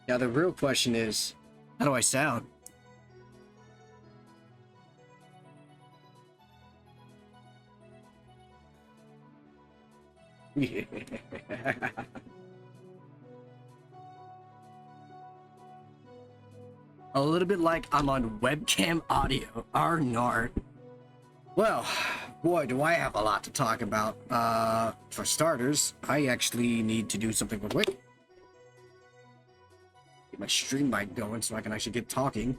Now the real question is, how do I sound? A little bit like I'm on webcam audio. Arnar. Well, boy, do I have a lot to talk about. For starters, I actually need to do something real quick. Get my stream mic going so I can actually get talking.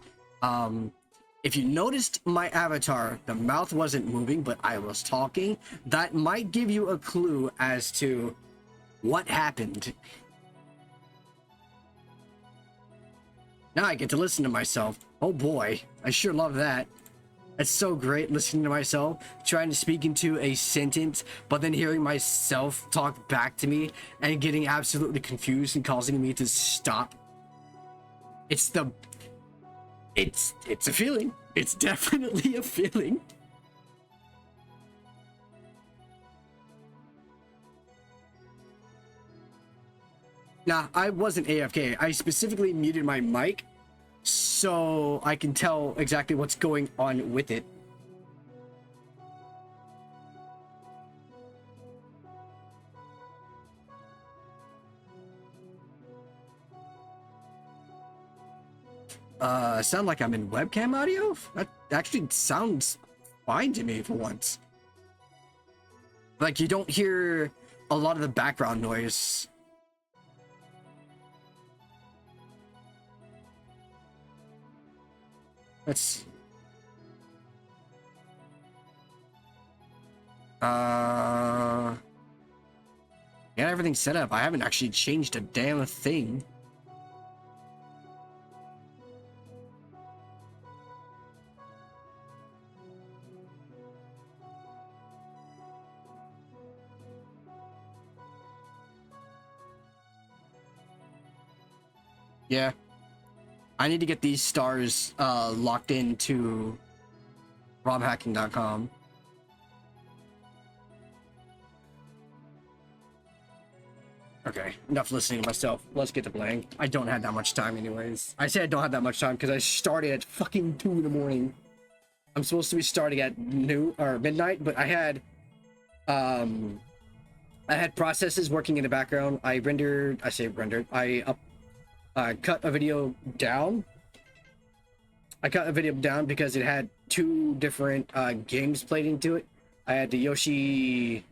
If you noticed my avatar, the mouth wasn't moving, but I was talking. That might give you a clue as to what happened. Now I get to listen to myself. Oh boy, I sure love that. It's so great listening to myself, trying to speak into a sentence, but then hearing myself talk back to me and getting absolutely confused and causing me to stop. It's a feeling. It's definitely a feeling. Nah, I wasn't AFK. I specifically muted my mic so I can tell exactly what's going on with it. Sound like I'm in webcam audio? That actually sounds fine to me for once. Like, you don't hear a lot of the background noise. Let's... Yeah, everything's set up. I haven't actually changed a damn thing. Yeah. I need to get these stars locked into romhacking.com. Okay, enough listening to myself. Let's get to playing. I don't have that much time anyways. I say I don't have that much time because I started at fucking 2 in the morning. I'm supposed to be starting at noon or midnight, but I had processes working in the background. I cut a video down. I cut a video down because it had 2 different games played into it. I had the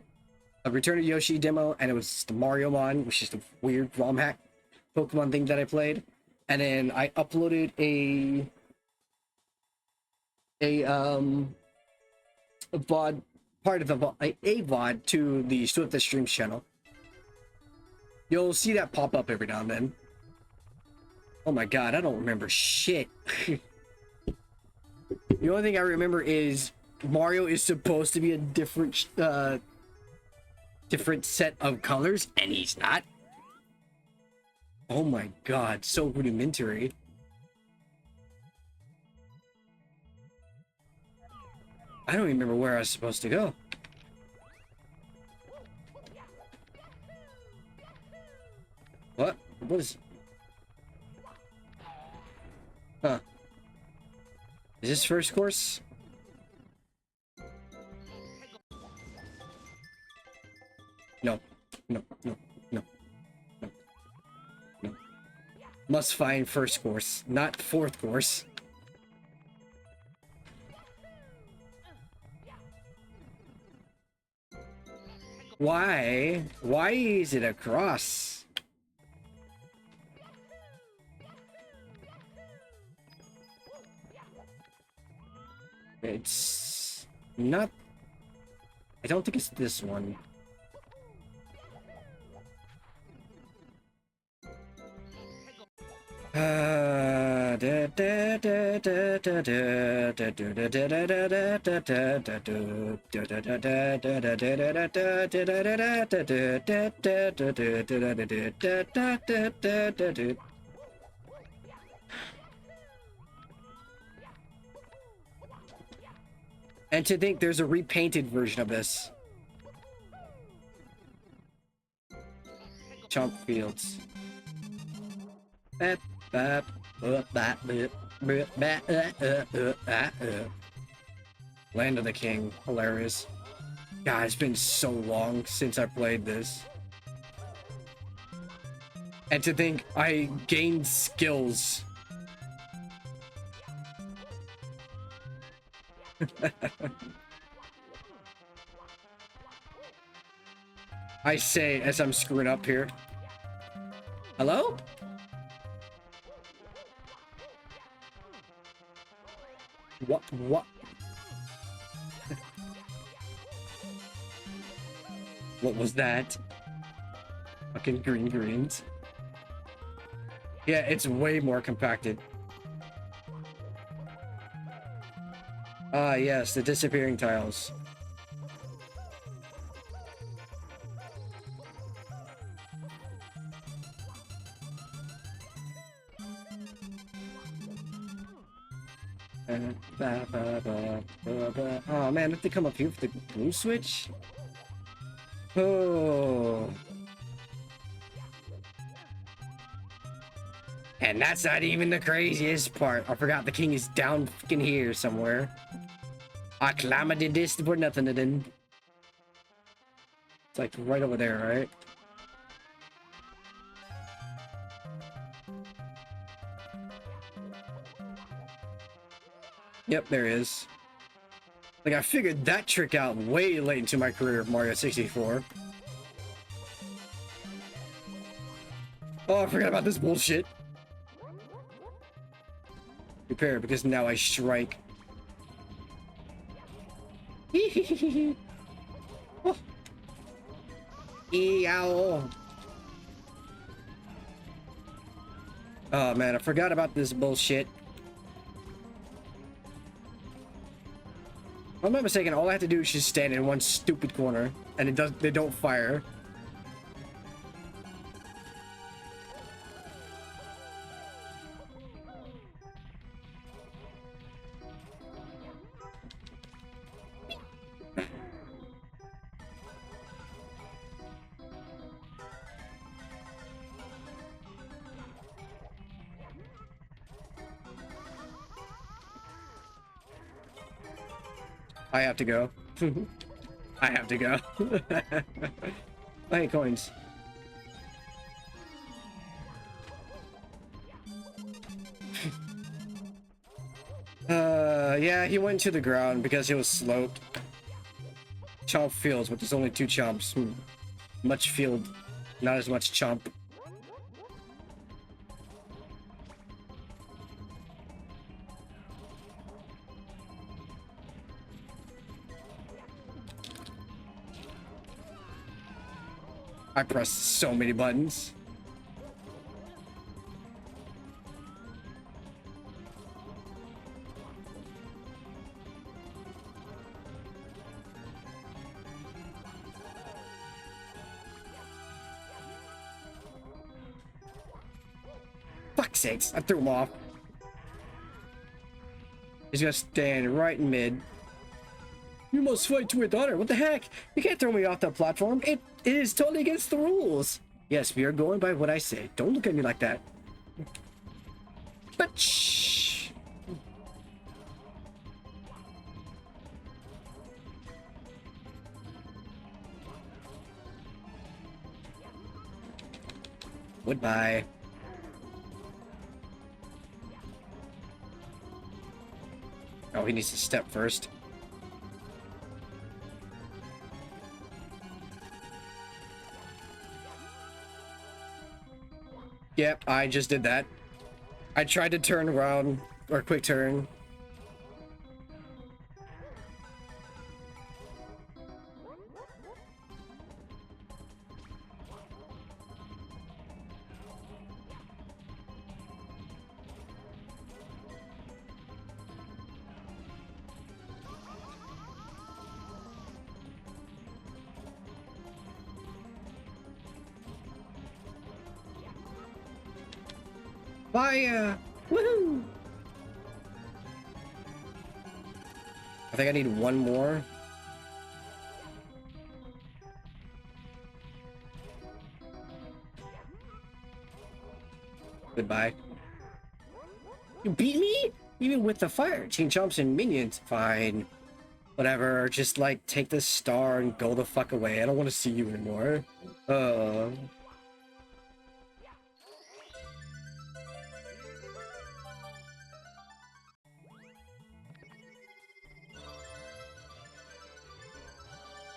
Return of Yoshi demo, and it was the Mario Mon, which is the weird ROM hack Pokemon thing that I played. And then I uploaded a VOD, part of a VOD to the Swift the Streams channel. You'll see that pop up every now and then. Oh my god, I don't remember shit. The only thing I remember is Mario is supposed to be a different set of colors, and he's not. Oh my god, so rudimentary. I don't remember where I was supposed to go. What? What is... Huh. Is this first course? No. No, no, no, no, no. Must find first course, not fourth course. Why? Why is it across? It's not... I don't think it's this one. And to think there's a repainted version of this. Chomp Fields. Land of the King. Hilarious. God, it's been so long since I played this. And to think I gained skills. I say as I'm screwing up here. Hello? What? What was that? Fucking greens. Yeah, it's way more compacted. Ah, yes, the disappearing tiles. Oh man, I have to come up here for the blue switch? Oh. And that's not even the craziest part. I forgot the king is down fucking here somewhere. I clambered this for nothing to do. It's like right over there, right? Yep, there is. Like, I figured that trick out way late into my career of Mario 64. Oh, I forgot about this bullshit. Prepare, because now I strike. Oh. Eow. Oh man, I forgot about this bullshit. If I'm not mistaken, all I have to do is just stand in one stupid corner, and they don't fire. I have to go. I have to go. I hate coins. Yeah, he went to the ground because it was sloped. Chomp fields, but there's only 2 chomps. Much field, not as much chomp. I pressed so many buttons. Fuck's sakes, I threw him off. He's gonna stand right in mid. You must fight with honor. What the heck? You can't throw me off that platform. It is totally against the rules. Yes, we are going by what I say. Don't look at me like that. But shh. Goodbye. Oh, he needs to step first. Yep, I just did that. I tried to turn around, or quick turn. Fire! Woohoo! I think I need one more. Goodbye. You beat me? Even with the fire chain jumps and minions? Fine. Whatever, just like take this star and go the fuck away. I don't want to see you anymore.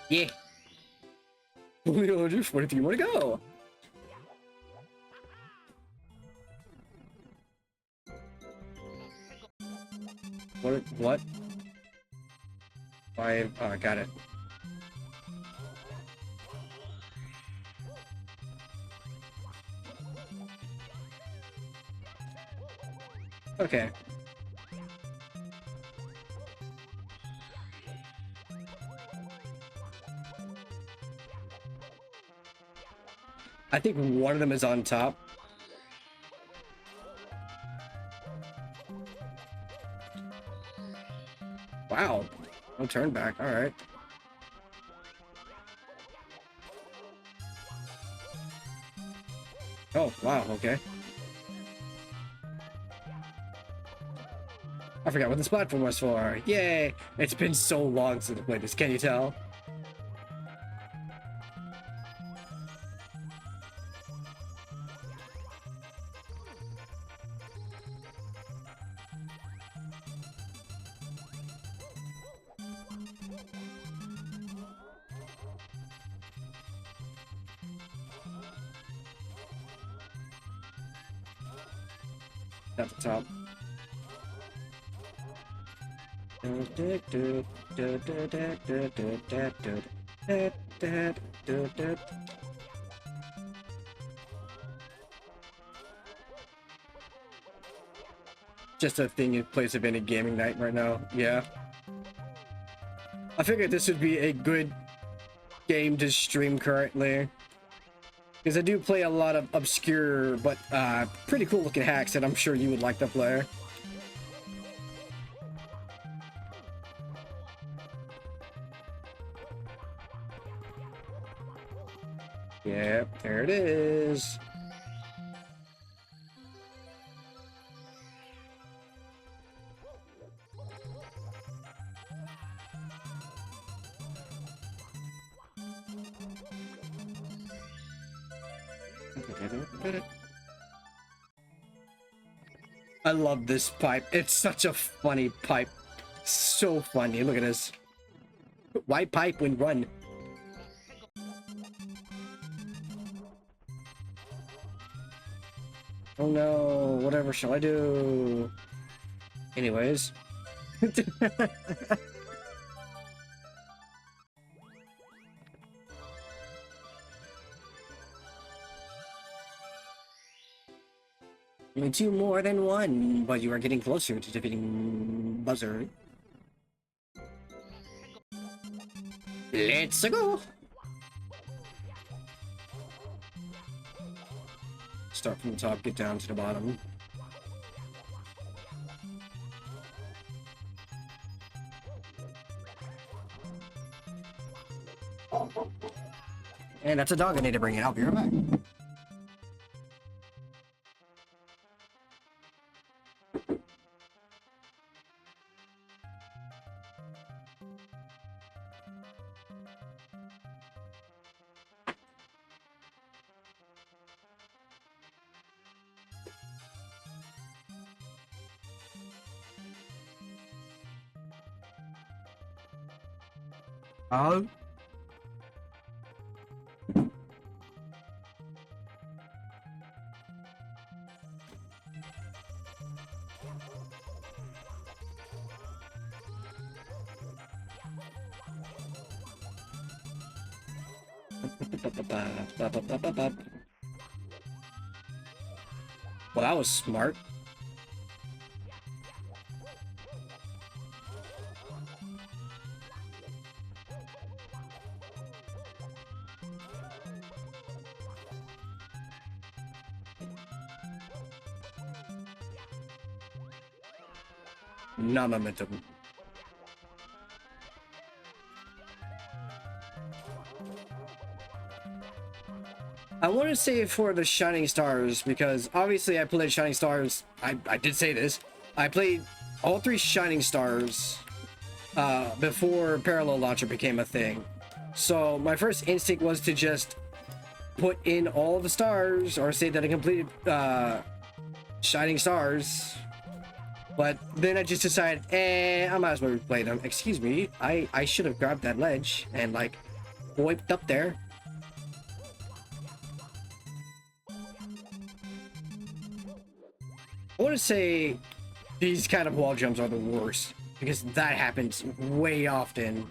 Yeah. Only 143 more to go. What? Oh, I got it. Okay. I think one of them is on top. Wow. No turn back. All right. Oh, wow. Okay. I forgot what this platform was for. Yay! It's been so long since I played this. Can you tell? At the top. Just a thing in place of any gaming night right now. Yeah. I figured this would be a good game to stream currently. Because I do play a lot of obscure but pretty cool looking hacks that I'm sure you would like to play. Yep, there it is. I love this pipe. It's such a funny pipe. So funny. Look at this. Why pipe when run? Oh no, whatever shall I do? Anyways. Two more than one, but you are getting closer to defeating Buzzer. Let's go! Start from the top, get down to the bottom. And that's a dog I need to bring in. I'll be right back. Oh. Well, that was smart. Not momentum. I want to say for the Shining Stars, because obviously I played Shining Stars. I did say this. I played all 3 Shining Stars before Parallel Launcher became a thing. So my first instinct was to just put in all the stars, or say that I completed Shining Stars. But then I just decided, I might as well replay them. Excuse me, I should have grabbed that ledge and like wiped up there. I want to say these kind of wall jumps are the worst, because that happens way often.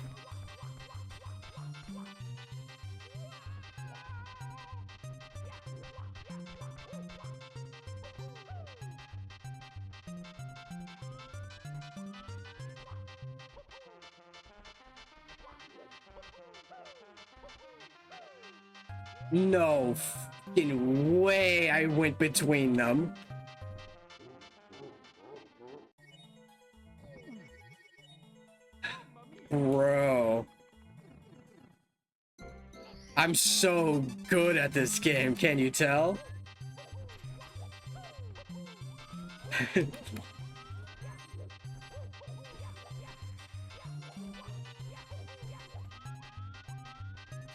No fucking way I went between them. Bro. I'm so good at this game, can you tell?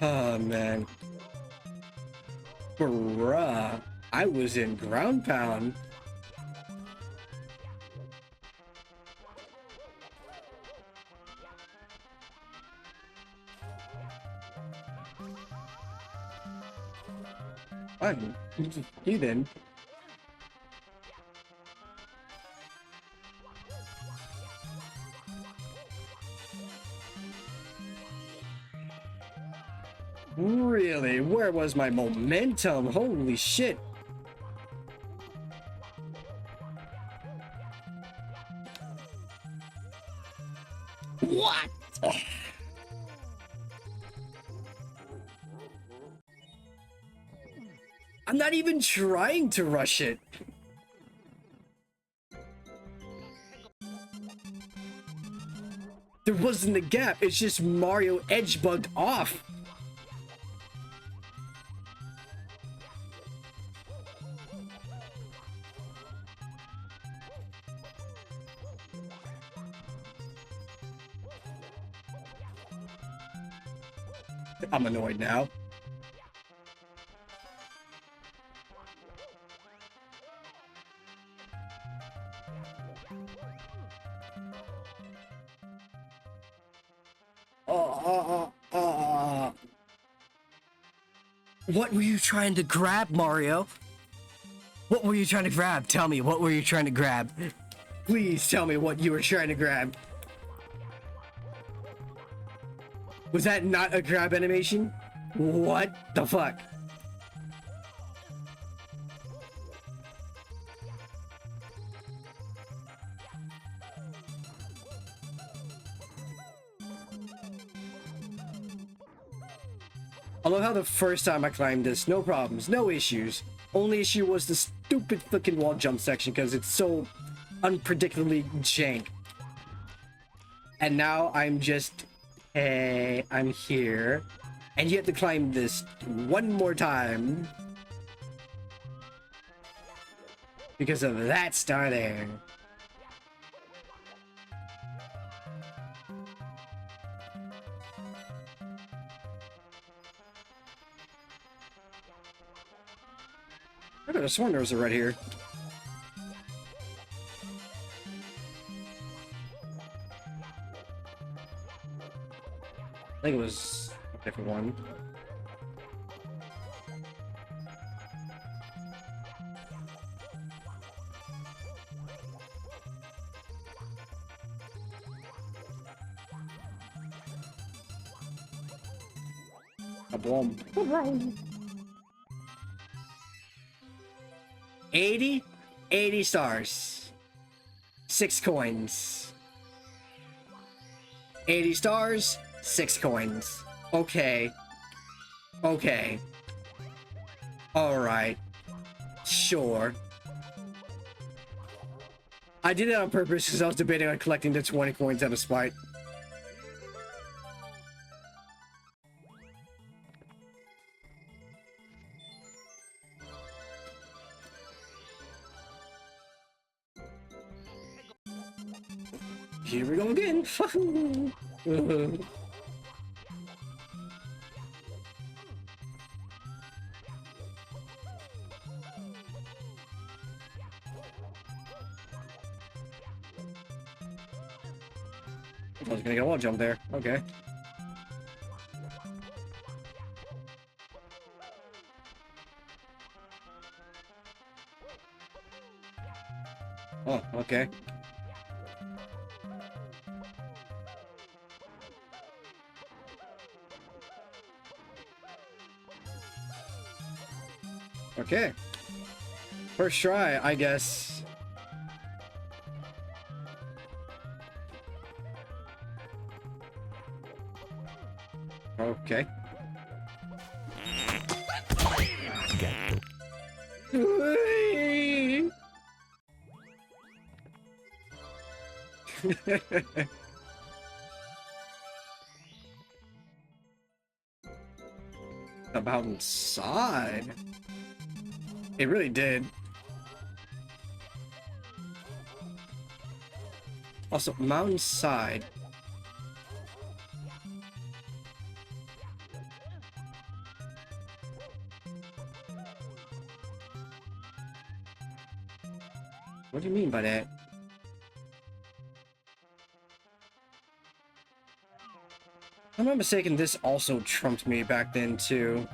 Oh man. Bruh. I was in ground pound. Fine. You then. Really? Where was my momentum? Holy shit. What? I'm not even trying to rush it. There wasn't a gap. It's just Mario edge bugged off. I'm annoyed now. What were you trying to grab, Mario? What were you trying to grab? Tell me, what were you trying to grab? Please tell me what you were trying to grab. Was that not a grab animation? What the fuck? I love how the first time I climbed this, no problems, no issues. Only issue was the stupid fucking wall jump section because it's so unpredictably jank. And now I'm just, hey, I'm here. And you have to climb this one more time. Because of that star there. I could have sworn there was a red here. I think it was a different one. A bomb. 80 stars. 6 coins. 80 stars, 6 coins. Okay. Okay. Alright. Sure. I did it on purpose because I was debating on collecting the 20 coins out of spite. Here we go again. I was gonna get a wall jump there. Okay. Oh, okay. Okay. First try, I guess. Okay. About inside. It really did. Also, mountainside. What do you mean by that? If I'm not mistaken, this also trumped me back then, too.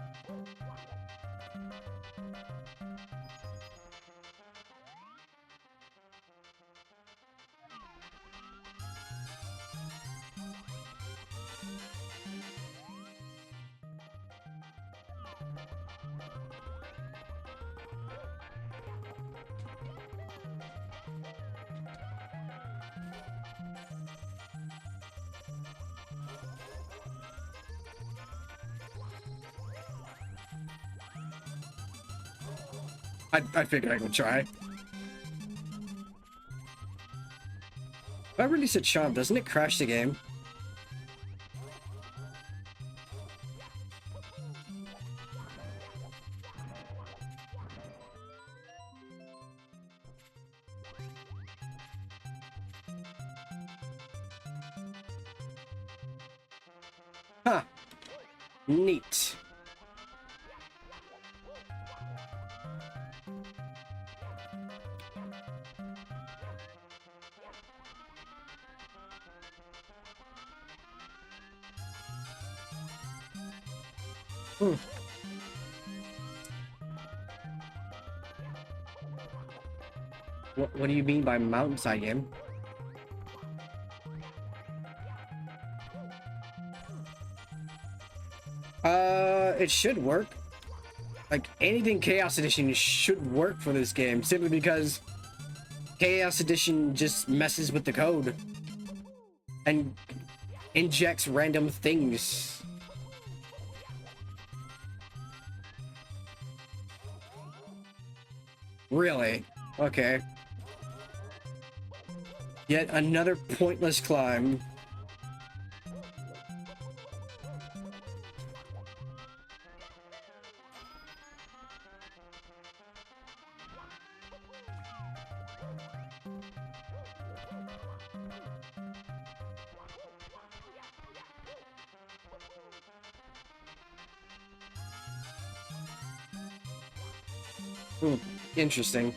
I figured I would try. If I release a chomp, doesn't it crash the game? Huh. Neat. What do you mean by mountainside game? It should work. Like, anything Chaos Edition should work for this game, simply because Chaos Edition just messes with the code and injects random things. Really? Okay. Yet another pointless climb. Interesting.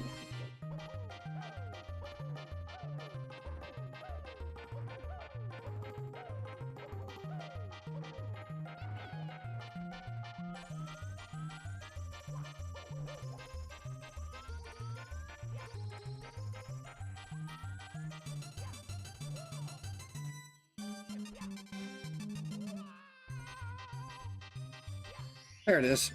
There it is.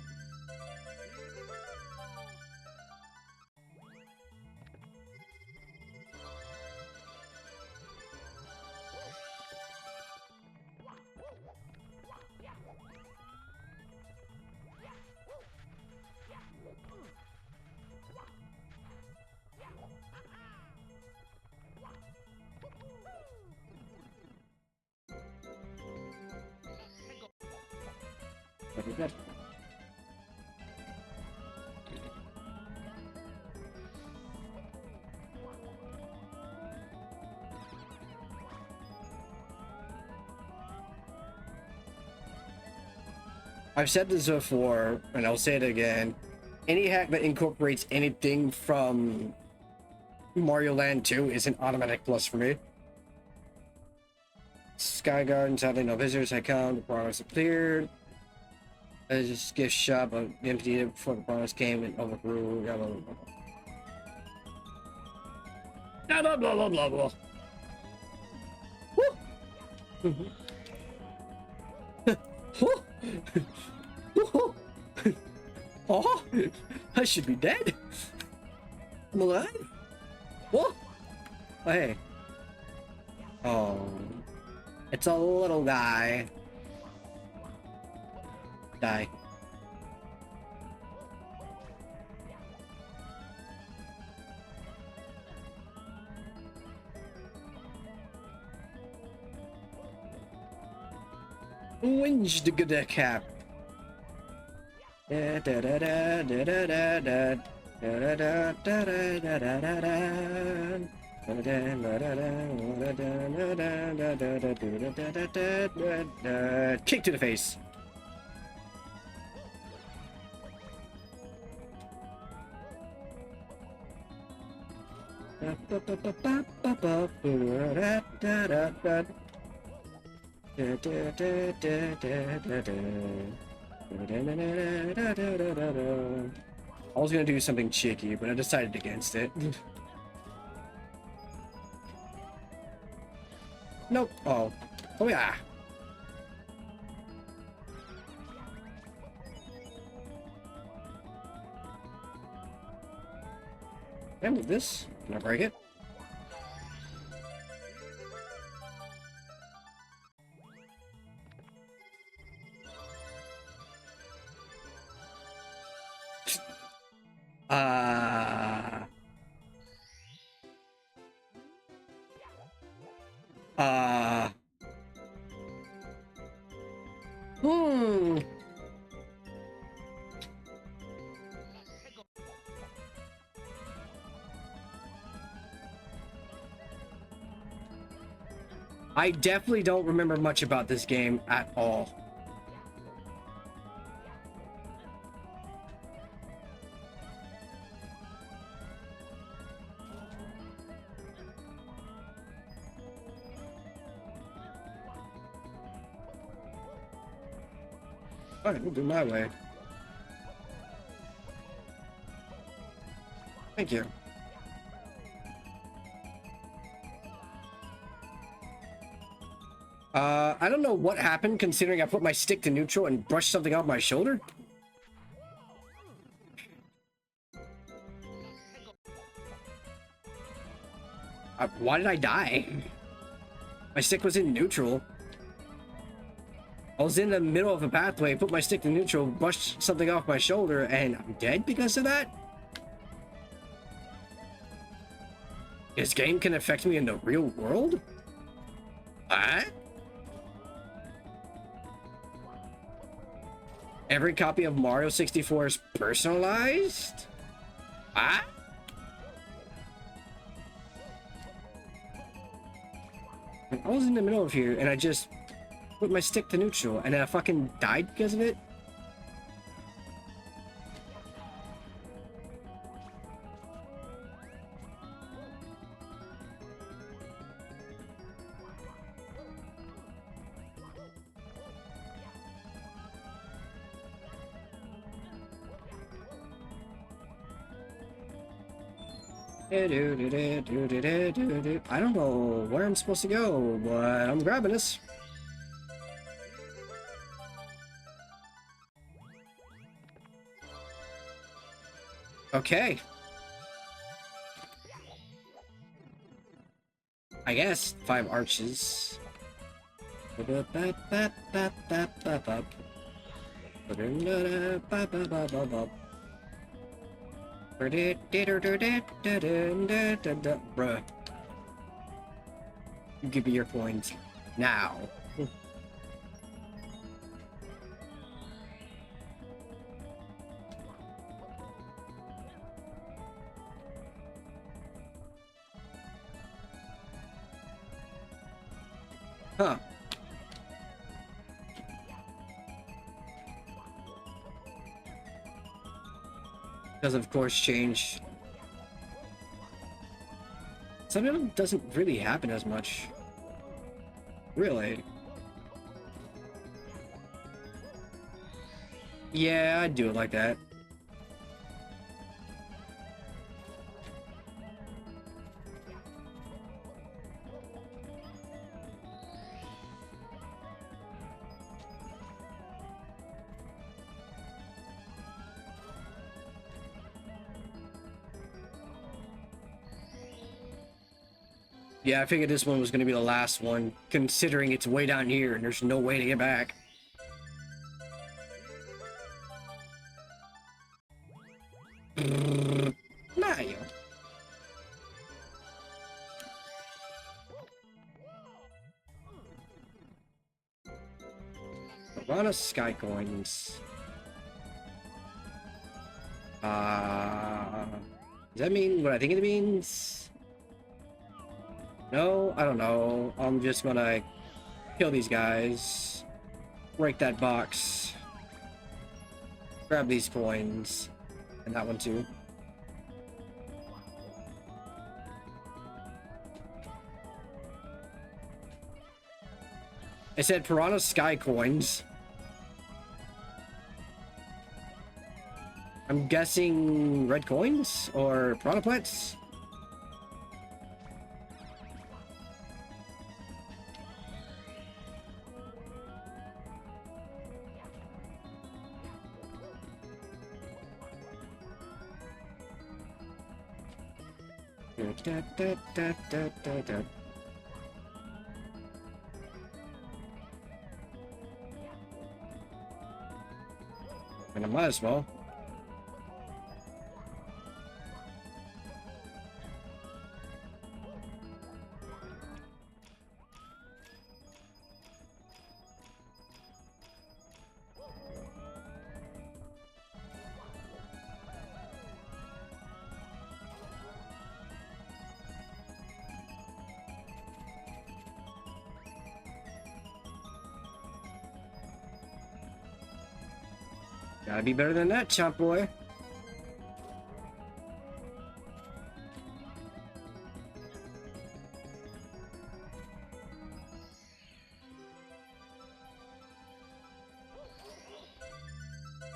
Very good. I've said this before, and I'll say it again. Any hack that incorporates anything from Mario Land 2 is an automatic plus for me. Sky Garden, sadly no visitors had come, the progress appeared. As a gift shop, but emptied it before the progress came and overgrew. Blah blah blah blah blah blah blah blah. Woo! Oh, I should be dead. I'm alive. Whoa! Oh, hey. Oh, it's a little guy. Die. Whinge the good cap. Da da da da da da da da da da da da da da. Kick to the face. I was gonna do something cheeky, but I decided against it. Nope. Oh. Oh yeah. Can I move this? Can I break it? Hmm. I definitely don't remember much about this game at all. Alright, we'll do my way. Thank you. I don't know what happened considering I put my stick to neutral and brushed something off my shoulder. Why did I die? My stick was in neutral. I was in the middle of a pathway, put my stick to neutral, brushed something off my shoulder, and I'm dead because of that? This game can affect me in the real world? What? Every copy of Mario 64 is personalized? What? I was in the middle of here, and I just put my stick to neutral, and then I fucking died because of it? I don't know where I'm supposed to go, but I'm grabbing this. Okay. I guess 5 arches. Bruh. Give me your coins. Now. Huh. does of course change. Some of it doesn't really happen as much. Really? Yeah, I'd do it like that. Yeah, I figured this one was going to be the last one, considering it's way down here and there's no way to get back. Mario. Piranha Sky Coins. Does that mean what I think it means? No, I don't know. I'm just gonna kill these guys. Break that box. Grab these coins. And that one too. It said Piranha Sky Coins. I'm guessing red coins or piranha plants? And I might as well. Gotta be better than that, chomp boy.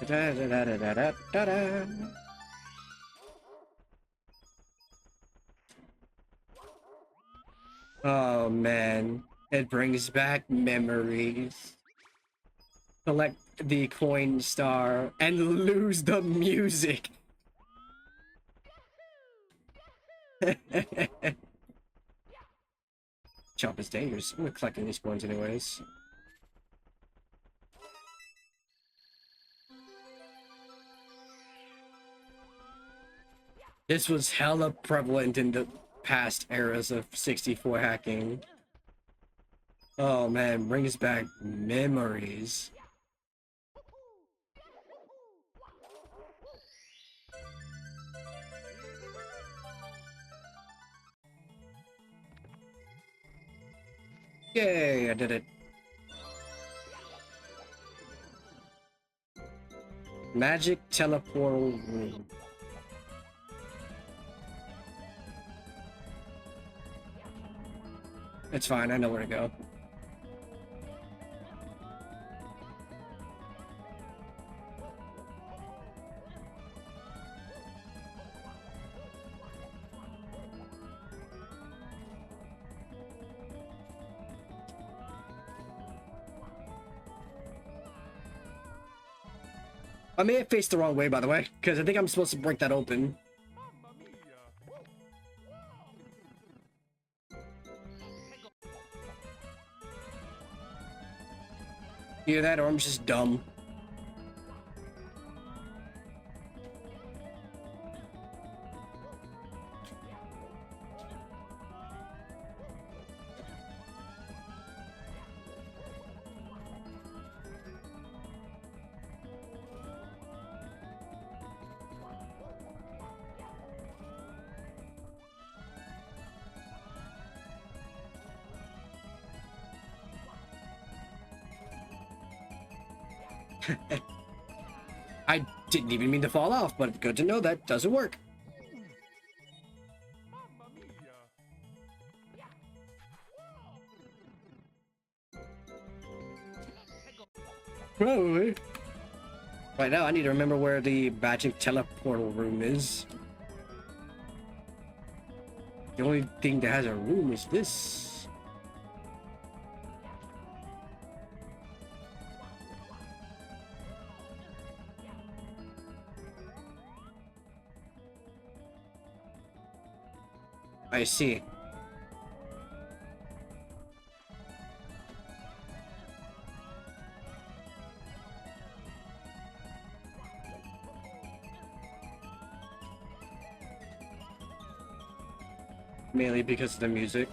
Da, da, da, da, da, da, da, da. Oh man, it brings back memories. Collect the coin star and lose the music. Chomp is dangerous. I'm collecting these coins anyways. This was hella prevalent in the past eras of 64 hacking. Oh man, brings back memories. Yay, I did it. Magic teleportal room. It's fine, I know where to go. I may have faced the wrong way, by the way, because I think I'm supposed to break that open. Either that or I'm just dumb. I didn't even mean to fall off, but good to know that doesn't work. Probably. Right now, I need to remember where the magic teleportal room is. The only thing that has a room is this. I see. Mainly because of the music.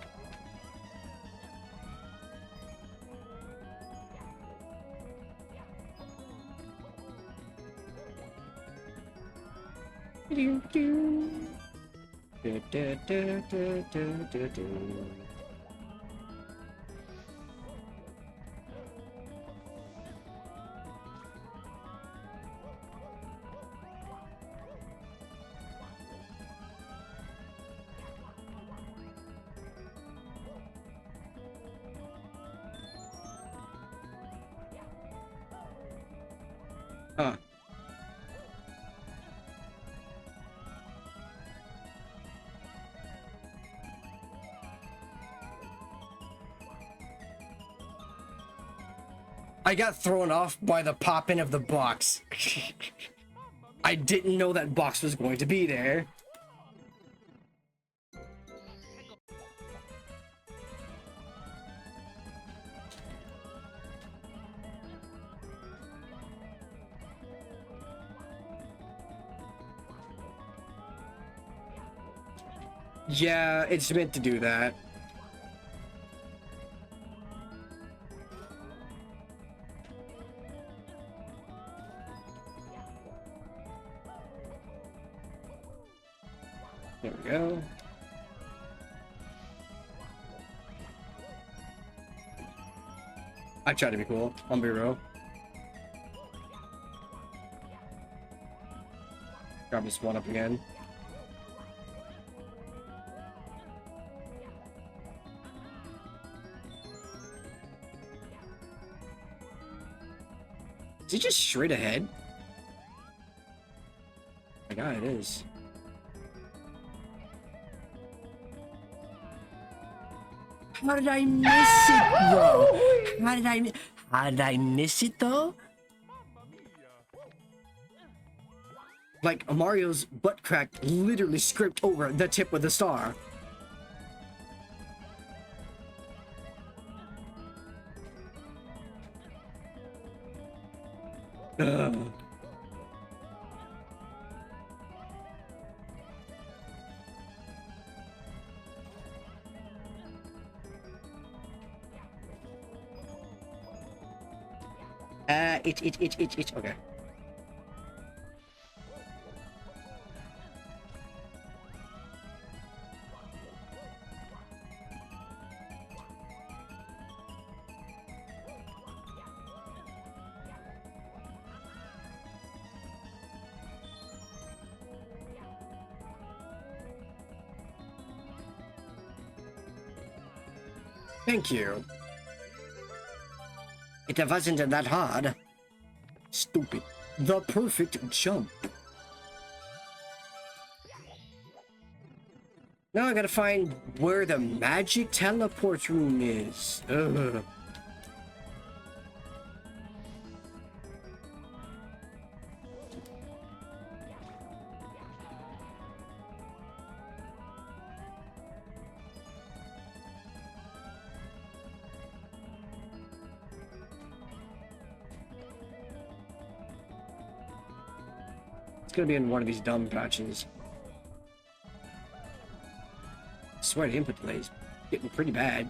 Huh. I got thrown off by the pop-in of the box. I didn't know that box was going to be there. Yeah, it's meant to do that. There we go. I try to be cool. I'll be real. Grab this one up again. Is he just straight ahead? Oh my god, it is. How did I miss it, bro? How did I miss it, though? Like, Mario's butt crack literally scraped over the tip of the star. Ugh. Itch. Okay. Thank you. It wasn't that hard. Stupid. The perfect jump. Now I gotta find where the magic teleport room is. Ugh. It's gonna be in one of these dumb patches. I swear the input delay is getting pretty bad.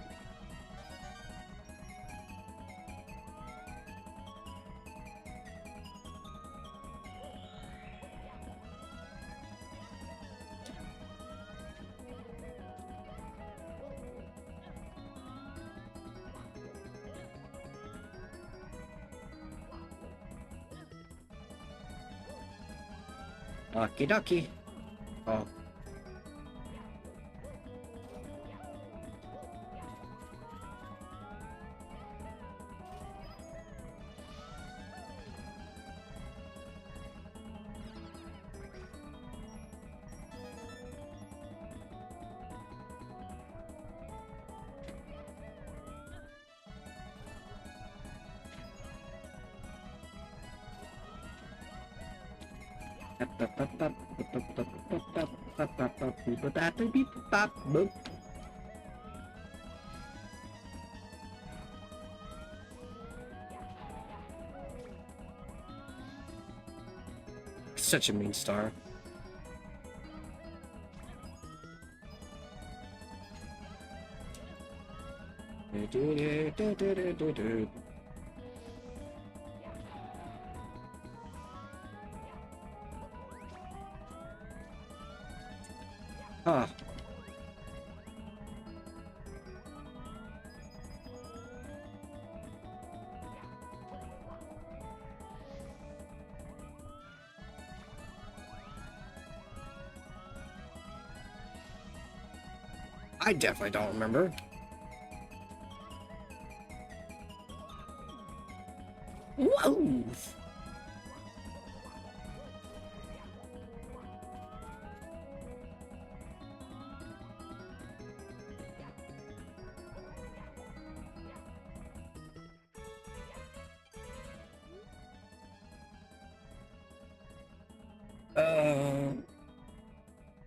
Okie dokie. Oh. Such a mean star. Huh. I definitely don't remember. Whoa!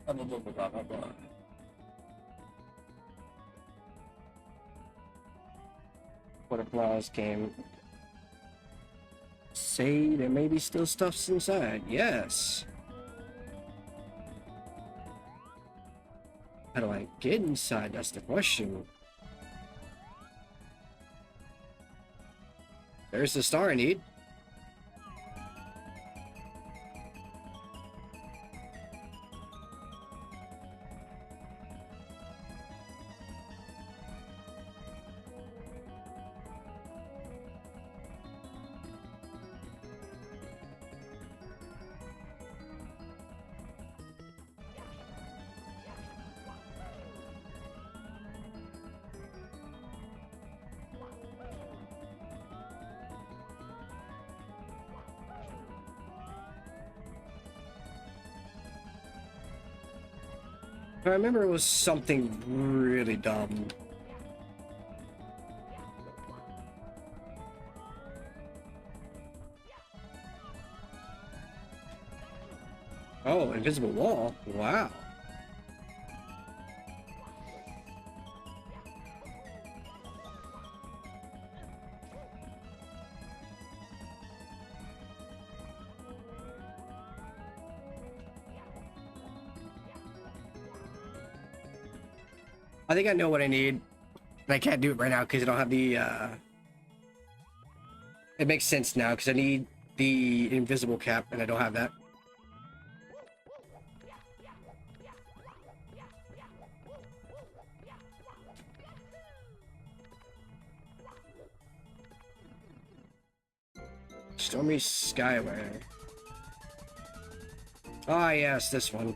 Blah, blah, blah, blah, blah, blah. What applause game? Say there may be still stuffs inside. Yes. How do I get inside? That's the question. There's the star I need. I remember it was something really dumb. Oh, invisible wall. Wow. I think I know what I need. And I can't do it right now because I don't have the, It makes sense now because I need the invisible cap and I don't have that. Stormy Skyway. Ah, yes, this one.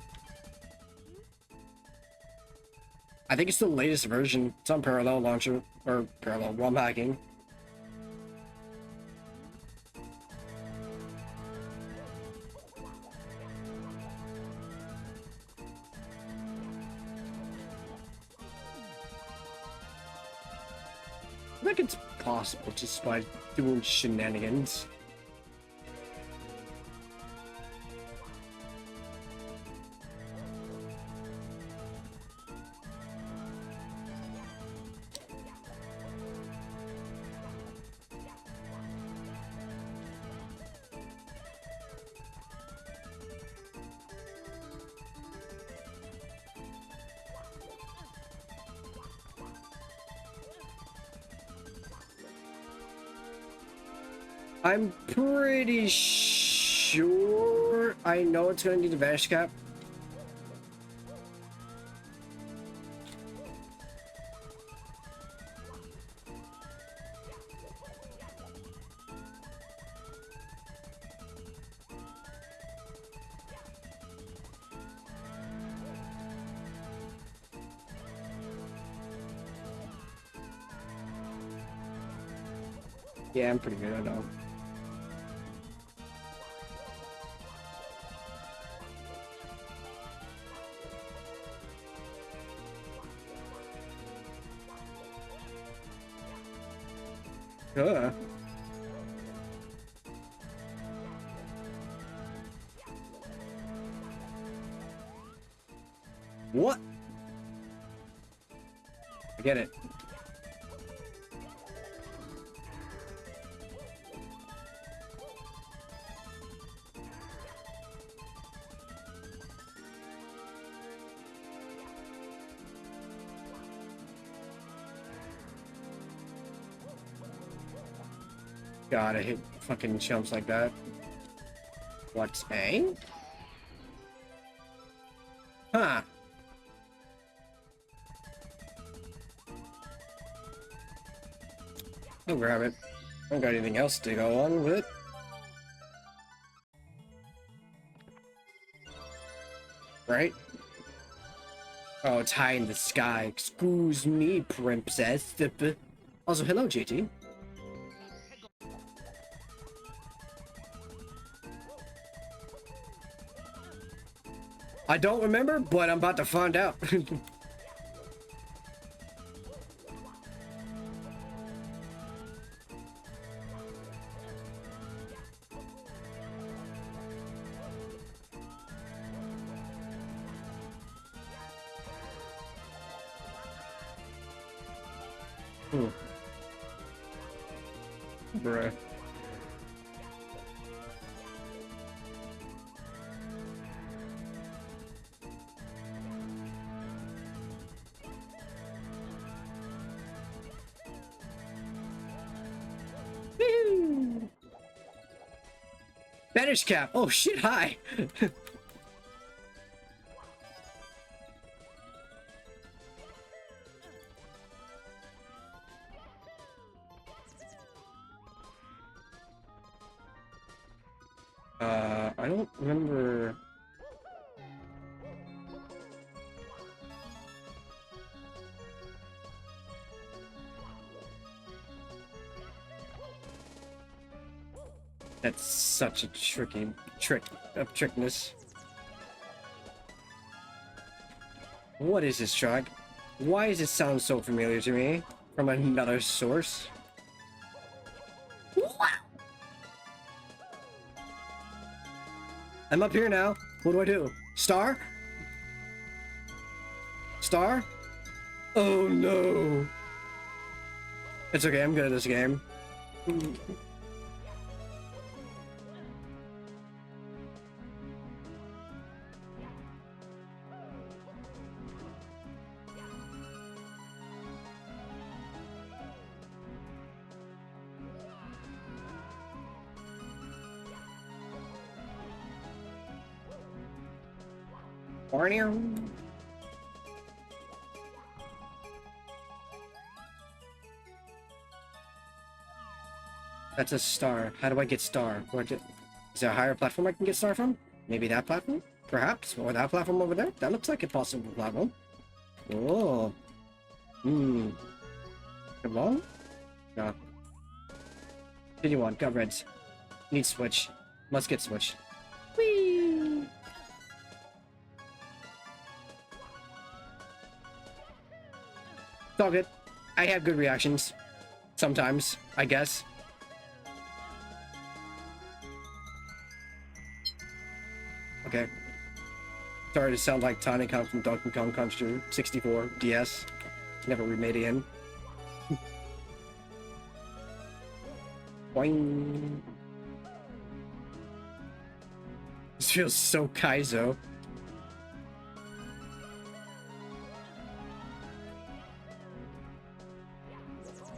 I think it's the latest version. It's on Parallel Launcher, or Parallel ROM hacking. I think it's possible just by doing shenanigans. I'm pretty sure I know it's going to need a vanish cap. Yeah, I'm pretty good, I know. What? I get it. God, I hate fucking jumps like that. What's A? Huh. I'll grab it. I don't got anything else to go on with it. Right? Oh, it's high in the sky. Excuse me, princess. Also, hello, JT. I don't remember, but I'm about to find out. Bruh. Banish cap. Oh shit, hi. I don't remember. That's such a tricky trick of trickness. What is this track? Why does it sound so familiar to me? From another source? Wow. I'm up here now. What do I do? Star? Star? Oh no. It's okay, I'm good at this game. That's a star. How do I get star? Is there a higher platform I can get star from? Maybe that platform? Perhaps? Or that platform over there? That looks like a possible platform. Oh. Hmm. Come on? No. Continue on. Got reds. Need switch. Must get switch. Whee! It's all good. I have good reactions. Sometimes, I guess. Okay. Sorry to sound like Tiny Kong from Donkey Kong Country 64 DS. Never remade it in. Boing. This feels so Kaizo.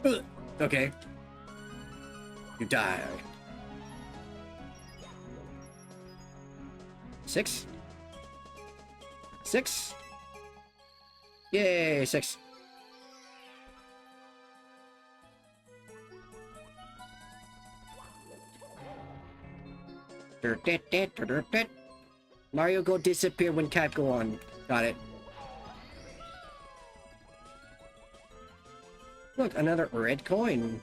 Ugh. Okay. You die. 6? 6? Yay, 6. Mario go disappear when Cap go on. Got it. Look, another red coin.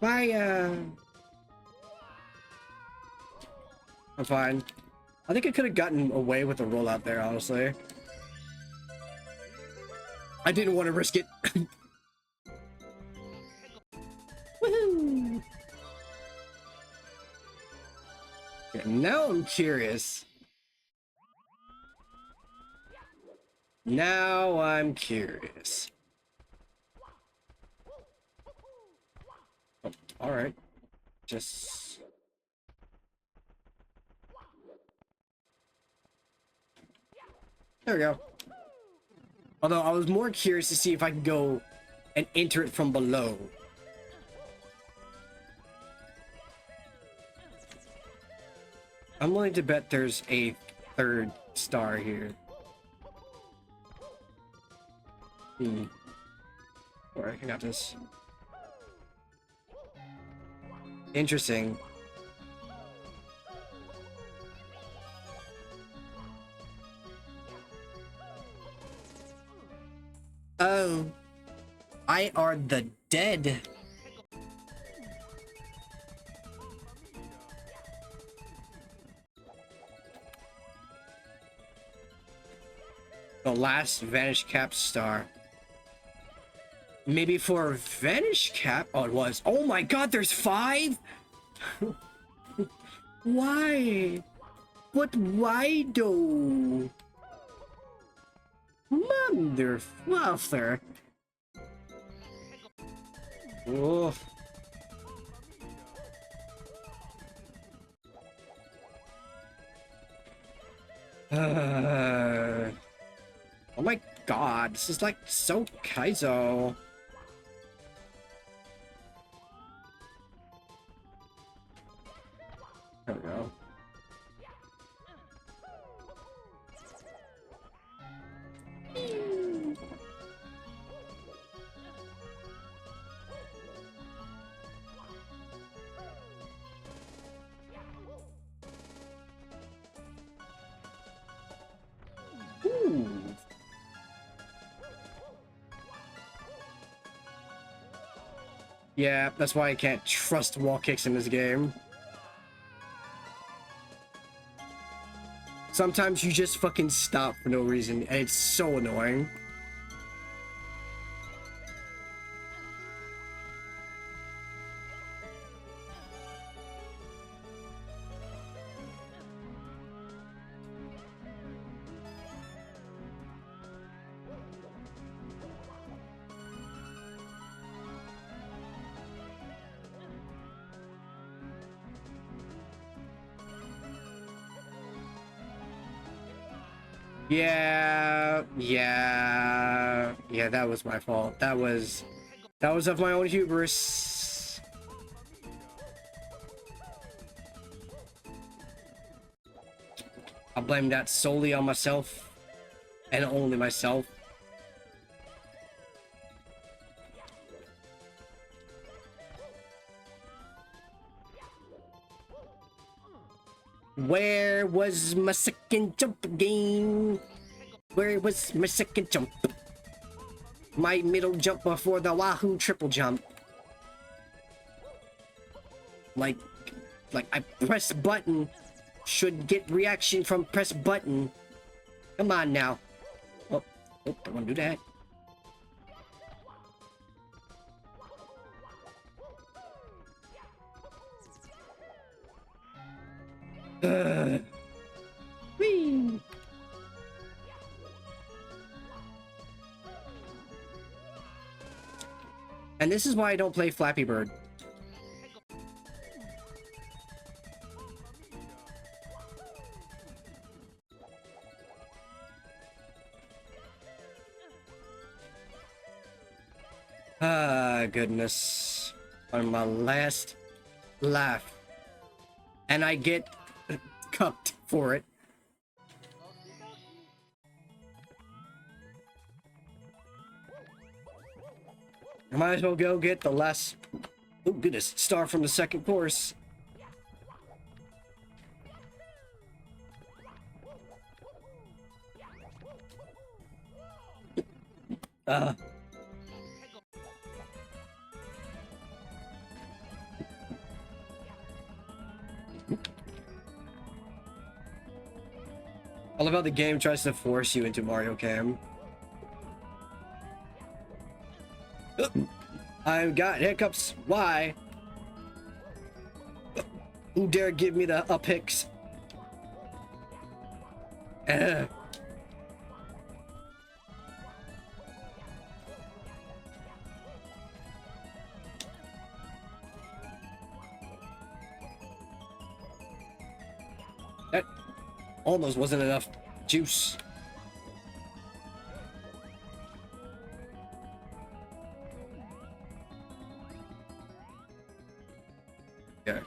Fire! I'm fine. I think I could have gotten away with a rollout there, honestly. I didn't want to risk it. Woohoo! Okay, now I'm curious. Now I'm curious. Oh, alright. Just... There we go. Although I was more curious to see if I could go and enter it from below. I'm willing to bet there's a third star here. Alright, I got this. Interesting. Oh. I are the dead. The last Vanish Cap star. Maybe for a Vanish Cap? Oh, it was. Oh my god, there's 5? Why? But why though? Mother fluffer. Oh. Oh my god, this is like so Kaizo. There we go. Ooh. Yeah, that's why I can't trust wall kicks in this game. Sometimes you just fucking stop for no reason, and it's so annoying. Yeah, that was my fault. That was of my own hubris. I'll blame that solely on myself and only myself. Where was my second jump again? Where was my second jump? My middle jump before the Wahoo triple jump. Like I press button. Should get reaction from press button. Come on now. Oh, don't want to do that. Whee! And this is why I don't play Flappy Bird. Ah, goodness. On my last laugh. And I get cucked for it. I might as well go get the last, oh goodness, star from the second course. love how the game tries to force you into Mario Cam. I've got hiccups. Why? Who dare give me the up hicks? That almost wasn't enough juice. Yeah.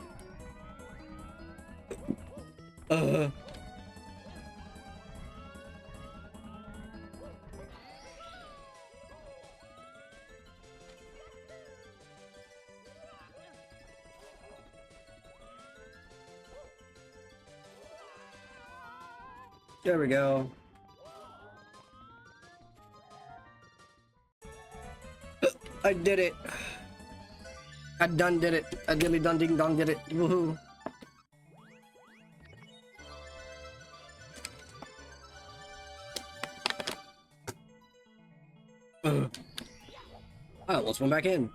There we go. I did it. I done did it. I dilly dun ding dong did it. Woohoo. Oh, let's one back in.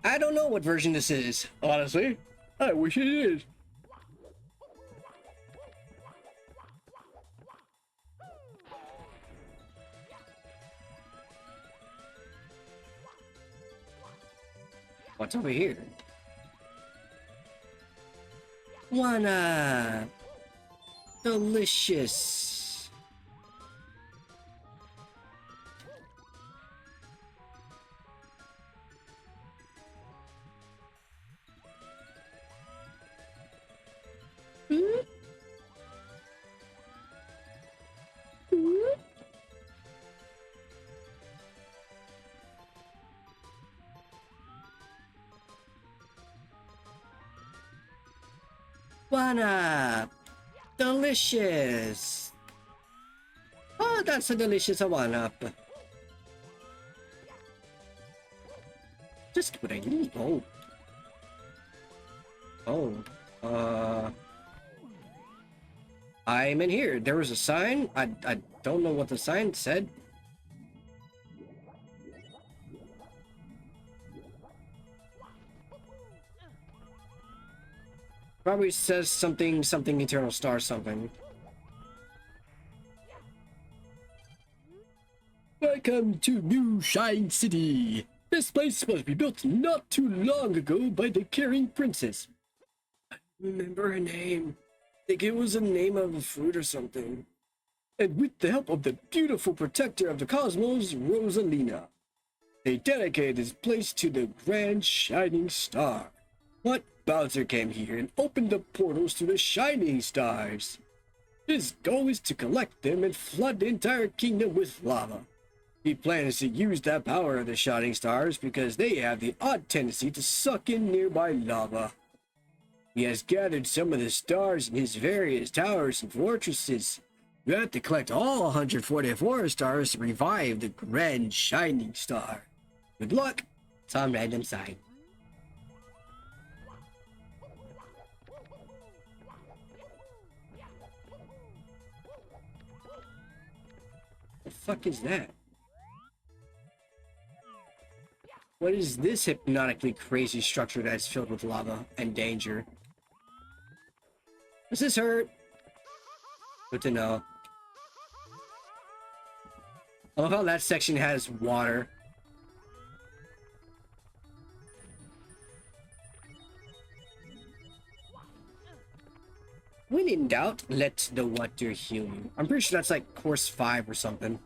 I don't know what version this is, honestly. I wish it is. What's over here? Wanna delicious. Wanna delicious. Oh, that's a delicious one-up. Just what I need. Oh. Oh. I'm in here. There was a sign. I don't know what the sign said. Probably says something eternal star something. Welcome to New Shine City. This place was rebuilt not too long ago by the caring princess. I remember her name. I think it was the name of a fruit or something. And with the help of the beautiful protector of the cosmos, Rosalina, they dedicated this place to the grand shining star. But Bowser came here and opened the portals to the shining stars. His goal is to collect them and flood the entire kingdom with lava. He plans to use that power of the shining stars because they have the odd tendency to suck in nearby lava. He has gathered some of the stars in his various towers and fortresses. You have to collect all 144 stars to revive the grand shining star. Good luck! Some random sign. The fuck is that? What is this hypnotically crazy structure that's filled with lava and danger? Does this hurt? Good to know. I love how that section has water. When in doubt, let the water heal you. I'm pretty sure that's like course 5 or something.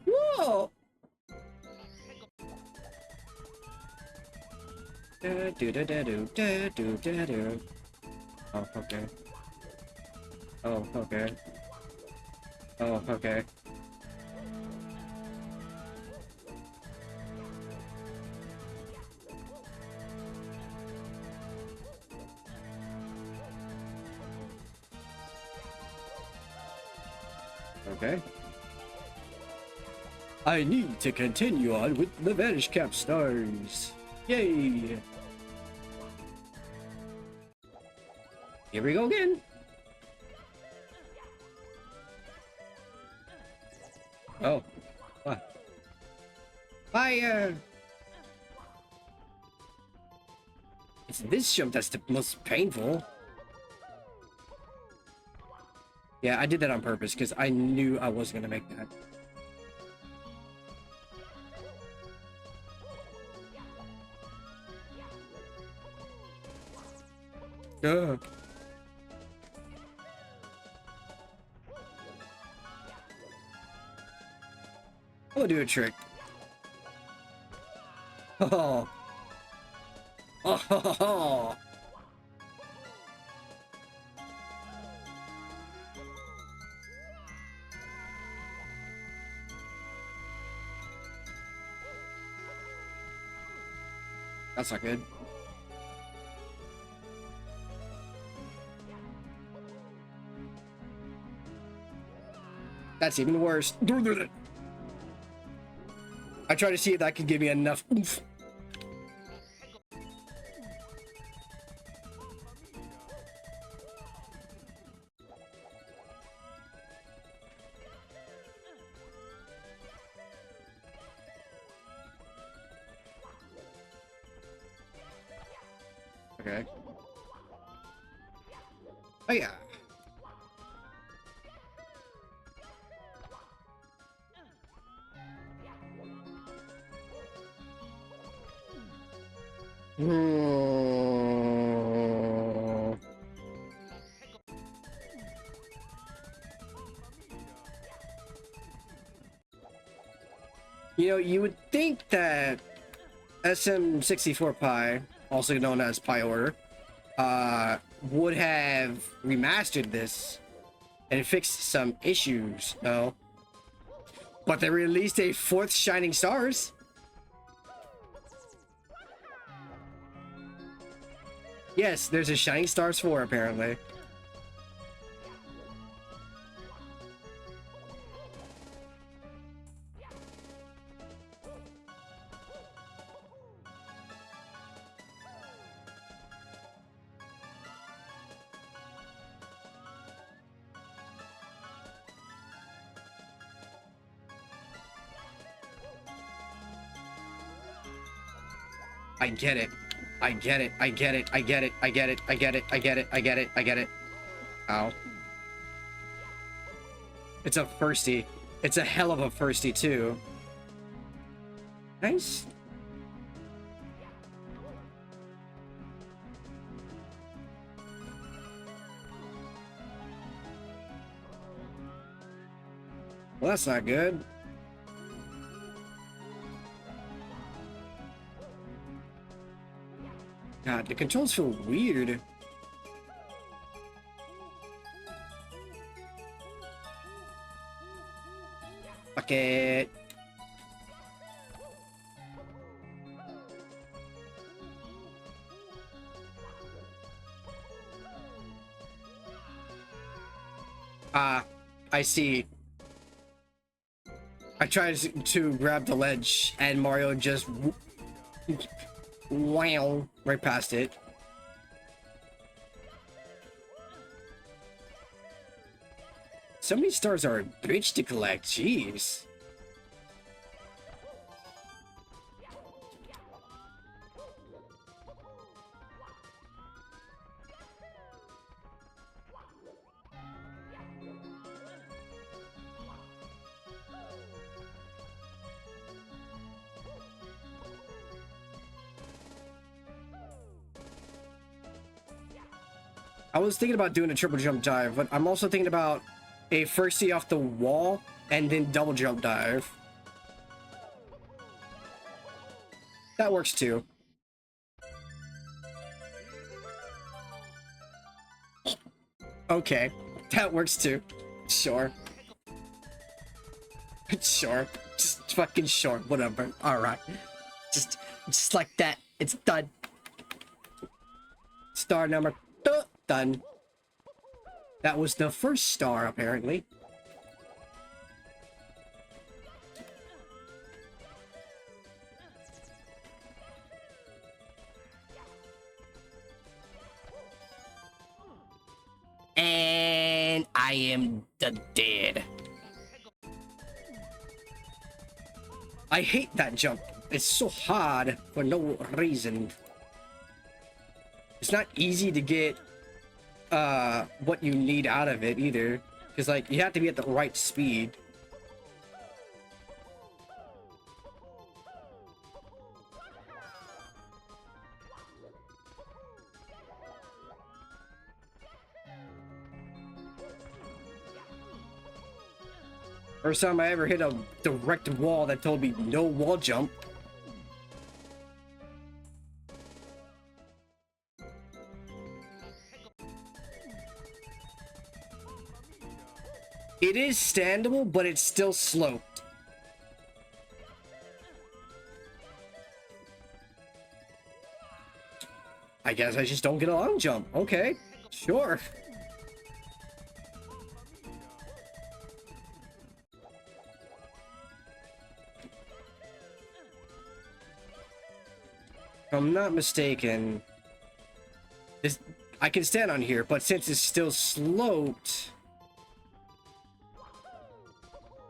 Whoa! Oh, okay. Oh, okay. Oh, okay. Okay. I need to continue on with the Vanish Cap stars. Yay! Here we go again. Oh. What? It's this jump that's the most painful. Yeah, I did that on purpose because I knew I wasn't gonna make that. I'm gonna do a trick. Oh. Oh. That's not good. That's even worse. I try to see if that could give me enough oomph. Okay. Oh yeah. You know, you would think that SM64 Pi, also known as Pi Order, would have remastered this and fixed some issues, no? But they released a fourth Shining Stars. Yes, there's a Shining Stars 4 apparently. I get it. I get it. I get it. I get it. I get it. I get it. I get it. I get it. I get it. Ow. It's a firstie. It's a hell of a firstie too. Nice. Well, that's not good. God, the controls feel weird. Fuck it. I see. I tried to grab the ledge and Mario just wow right past it. So many stars are a bitch to collect, jeez. I was thinking about doing a triple jump dive, but I'm also thinking about a firstie off the wall and then double jump dive. That works too. Okay, that works too. Sure. Sure. Just fucking sure. Whatever. Alright. Just like that. It's done. Star number two. Done. That was the first star, apparently. I am the dead. I hate that jump. It's so hard for no reason. It's not easy to get what you need out of it either, because like you have to be at the right speed. First time I ever hit a direct wall that told me no wall jump. It is standable, but it's still sloped. I guess I just don't get a long jump. Okay, sure. If I'm not mistaken, this, I can stand on here, but since it's still sloped...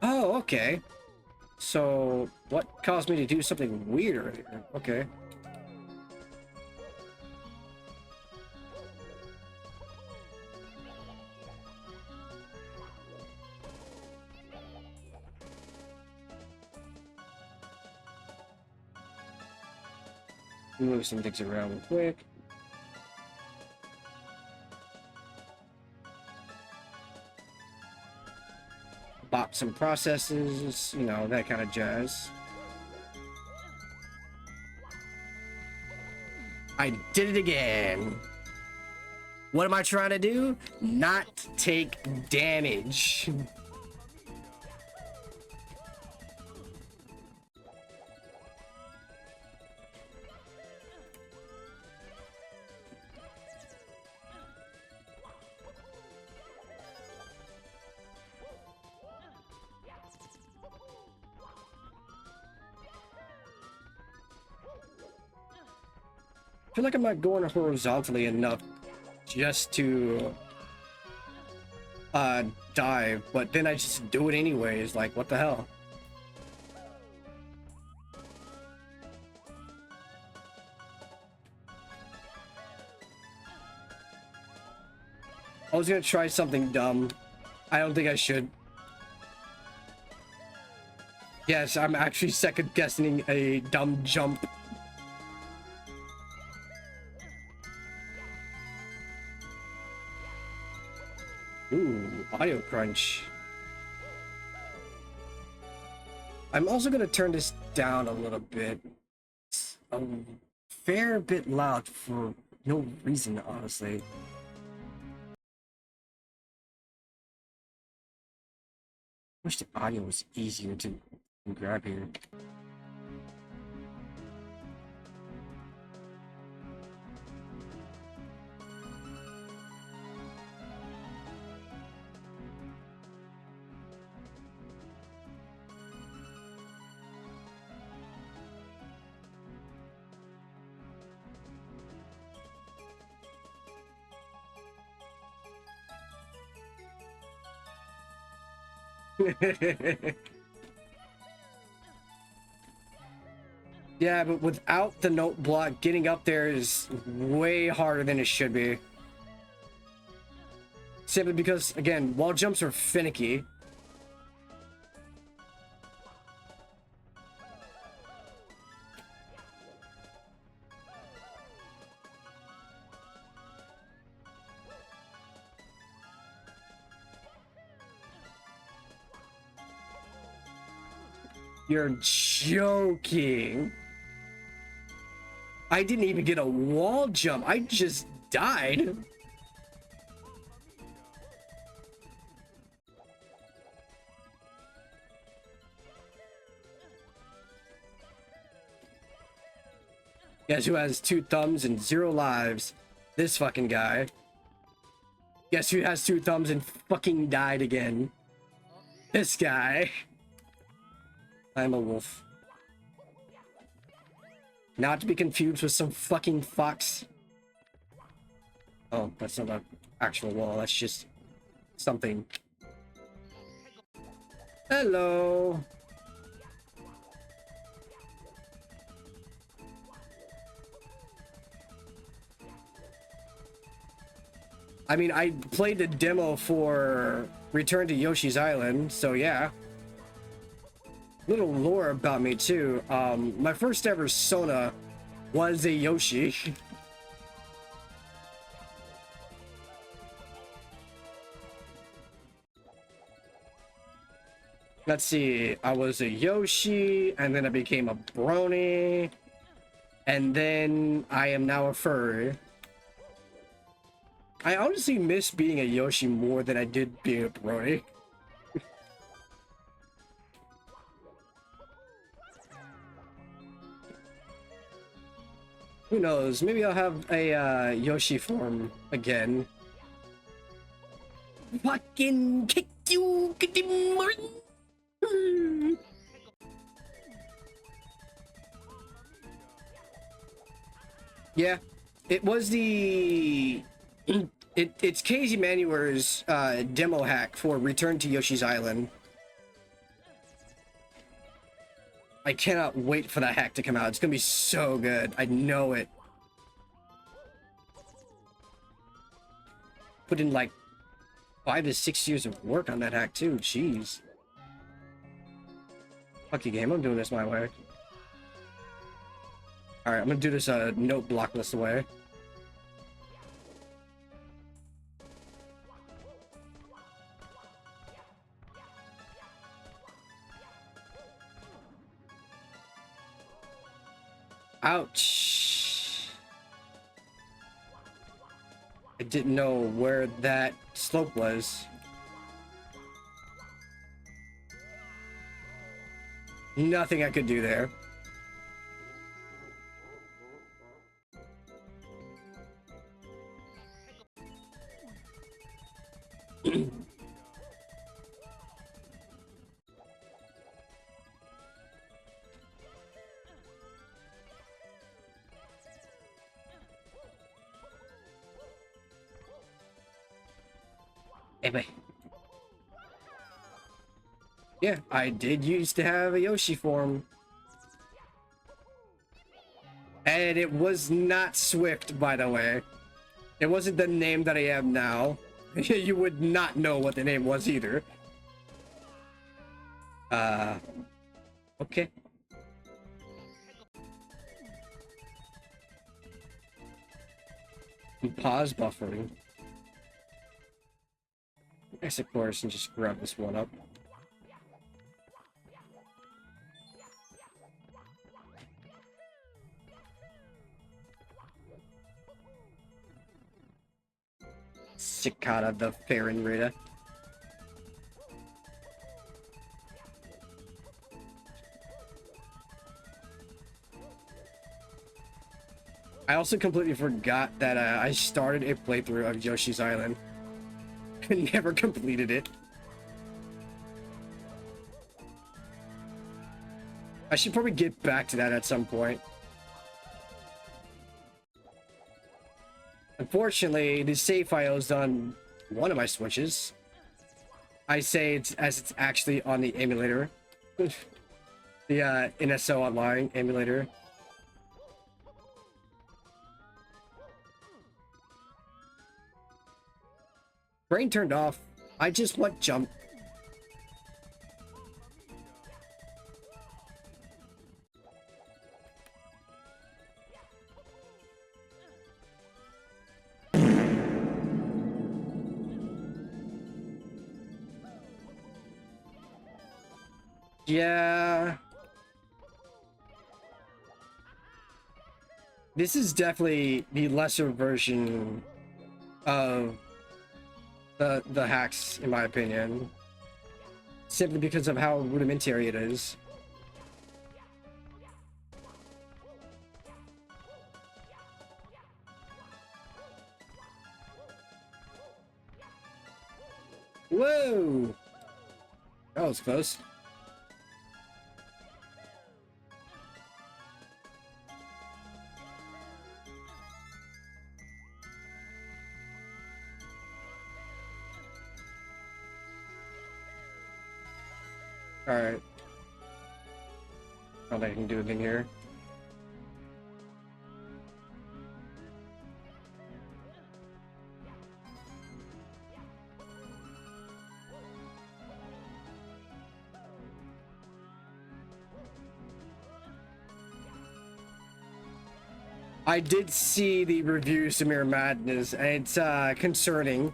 Oh, okay. So, what caused me to do something weird here? Okay. Move some things around real quick. Bop some processes, you know, that kind of jazz. I did it again. What am I trying to do? Not take damage. I feel like I'm not going horizontally enough just to dive, but then I just do it anyways. Like, what the hell? I was gonna try something dumb. I don't think I should. Yes, I'm actually second guessing a dumb jump. Ooh, audio crunch. I'm also gonna turn this down a little bit. It's a fair bit loud for no reason, honestly. Wish the audio was easier to grab here. Yeah, but without the note block, getting up there is way harder than it should be. Simply because, again, wall jumps are finicky. You're joking. I didn't even get a wall jump. I just died. Guess who has 2 thumbs and 0 lives? This fucking guy. Guess who has 2 thumbs and fucking died again? This guy. I'm a wolf. Not to be confused with some fucking fox. Oh, that's not an actual wall. That's just something. Hello. I mean, I played the demo for Return to Yoshi's Island, so yeah. Little lore about me too. My first ever Sona was a Yoshi. Let's see, I was a Yoshi, and then I became a Brony, and then I am now a furry. I honestly miss being a Yoshi more than I did being a Brony. Who knows, maybe I'll have a Yoshi form again. Fucking kick you, Martin! Yeah, it was the it's Casey Manuer's demo hack for Return to Yoshi's Island. I cannot wait for that hack to come out. It's gonna be so good. I know it. Put in like 5 to 6 years of work on that hack too. Jeez. Fuck you, game. I'm doing this my way. All right, I'm gonna do this note block list away. Ouch. I didn't know where that slope was. Nothing I could do there. Anyway. Yeah, I did used to have a Yoshi form. And it was not Swift, by the way. It wasn't the name that I am now. You would not know what the name was either. Okay. Pause buffering. Exit course and just grab this one up. Cicada the Farron Rita. I also completely forgot that I started a playthrough of Yoshi's Island. Never completed it. I should probably get back to that at some point. Unfortunately, the save file is on one of my Switches. I say it's as it's actually on the emulator. The NSO Online emulator. Brain turned off. I just want jump. Yeah. This is definitely the lesser version of the hacks, in my opinion. Simply because of how rudimentary it is. Whoa! That was close. Alright. I don't think I can do anything here. I did see the reviews to Mirror Madness, and it's concerning.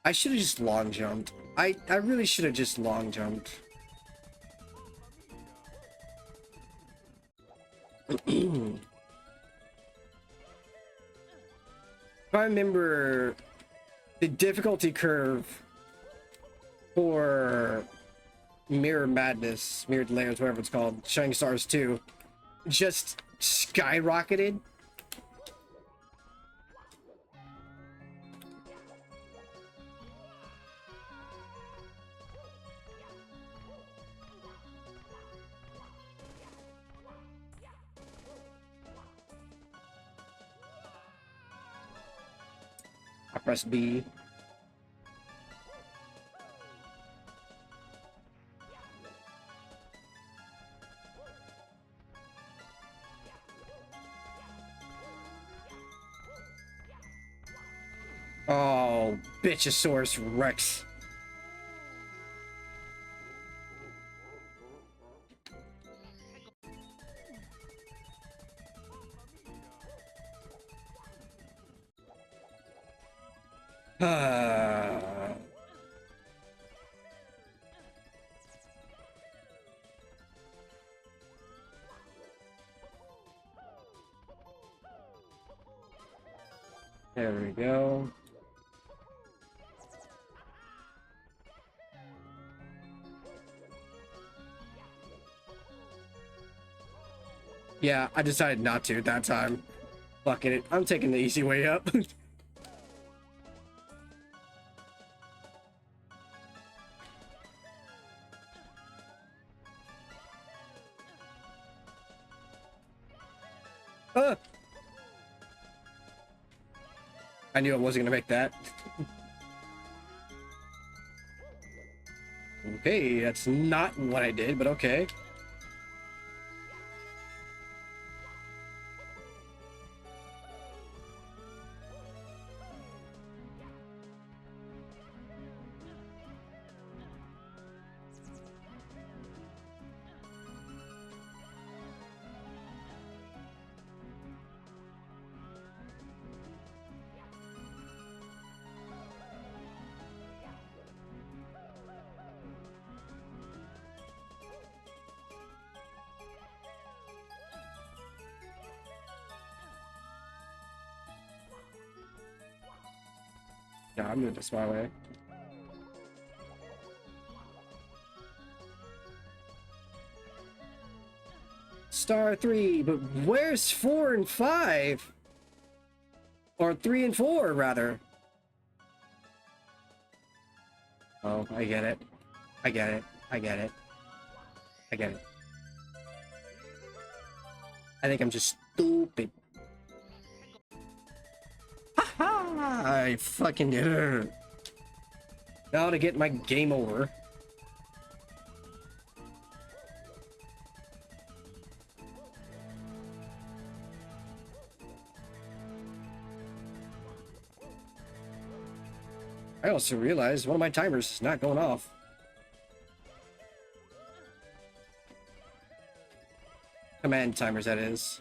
I should have just long jumped. I really should have just long jumped. If I remember, the difficulty curve for Mirror Madness, Mirrored Layers, whatever it's called, Shining Stars 2, just skyrocketed. I press B. Oh, Bitchosaurus Rex. There we go. Yeah, I decided not to that time. Fucking it. I'm taking the easy way up. I knew I wasn't gonna make that. Okay, that's not what I did, but okay. Yeah, I'm moving this my way. Star 3, but where's 4 and 5? Or 3 and 4, rather. Oh, I get it. I get it. I get it. I get it. I think I'm just stupid. I fucking did it. Now to get my game over. I also realized one of my timers is not going off. Command timers, that is.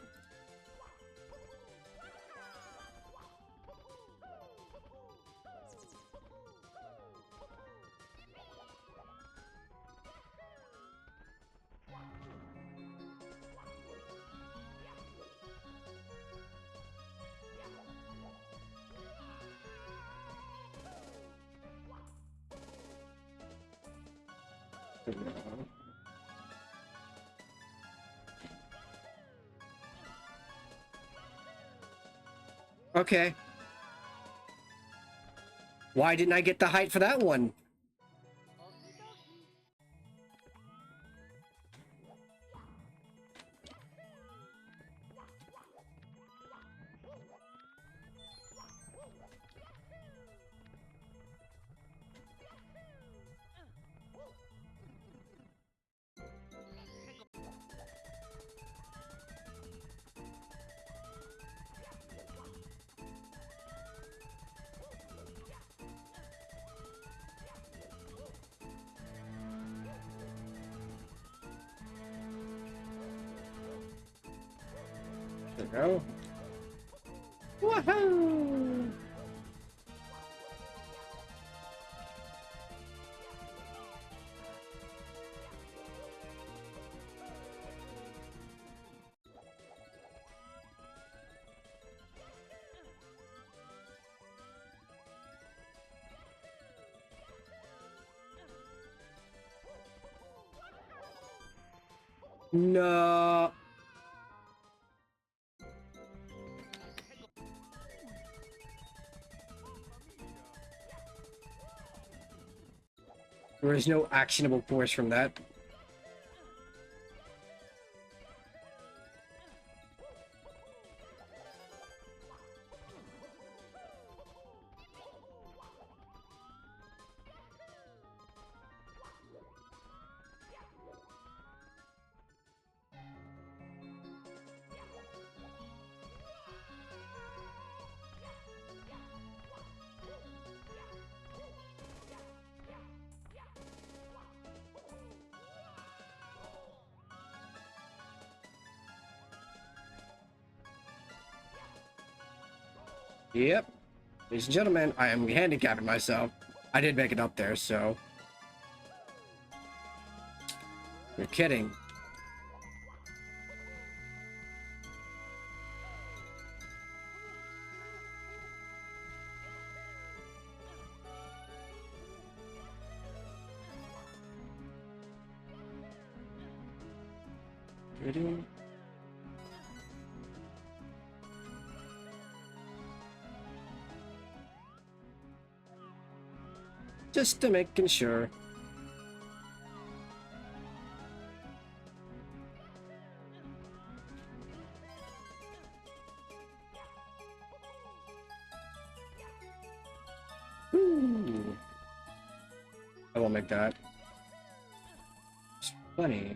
Okay. Why didn't I get the height for that one? There we go. Woohoo! No. There is no actionable force from that. Yep. Ladies and gentlemen, I am handicapping myself. I did make it up there, so... You're kidding. Kidding? Just to making sure. Ooh. I won't make that. It's funny.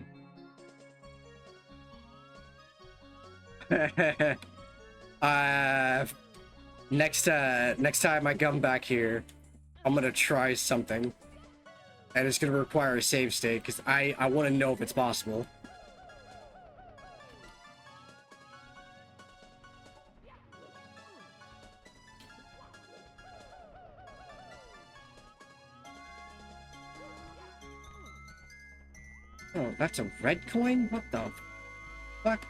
Next time I come back here, I'm gonna try something, and it's gonna require a save state because I want to know if it's possible. Oh, that's a red coin? What the fuck?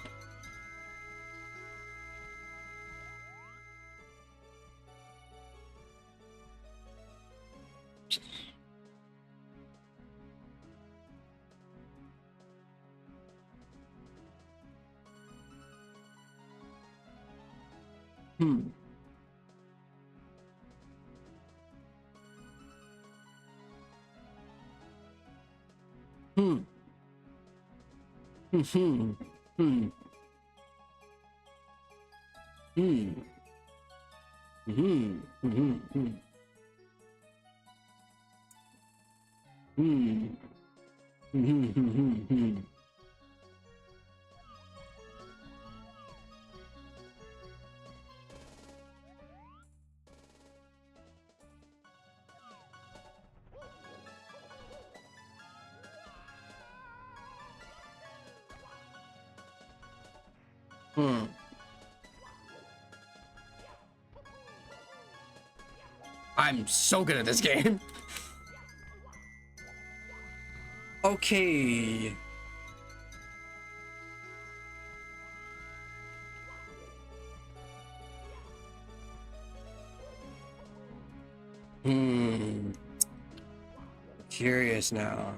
Hmm. Hmm. Hmm. Hmm. Hmm. Hmm. Hmm. Hmm. Hmm. Hmm. Hmm. Hmm. Hmm. Hmm. I'm so good at this game. Okay. Hmm. Curious now.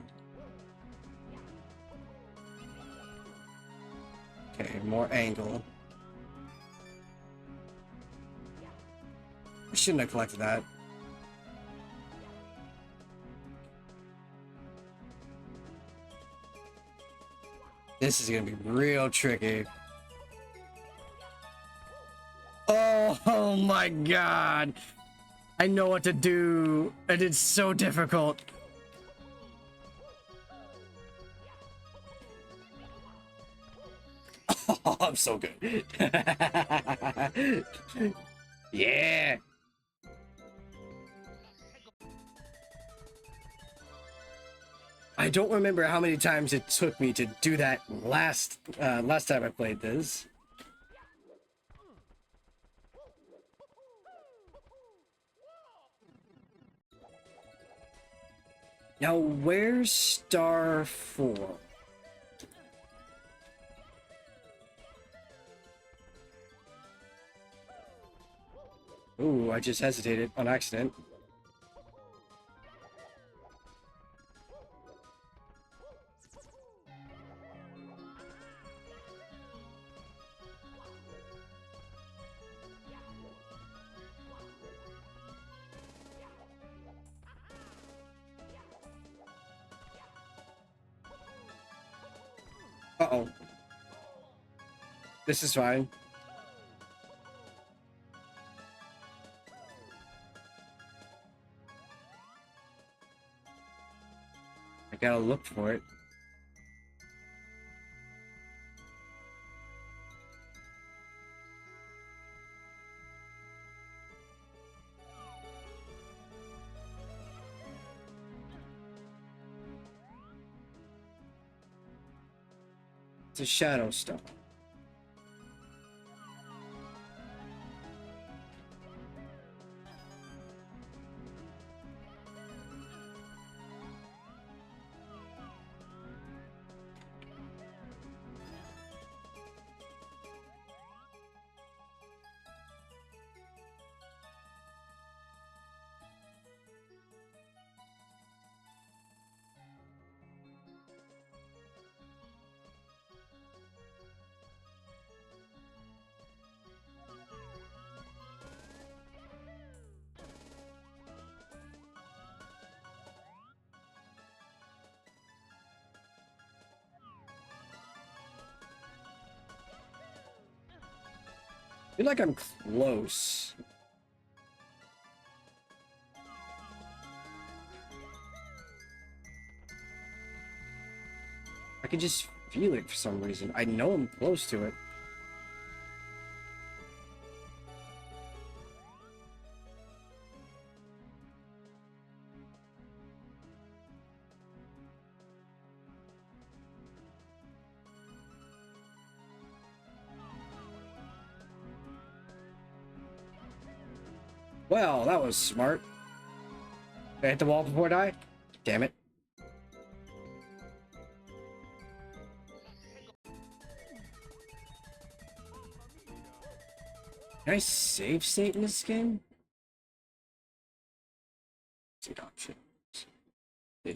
Okay, more angle. I shouldn't have collected that. This is gonna be real tricky. Oh my god! I know what to do, and it's so difficult. Oh, I'm so good. Yeah. I don't remember how many times it took me to do that last time I played this. Now, where's Star 4? Ooh, I just hesitated on accident. Uh-oh. This is fine. I gotta look for it. It's a shadow star. I feel like I'm close. I can just feel it for some reason. I know I'm close to it. Well, that was smart. Did I hit the wall before I die? Damn it. Can I save state in this game? Save options.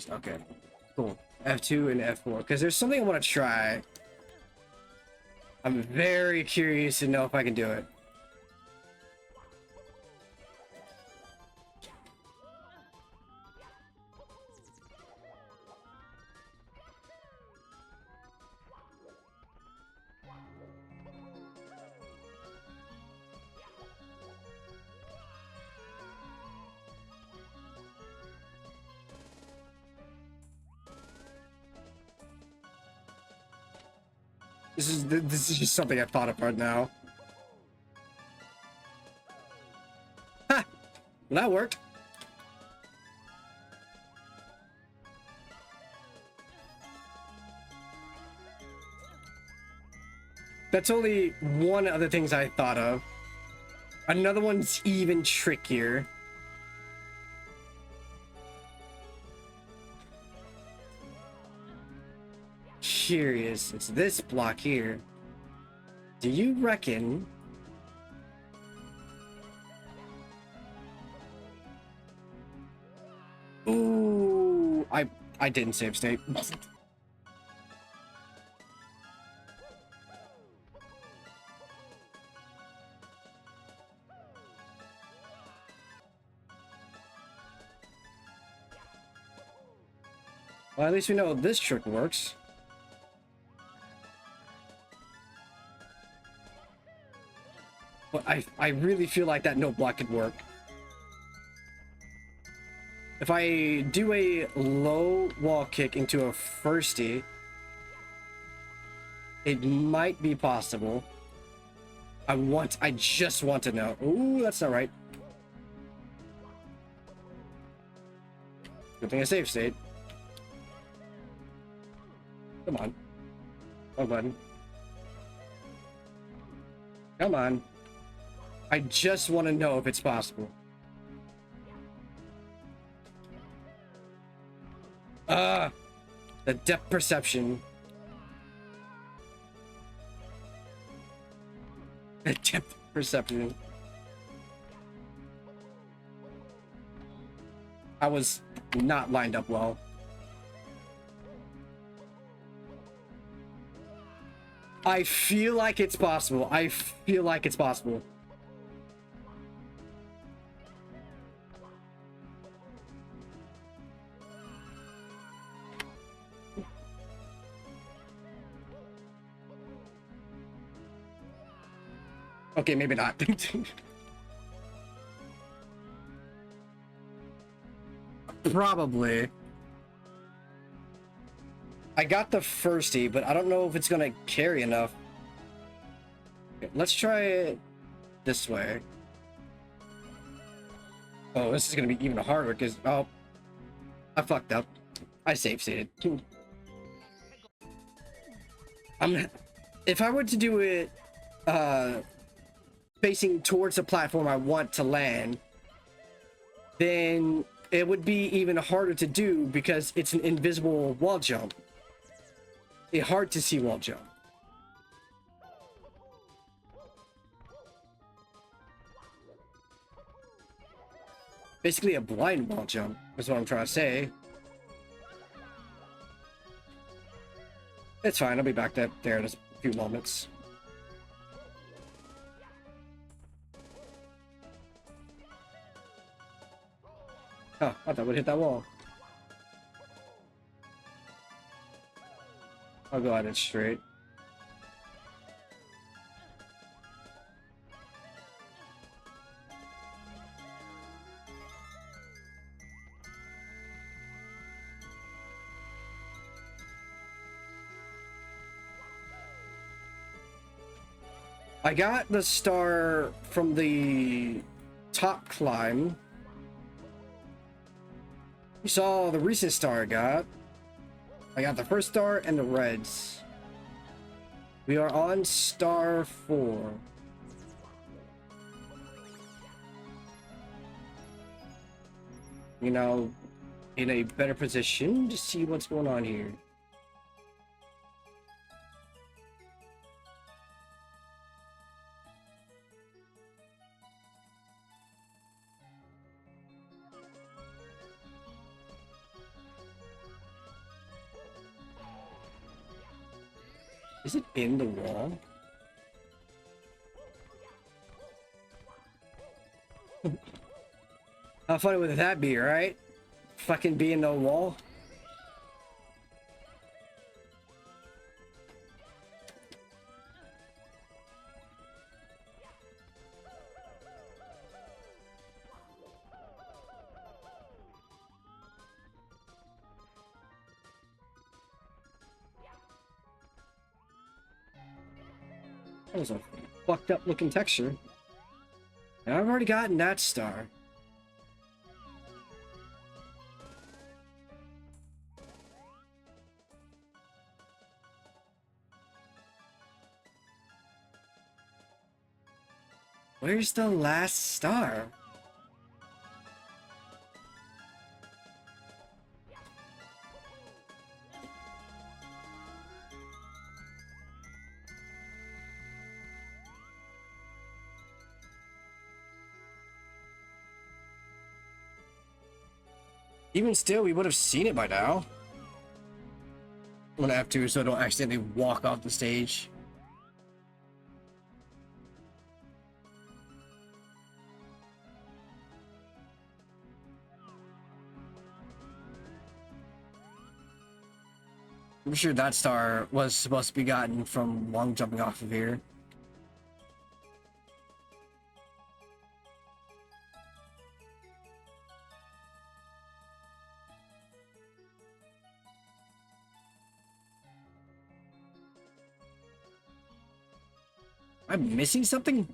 Okay, cool. F2 and F4, because there's something I want to try. I'm very curious to know if I can do it. This is just something I've thought of right now. Ha! Well, that worked. That's only one of the things I thought of. Another one's even trickier. Curious, it's this block here. Do you reckon ooh, I didn't save state. Well, at least we know this trick works. But I really feel like that no block could work. If I do a low wall kick into a firstie, it might be possible. I just want to know. Ooh, that's not right. Good thing I save state. Come on. Oh, button. Come on. I just want to know if it's possible. The depth perception. The depth perception. I was not lined up well. I feel like it's possible. I feel like it's possible. Okay, maybe not. Probably. I got the firstie, but I don't know if it's gonna carry enough. Okay, let's try it this way. Oh, this is gonna be even harder because I fucked up. I save stated. If I were to do it facing towards the platform I want to land, then it would be even harder to do because it's an invisible wall jump. A hard to see wall jump. Basically a blind wall jump is what I'm trying to say. It's fine, I'll be back there in a few moments. Oh, I thought we'd hit that wall. I'll go at it straight. I got the star from the top climb. You saw the recent star I got. I got the first star and the reds. We are on star 4. You know, in a better position to see what's going on here. Is it in the wall? How funny would that be, right? Fucking be in the wall? That was a fucked up looking texture. And I've already gotten that star. Where's the last star? Even still, we would have seen it by now. I'm gonna have to so I don't accidentally walk off the stage. I'm sure that star was supposed to be gotten from long jumping off of here. Am I missing something?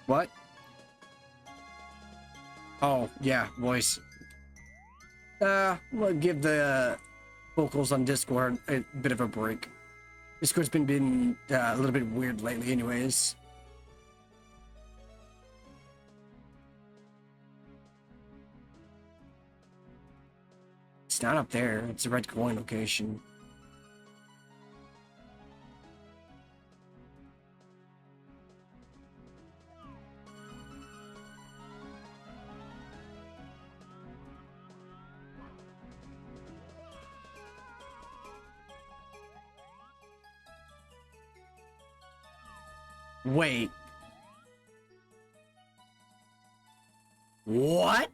What? Oh, yeah, voice. We'll give the vocals on Discord a bit of a break. Discord's been a little bit weird lately anyways. It's not up there. It's a red coin location. Wait. What?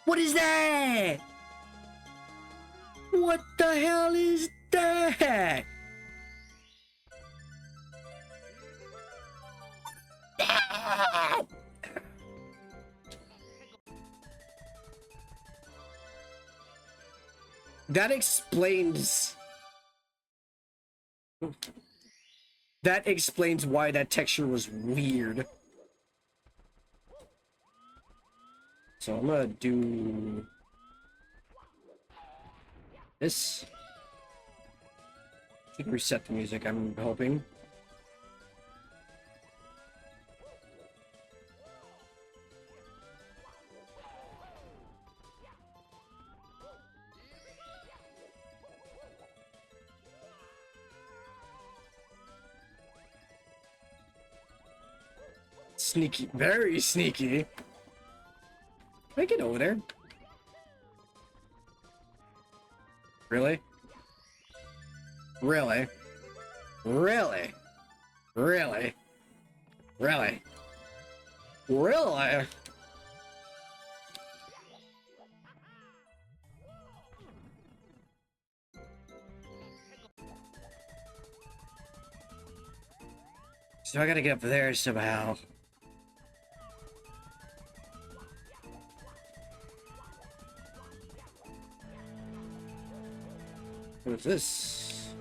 What is that? What the hell is that? That explains... That explains why that texture was weird. So I'm gonna do this. Should reset the music, I'm hoping. Sneaky, very sneaky. Can I get over there? Really? Really? Really? Really? Really? Really? So I gotta get up there somehow. What's this?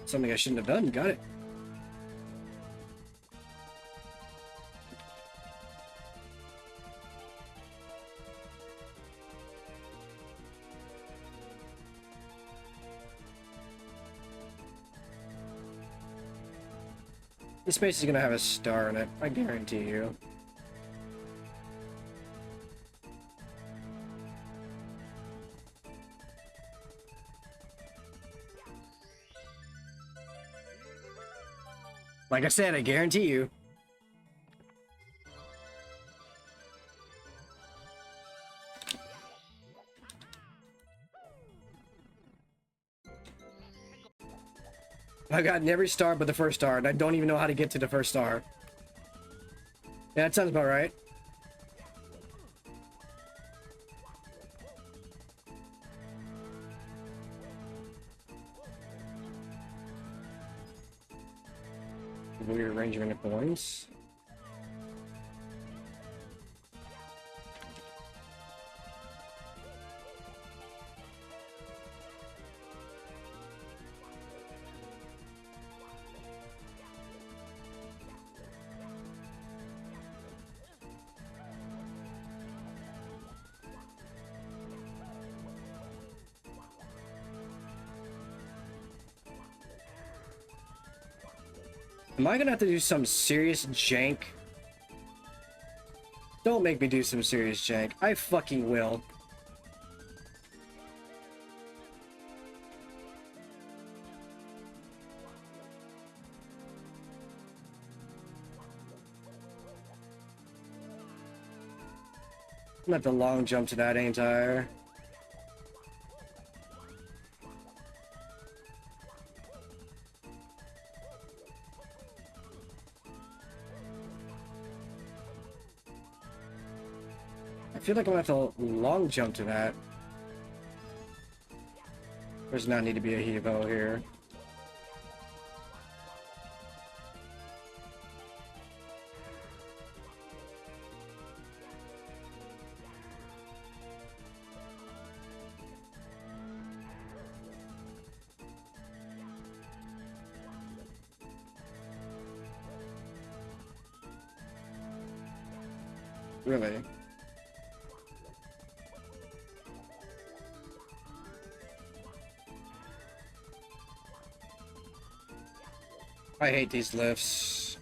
Something I shouldn't have done. Got it. This space is gonna have a star in it, I guarantee you. Like I said, I guarantee you. I've gotten every star but the first star, and I don't even know how to get to the first star. Yeah, that sounds about right. Weird arrangement of coins. Am I gonna have to do some serious jank? Don't make me do some serious jank. I fucking will. I'm gonna have to long jump to that, ain't I? I feel like I'm gonna have to long jump to that. There's not need to be a Hevo here. Really? I hate these lifts.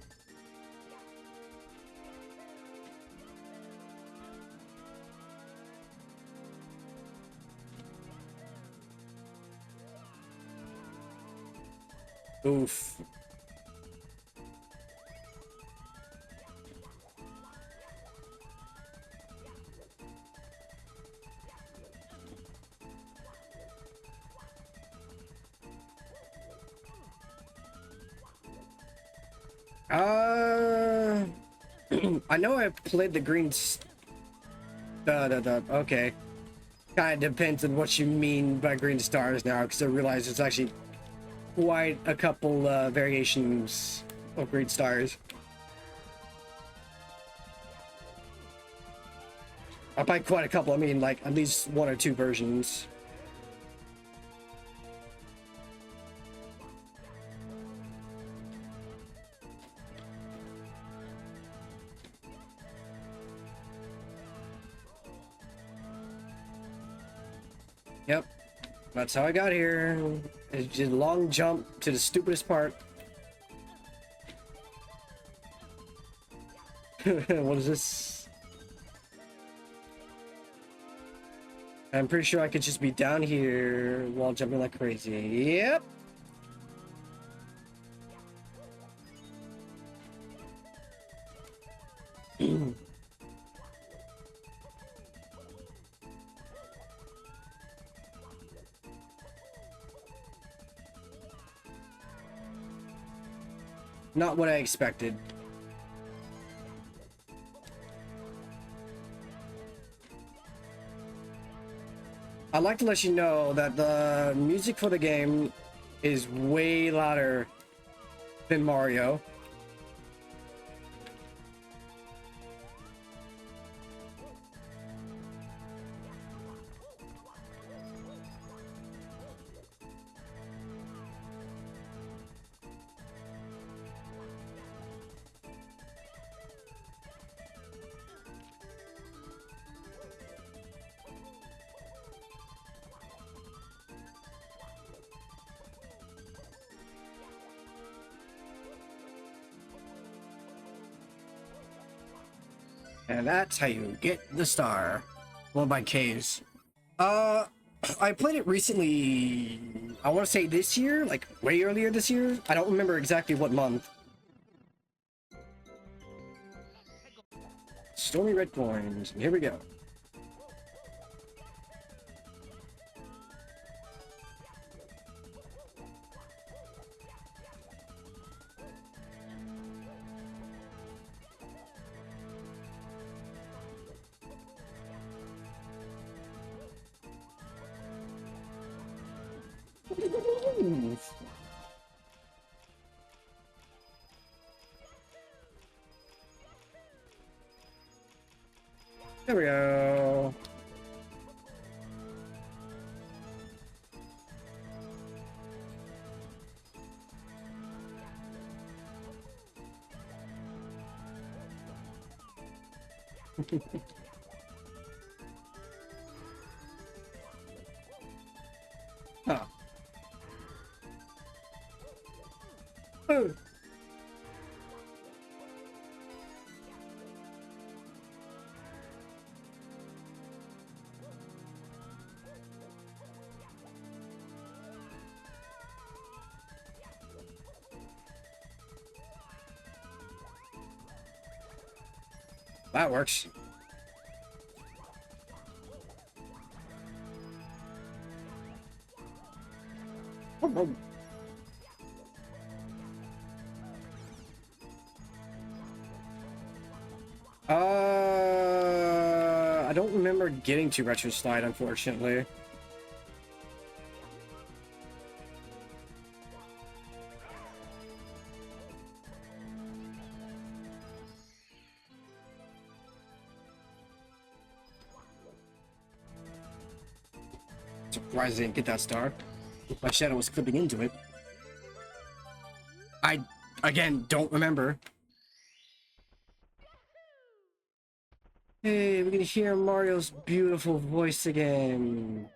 Oof. I know I played the green. Okay. Kind of depends on what you mean by green stars now, because I realize there's actually quite a couple variations of green stars. By quite a couple, I mean like at least one or two versions. Yep, that's how I got here. It's just a long jump to the stupidest part. What is this? I'm pretty sure I could just be down here while jumping like crazy. Yep. Not what I expected. I'd like to let you know that the music for the game is way louder than Mario. And that's how you get the star. Well, by caves. I played it recently. I want to say this year, like way earlier this year. I don't remember exactly what month. Stormy red coins. Here we go. There we go. Huh. Oh. That works. Oh, I don't remember getting to Retro Slide, unfortunately. Surprised I didn't get that star. My shadow was clipping into it. I, again, don't remember. Hey, we can hear Mario's beautiful voice again.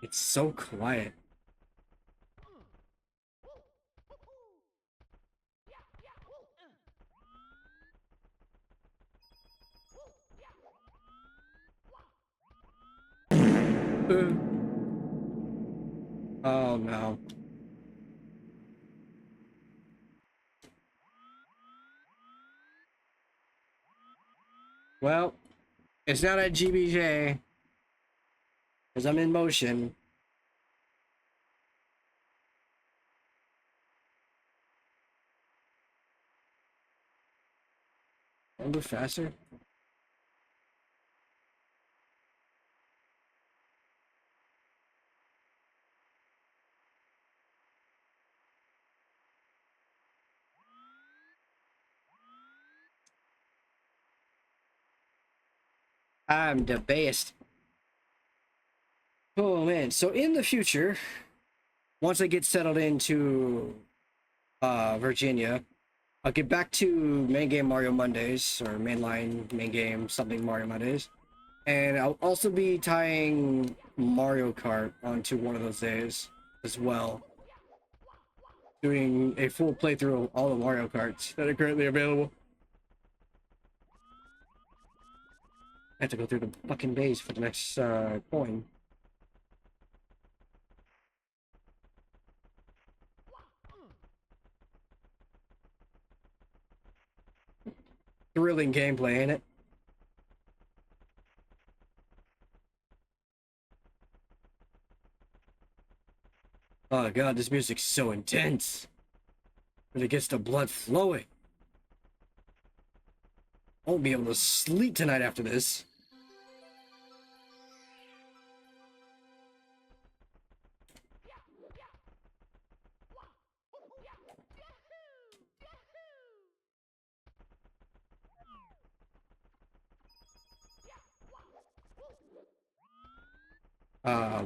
It's so quiet. Oh no. Well, it's not a GBJ, because I'm in motion. Wanna move faster? I'm the best. Oh man, so in the future, once I get settled into Virginia, I'll get back to main game Mario Mondays, or mainline main game something Mario Mondays. And I'll also be tying Mario Kart onto one of those days as well. Doing a full playthrough of all the Mario Karts that are currently available. I have to go through the fucking base for the next coin. Thrilling gameplay, ain't it? Oh god, this music's so intense. But it gets the blood flowing. I won't be able to sleep tonight after this.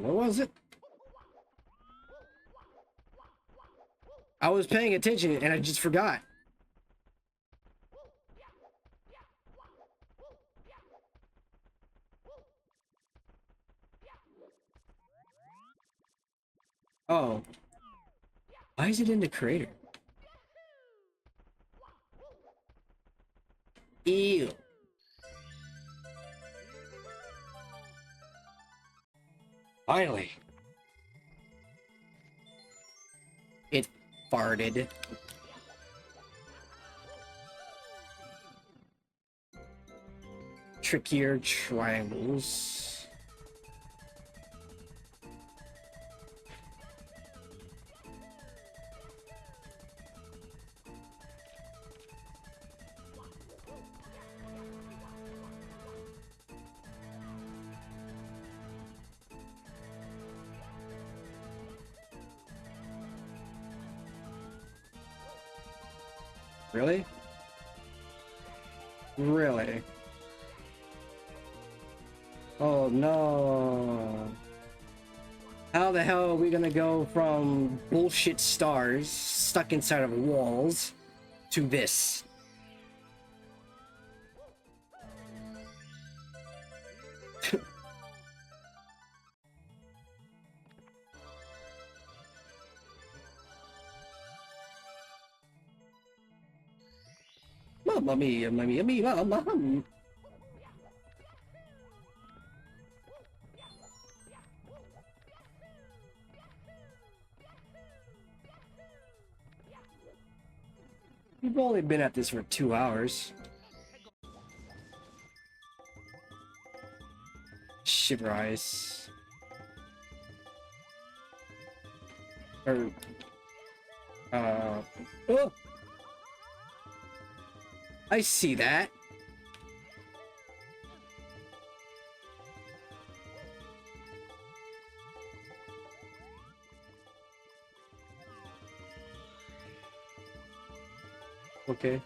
What was it? I was paying attention and I just forgot. Oh. Why is it in the crater? Ew. Finally. It farted. Trickier triangles. Really? Really? Oh no. How the hell are we gonna go from bullshit stars stuck inside of walls to this? Mamma mia, mamma mia, mia, mamma mia. We've only been at this for 2 hours. Shiver ice. Or, oh! I see that. Okay.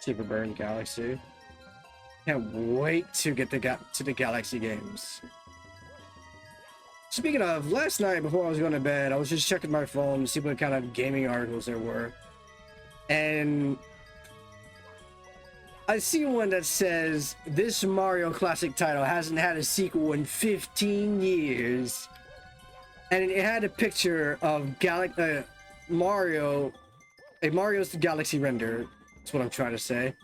Super Burn Galaxy. Can't wait to get the Galaxy games. Speaking of, last night before I was going to bed, I was just checking my phone to see what kind of gaming articles there were. And I see one that says, this Mario Classic title hasn't had a sequel in 15 years. And it had a picture of Mario's Galaxy render. That's what I'm trying to say.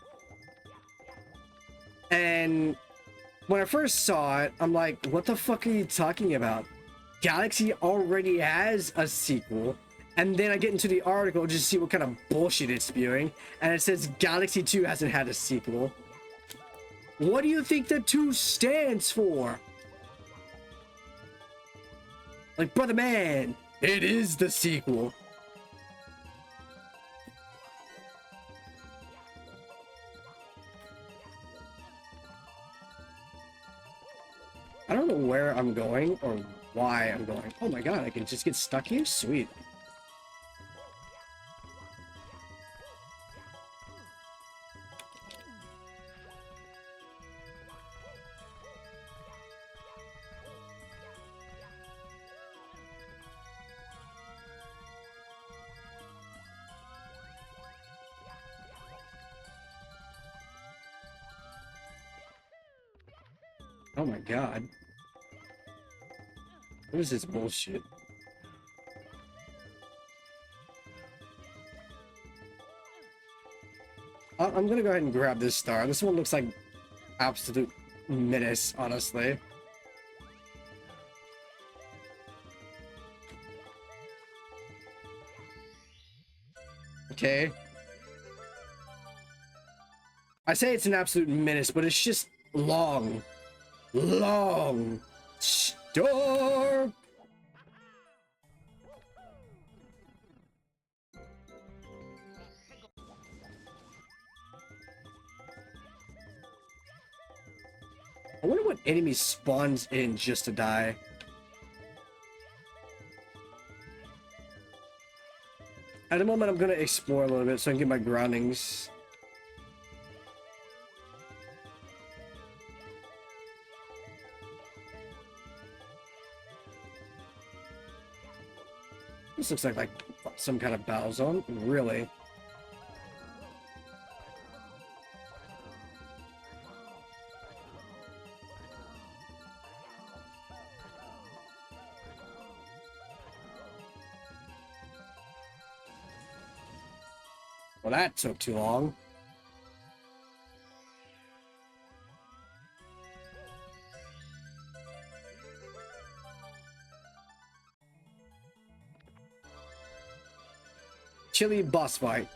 And when I first saw it, I'm like, what the fuck are you talking about? Galaxy already has a sequel. And then I get into the article just to see what kind of bullshit it's spewing. And it says Galaxy 2 hasn't had a sequel. What do you think the 2 stands for? Like, brother man, it is the sequel. I don't know where I'm going or why I'm going. Oh my god, I can just get stuck here? Sweet. Oh my god. What is this bullshit? I'm gonna go ahead and grab this star. This one looks like absolute menace, honestly. Okay. I say it's an absolute menace, but it's just long. Long. Star. I wonder what enemy spawns in just to die. At the moment, I'm gonna explore a little bit so I can get my groundings. This looks like some kind of battle zone. Really? Well, that took too long. Chili boss fight.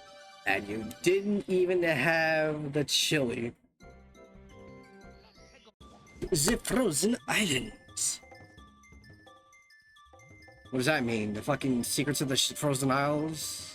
And you didn't even have the chili. The Frozen Islands. What does that mean? The fucking secrets of the Frozen Isles?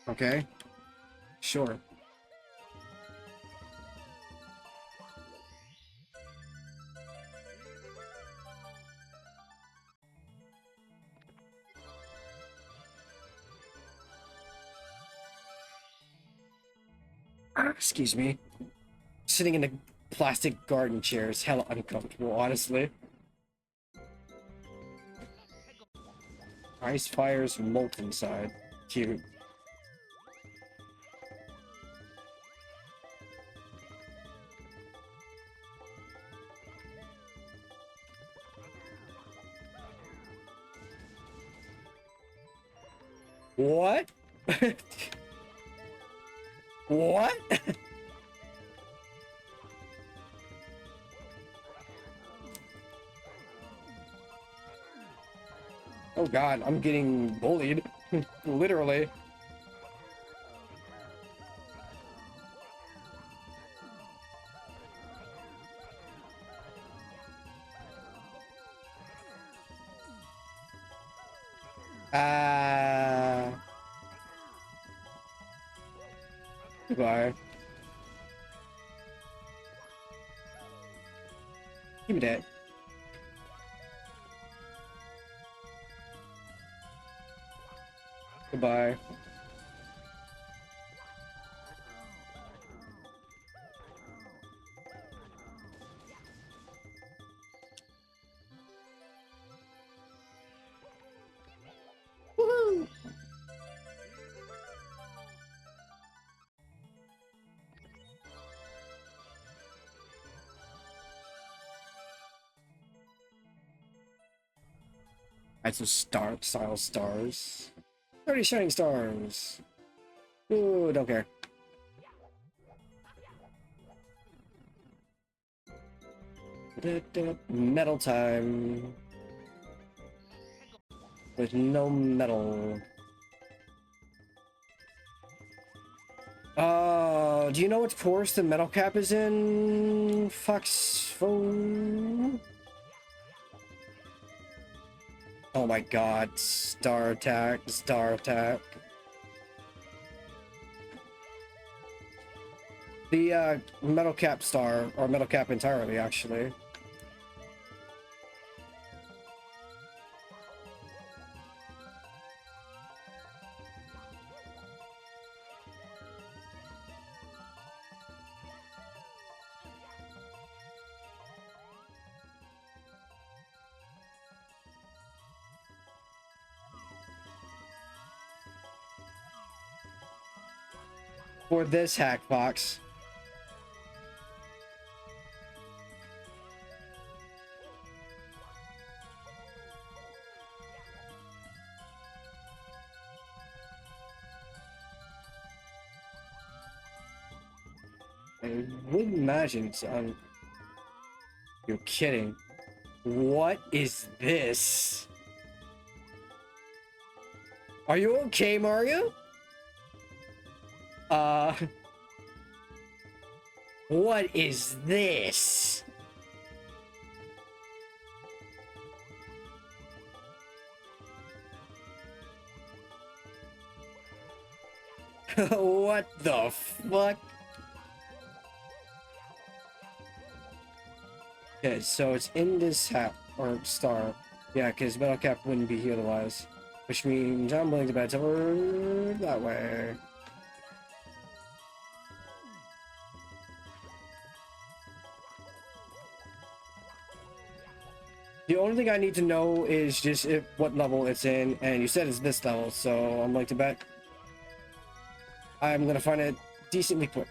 Okay, sure. Excuse me. Sitting in a plastic garden chair is hella uncomfortable, honestly. Ice fires molten inside. Cute. What? What? Oh god, I'm getting bullied. Literally. Goodbye. Give me that. Goodbye. Woohoo! Add some style stars. 30 shining stars. Ooh, don't care. Metal time. With no metal. Do you know what course the metal cap is in? Fox phone? Oh my god, star attack, star attack. The metal cap star, or metal cap entirely, actually. For this hack box. I would imagine on. You're kidding. What is this? Are you okay, Mario? What is this? What the fuck? Okay, so it's in this hat or star. Yeah, because metal cap wouldn't be here otherwise. Which means I'm willing to bet over that way. The only thing I need to know is just what level it's in, and you said it's this level, so I'm willing to bet I'm gonna find it decently quick.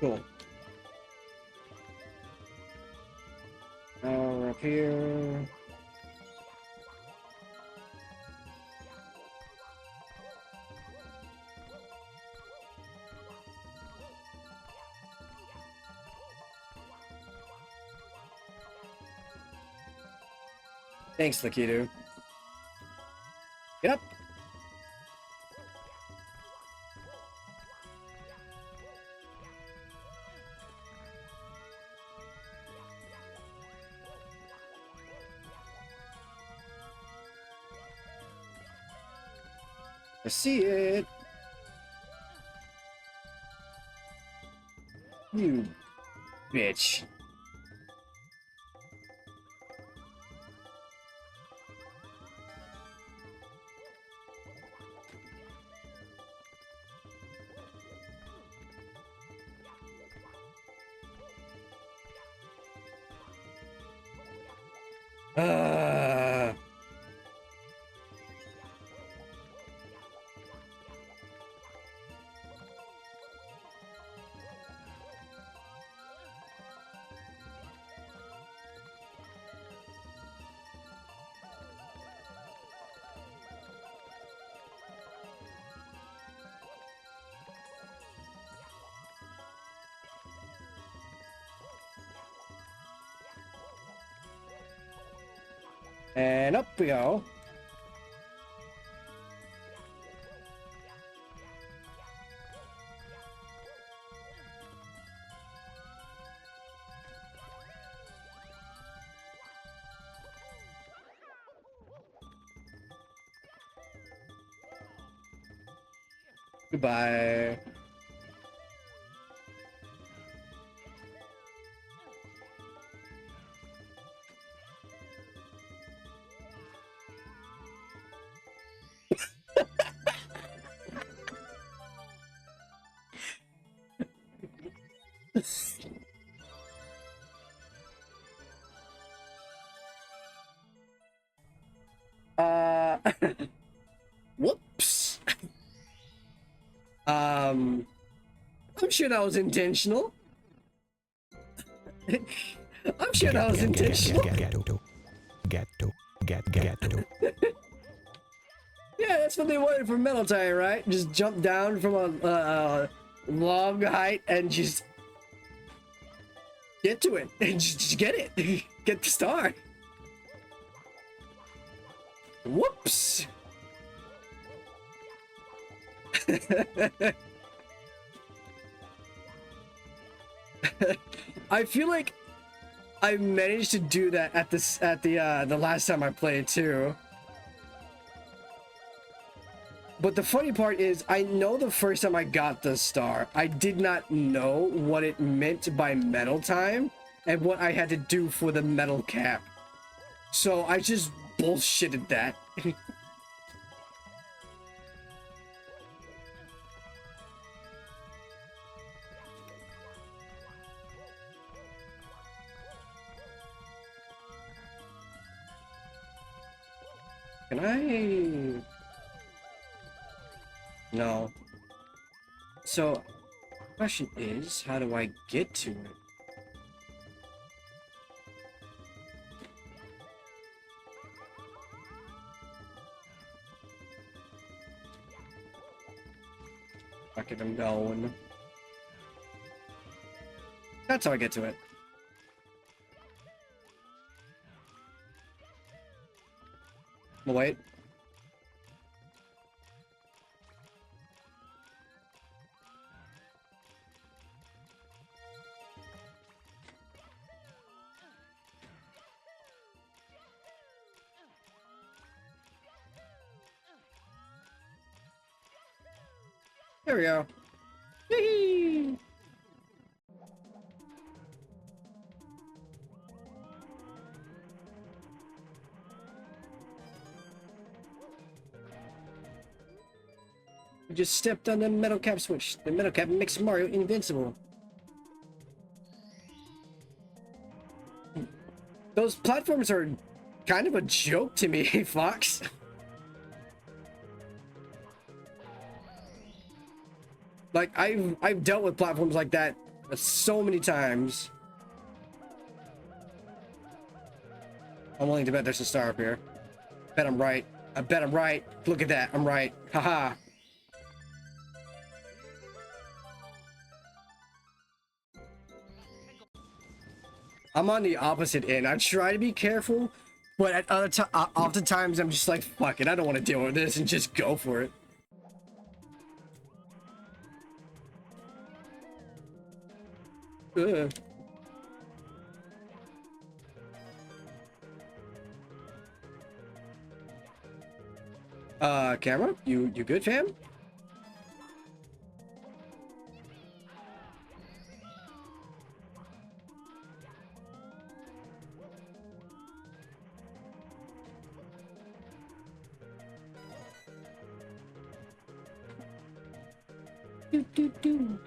Cool. Now we're up here. Thanks, Lakitu. Get up. I see it. You bitch. Uh, and up we go. Goodbye. Uh, whoops. I'm sure that was intentional. I'm sure that was intentional. Yeah, that's what they wanted from Metal Tire, right? Just jump down from a long height and just get to it. And just get it. Get the star. Whoops. I feel like I managed to do that at the last time I played too. But the funny part is, I know the first time I got the star, I did not know what it meant by metal time and what I had to do for the metal cap. So I just bullshitted that. Can I? No. So, question is, how do I get to it? Fuck it, I'm going. That's how I get to it. Wait. There we go. Yay! You just stepped on the metal cap switch. The metal cap makes Mario invincible. Those platforms are kind of a joke to me, Fox. Like, I've dealt with platforms like that so many times. I'm willing to bet there's a star up here. Bet I'm right. I bet I'm right. Look at that. I'm right. Haha. I'm on the opposite end. I try to be careful, but at other oftentimes I'm just like, fuck it. I don't want to deal with this and just go for it. Ugh. Camera, you good, fam? Do, do, do.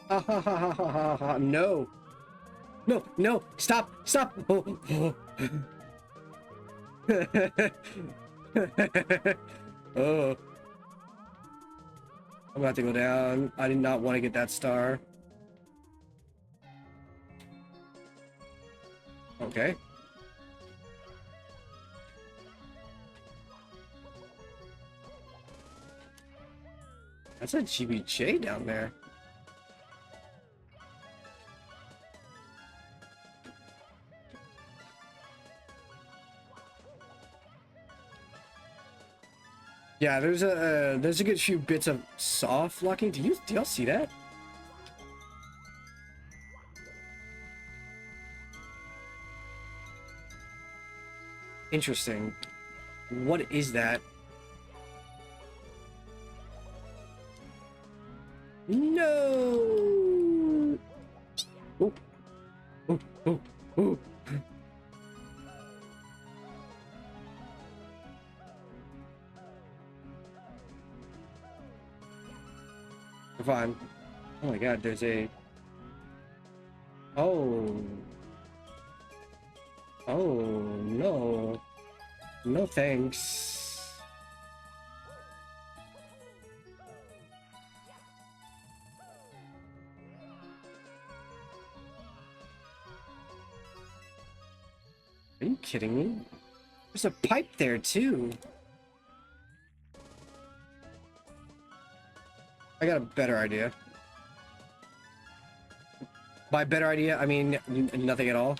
Ha ha ha ha ha ha ha. No. No, no, stop, stop. Oh, oh. Oh. I'm about to go down. I did not want to get that star. Okay. That's a GBJ down there. Yeah, there's a good few bits of soft locking. Do y'all see that? Interesting. What is that? No. Oh. Oh. Oh. Oh. We're fine. Oh my god, there's a... Oh. Oh, no. No thanks. Are you kidding me? There's a pipe there, too. I got a better idea. By better idea, I mean nothing at all.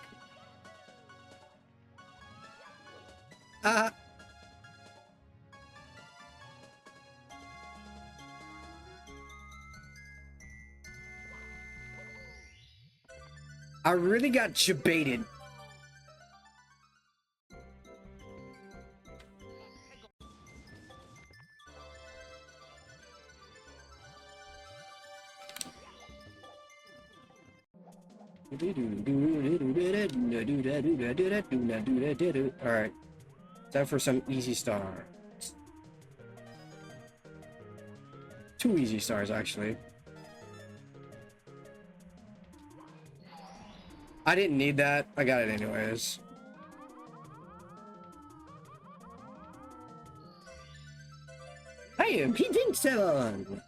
I really got jebaited. Alright. Time for some easy star. 2 easy stars, actually. I didn't need that. I got it anyways. I am P7.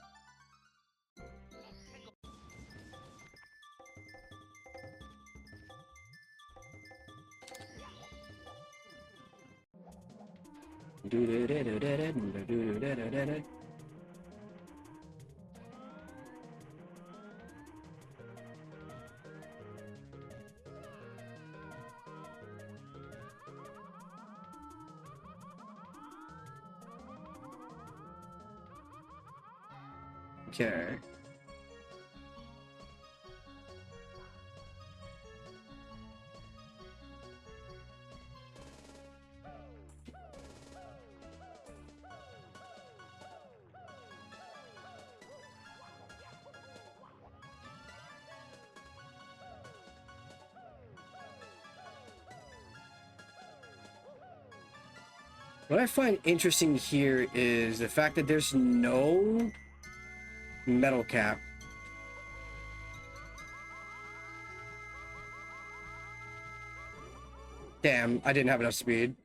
Okay. What I find interesting here is the fact that there's no metal cap. Damn, I didn't have enough speed.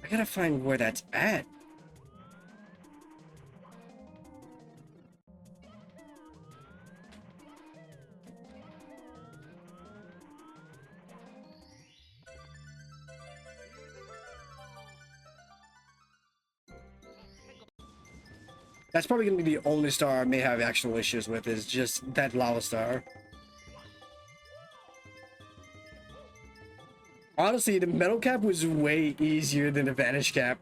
I gotta find where that's at. That's probably gonna be the only star I may have actual issues with, is just that lava star. Honestly, the metal cap was way easier than the vanish cap.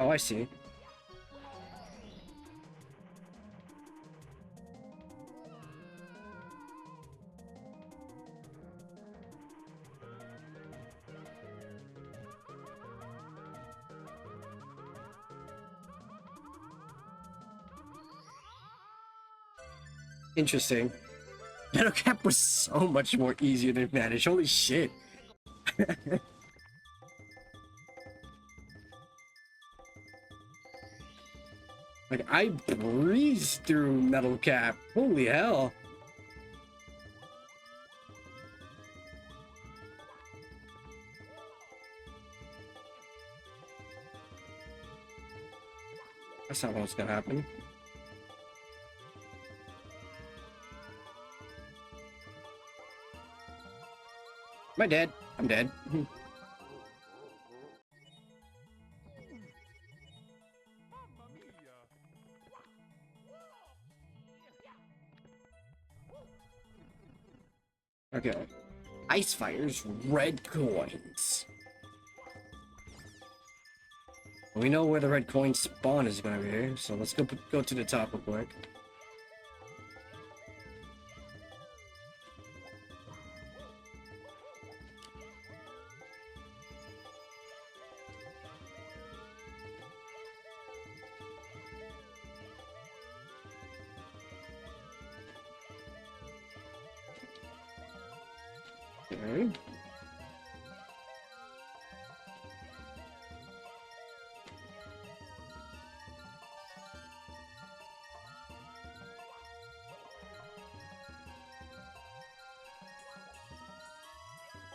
Oh, I see. Interesting. Metal Cap was so much more easier to manage. Holy shit. Like, I breezed through Metal Cap. Holy hell. That's not what's gonna happen. Am I dead? I'm dead. Okay. Ice fires, red coins. We know where the red coin spawn is gonna be, so let's go to the top real quick. Okay.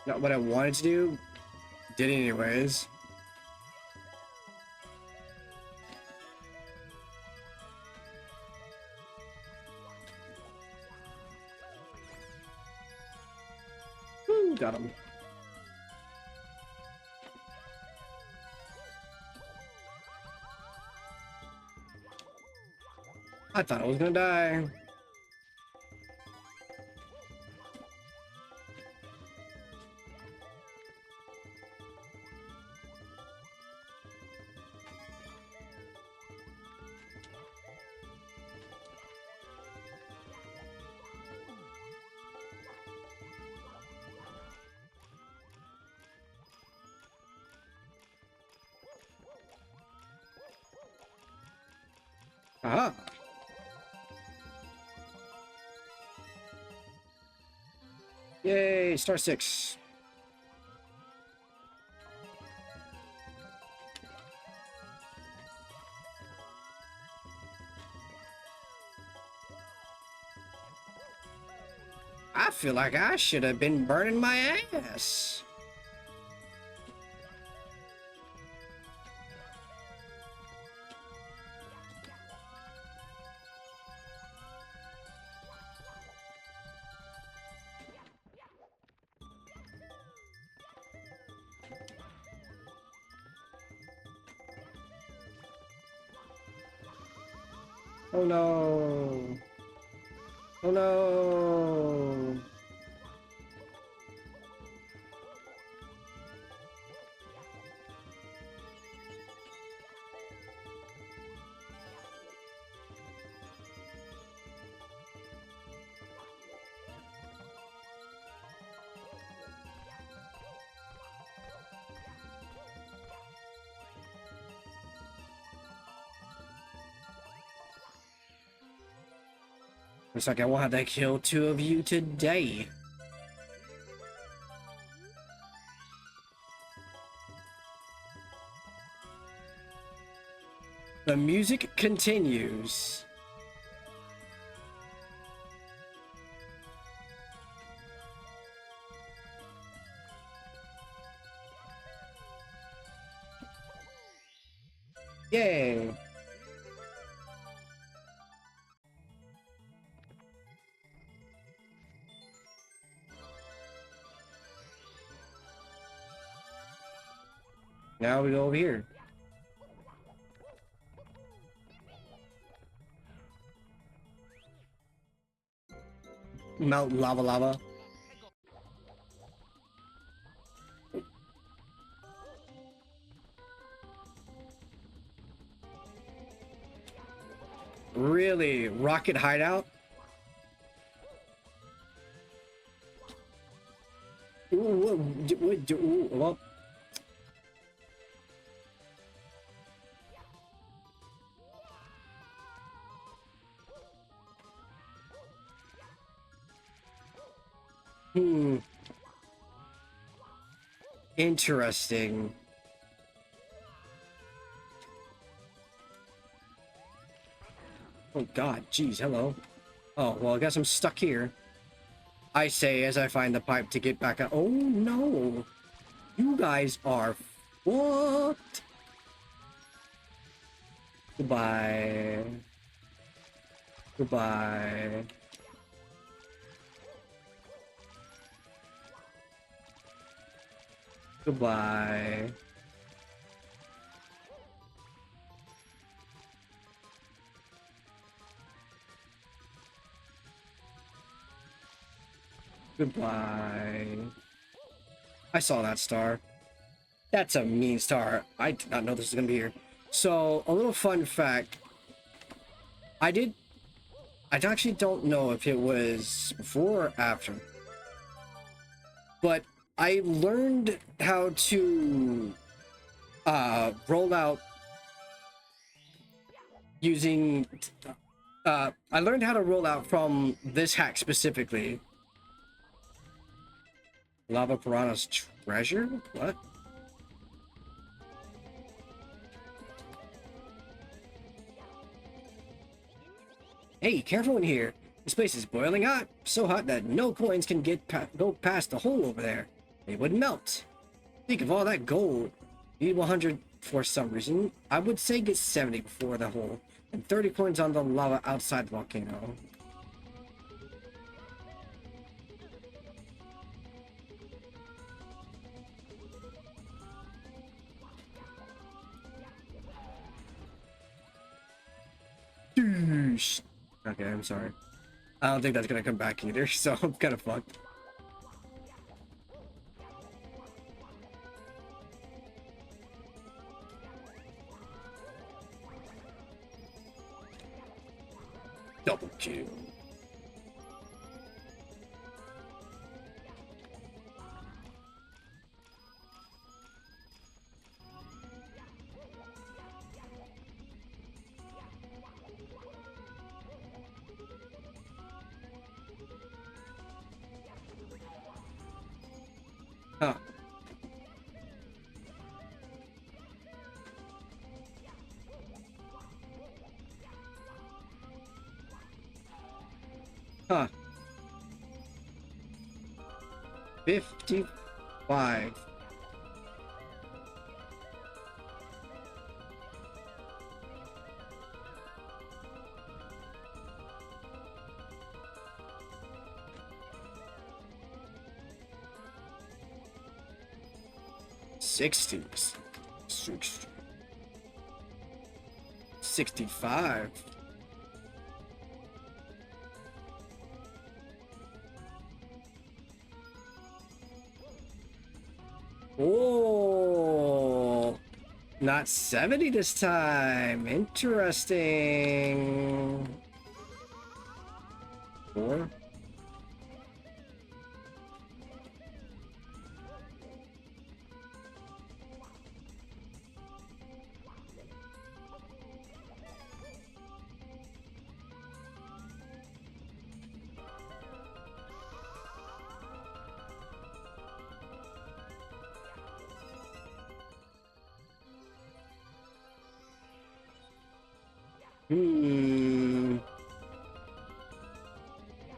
Not what I wanted to do, did it anyways. Woo, got him. I thought I was gonna die. Aha. Yay, star 6. I feel like I should have been burning my ass. Oh no. Oh no. Looks like I will have to kill 2 of you today. The music continues. Yay. Now we go over here. Melt lava. Really? Rocket hideout? Ooh, well. Interesting. Oh god, jeez, hello. Oh, well, I guess I'm stuck here. I say as I find the pipe to get back out. Oh no! You guys are fucked! Goodbye. Goodbye. Goodbye. Goodbye. I saw that star. That's a mean star. I did not know this was gonna be here. So, a little fun fact. I actually don't know if it was before or after. But I learned how to roll out using I learned how to roll out from this hack specifically. Lava Piranha's treasure? What? Hey, careful in here. This place is boiling hot. So hot that no coins can go past the hole over there. They would melt. Think of all that gold. You need 100 for some reason. I would say get 70 before the hole. And 30 coins on the lava outside the volcano. Okay, I'm sorry. I don't think that's gonna come back either, so I'm kind of fucked. Double kill. Huh. Huh. 55. Sixties. 65. Oh, not 70 this time. Interesting. 4.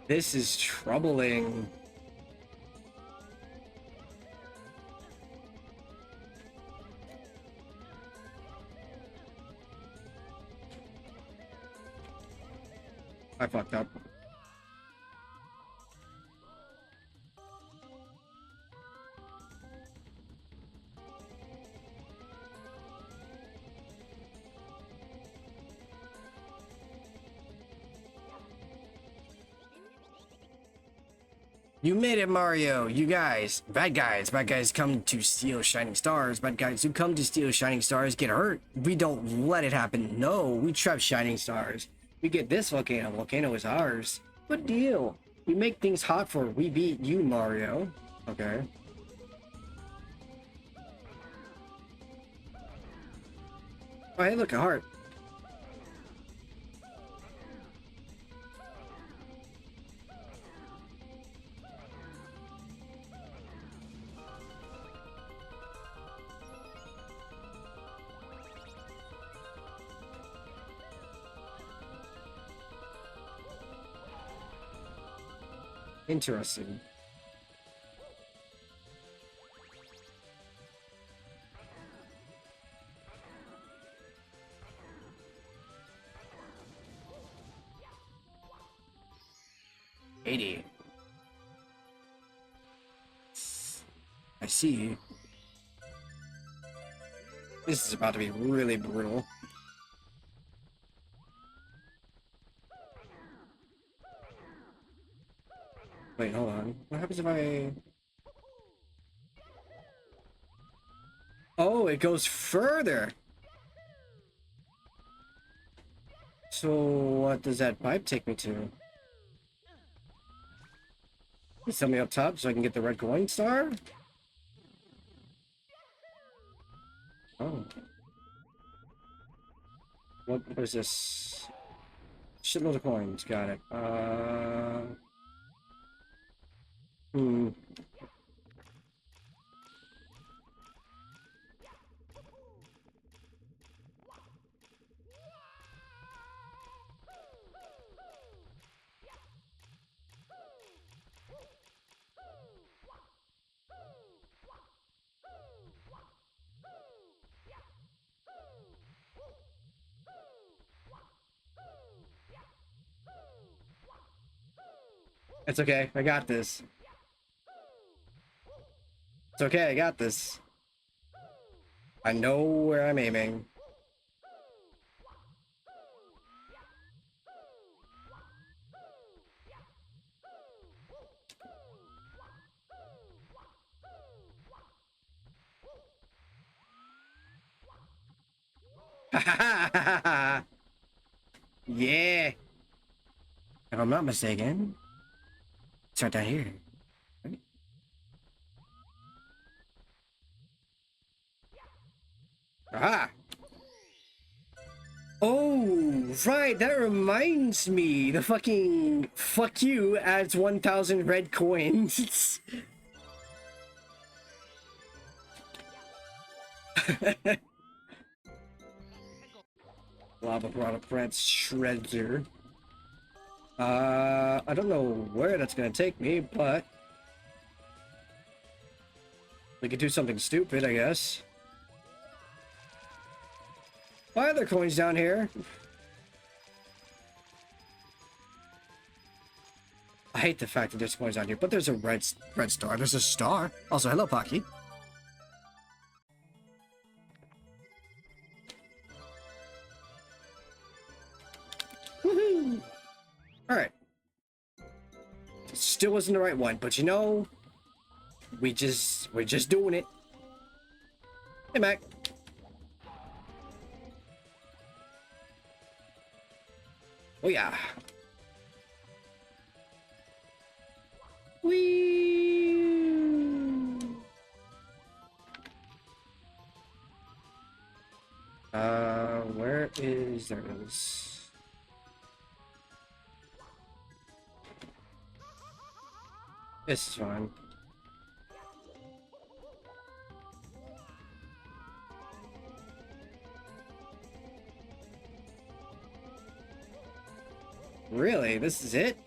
This is troubling. I fucked up. You made it, Mario. You guys, bad guys come to steal shining stars. Bad guys who come to steal shining stars get hurt. We don't let it happen. No, we trap shining stars. We get this volcano. Volcano is ours. Good deal. We make things hot for we beat you, Mario. Okay. Oh, hey, look, a heart. Interesting. $80. I see. This is about to be really brutal. Wait, hold on. What happens if I... Oh, it goes further! So, what does that pipe take me to? You tell me up top so I can get the red coin star? Oh. What is this? Shitload of coins, got it. Hmm. It's okay, I got this. It's okay, I got this. I know where I'm aiming. Yeah. If I'm not mistaken, it's right down here. Right? Aha! Oh, right, that reminds me. The fucking fuck you adds 1,000 red coins. Lava Piranha Prince Shredder. I don't know where that's gonna take me, but we could do something stupid, I guess. Why are there coins down here? I hate the fact that there's coins down here, but there's a red star. There's a star. Also, hello, Pocky. Woohoo! Alright. Still wasn't the right one, but you know, we're just doing it. Hey, Mac. Oh yeah. Whee! Where is there is? This is fine. Really? This is it?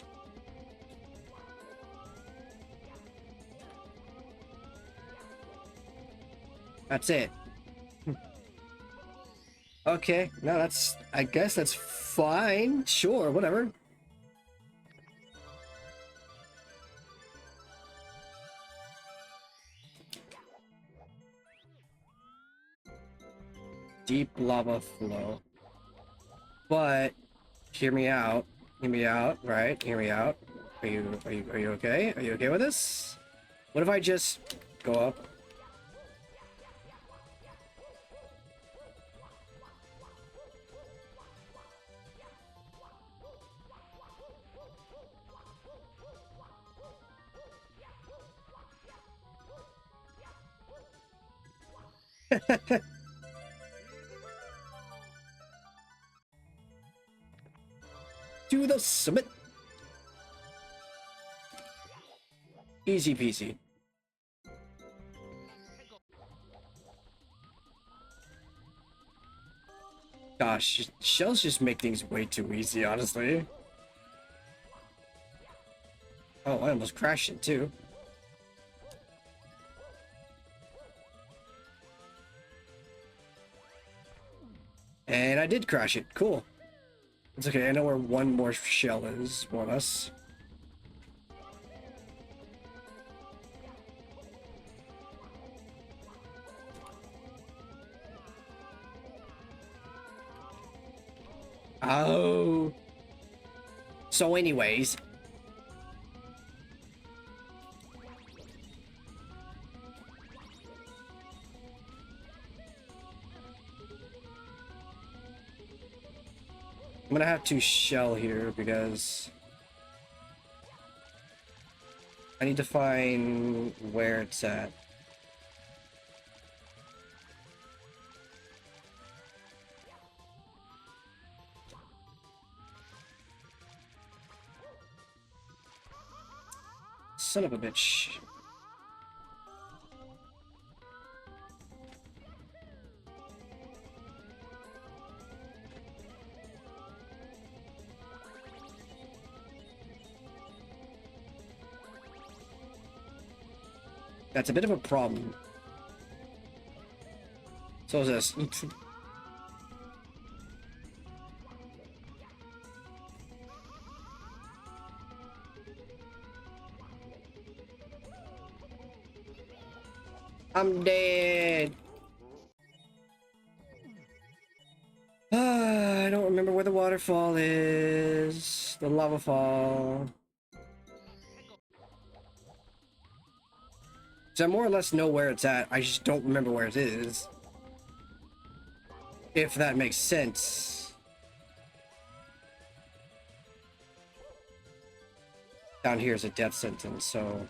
That's it. Okay, no, that's... I guess that's fine. Sure, whatever. Deep lava flow. But, hear me out. Hear me out, right? Hear me out. Are you okay? Are you okay with this? What if I just go up? To the summit. Easy peasy. Gosh, shells just make things way too easy, honestly. Oh, I almost crashed it too. And I did crash it. Cool. It's okay. I know where one more shell is. More or less. Oh. So anyways. I'm gonna have to shell here because I need to find where it's at. Son of a bitch. That's a bit of a problem. So is this. I'm dead. I don't remember where the waterfall is. The lava fall. So I more or less know where it's at. I just don't remember where it is. If that makes sense. Down here is a death sentence, so...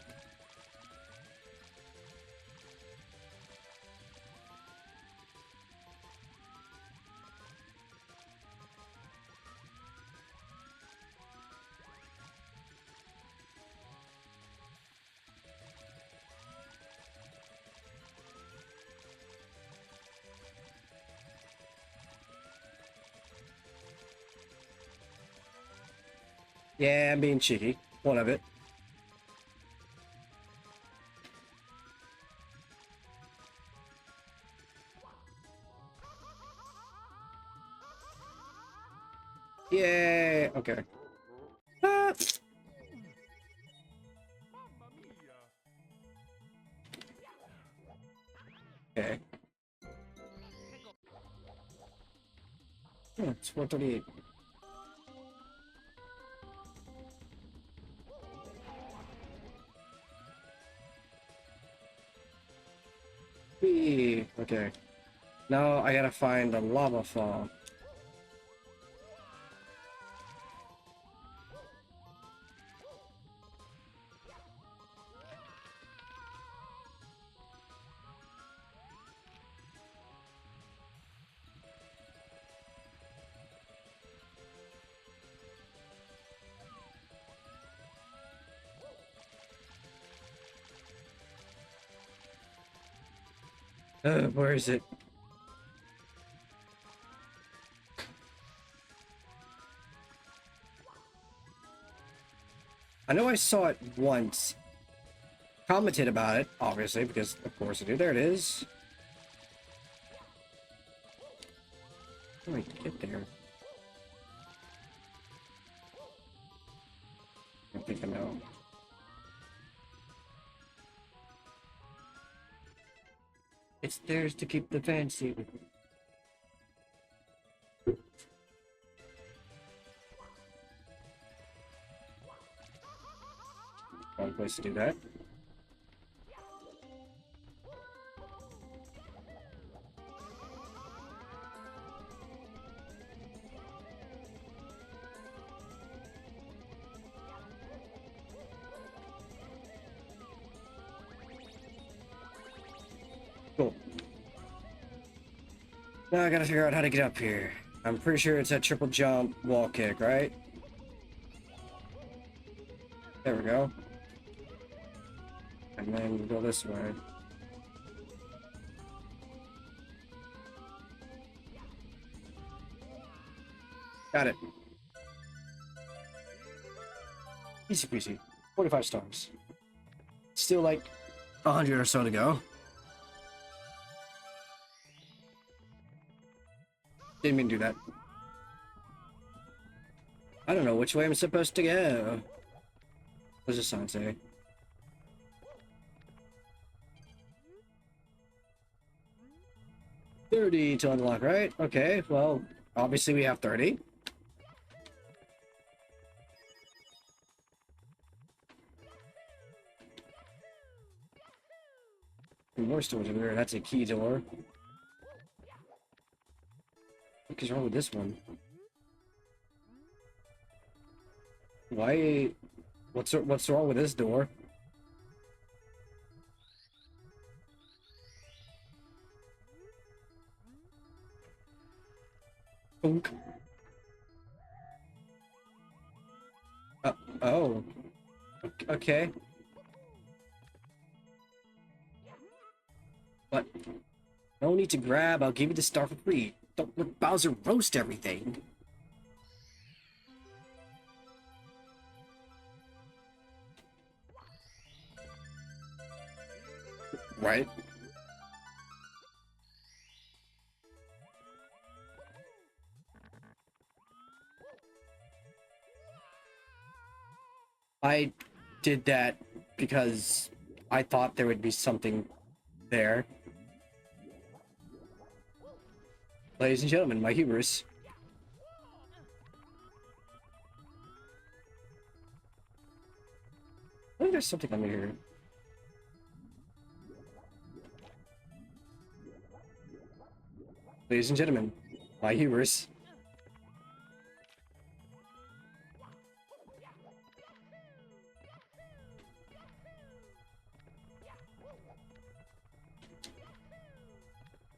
Yeah, I'm being cheeky. One of it. Yeah, okay. Ah. Okay. Oh, it's 138. Whee. Okay. Now I gotta find the lava fall. Where is it? I know I saw it once. Commented about it, obviously, because of course I do. There it is. How do I get there? I think I know. It's theirs to keep the fancy. Wrong place to do that. Cool. Now I gotta figure out how to get up here. I'm pretty sure it's a triple jump wall kick, right? There we go. And then go this way. Got it. Easy peasy. 45 stars. Still like 100 or so to go. Didn't mean to do that. I don't know which way I'm supposed to go. What does this sign say? $30 to unlock, right? Okay, well, obviously we have 30. More storage over there. That's a key door. What is wrong with this one? Why? What's wrong with this door? Boink. Oh. Okay. But no need to grab. I'll give you the star for free. Don't let Bowser roast everything. Right? I did that because I thought there would be something there. Ladies and gentlemen, my hubris. I think there's something under here. Ladies and gentlemen, my hubris.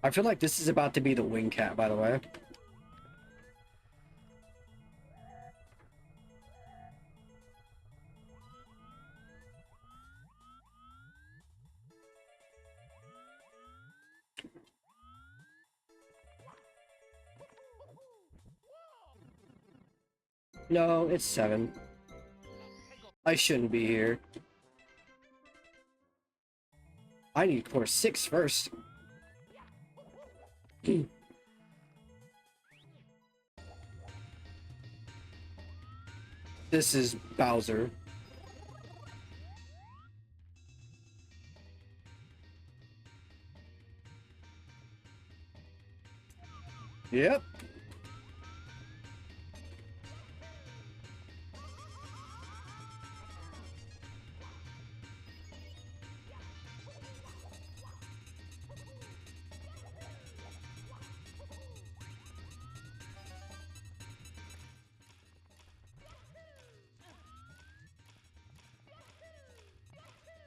I feel like this is about to be the wing cat, by the way. No, it's 7. I shouldn't be here. I need core 6 first. This is Bowser. Yep.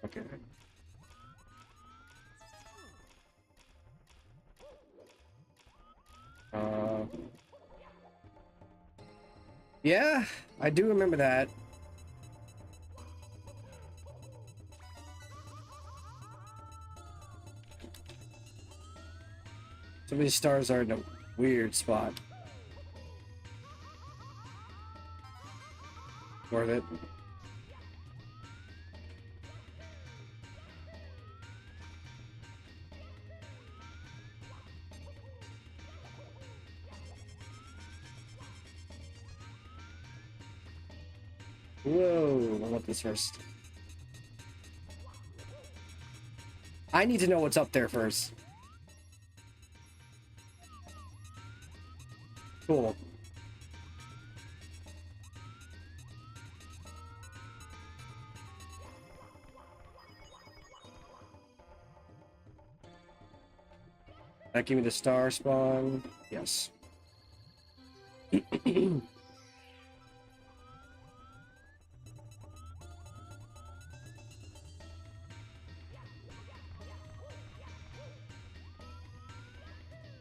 Okay. Yeah, I do remember that. Some of these stars are in a weird spot. Worth it. Whoa, I want this first. I need to know what's up there first. Cool. That give me the star spawn. Yes.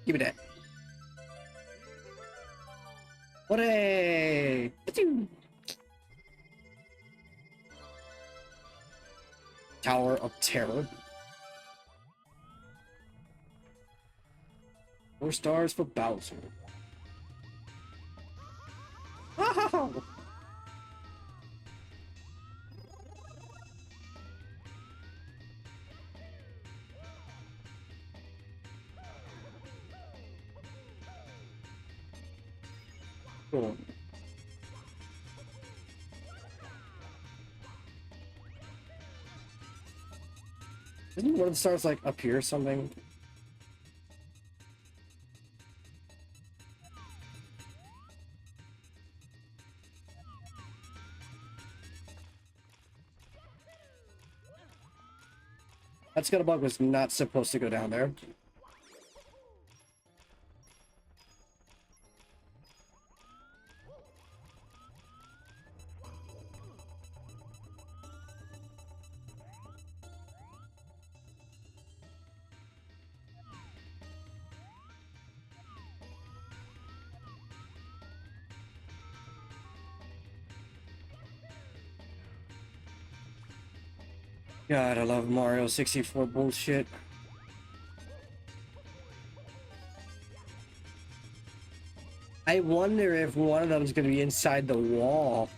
Give me that. Hooray! Tower of Terror. 4 stars for Bowser. Oh! Cool. Isn't one of the stars like up here or something? That Scuttlebug was not supposed to go down there. God, I love Mario 64 bullshit. I wonder if one of them is going to be inside the wall.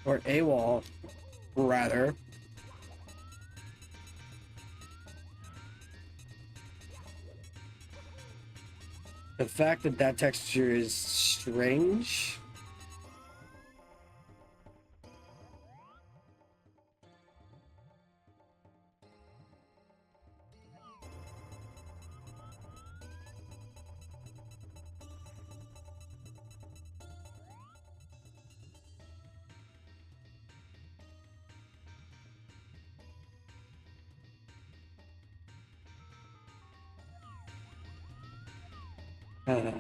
Or a wall, rather. The fact that that texture is strange. Uh,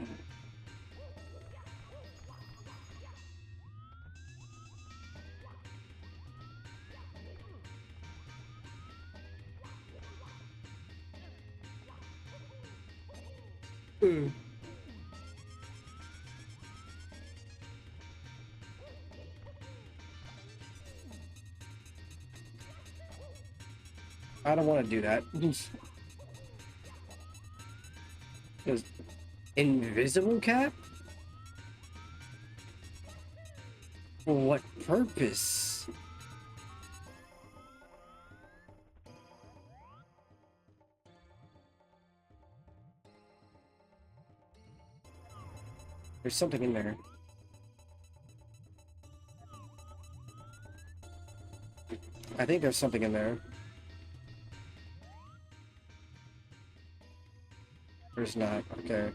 I don't want to do that. Because invisible cap? For what purpose? There's something in there. I think there's something in there. There's not. Okay.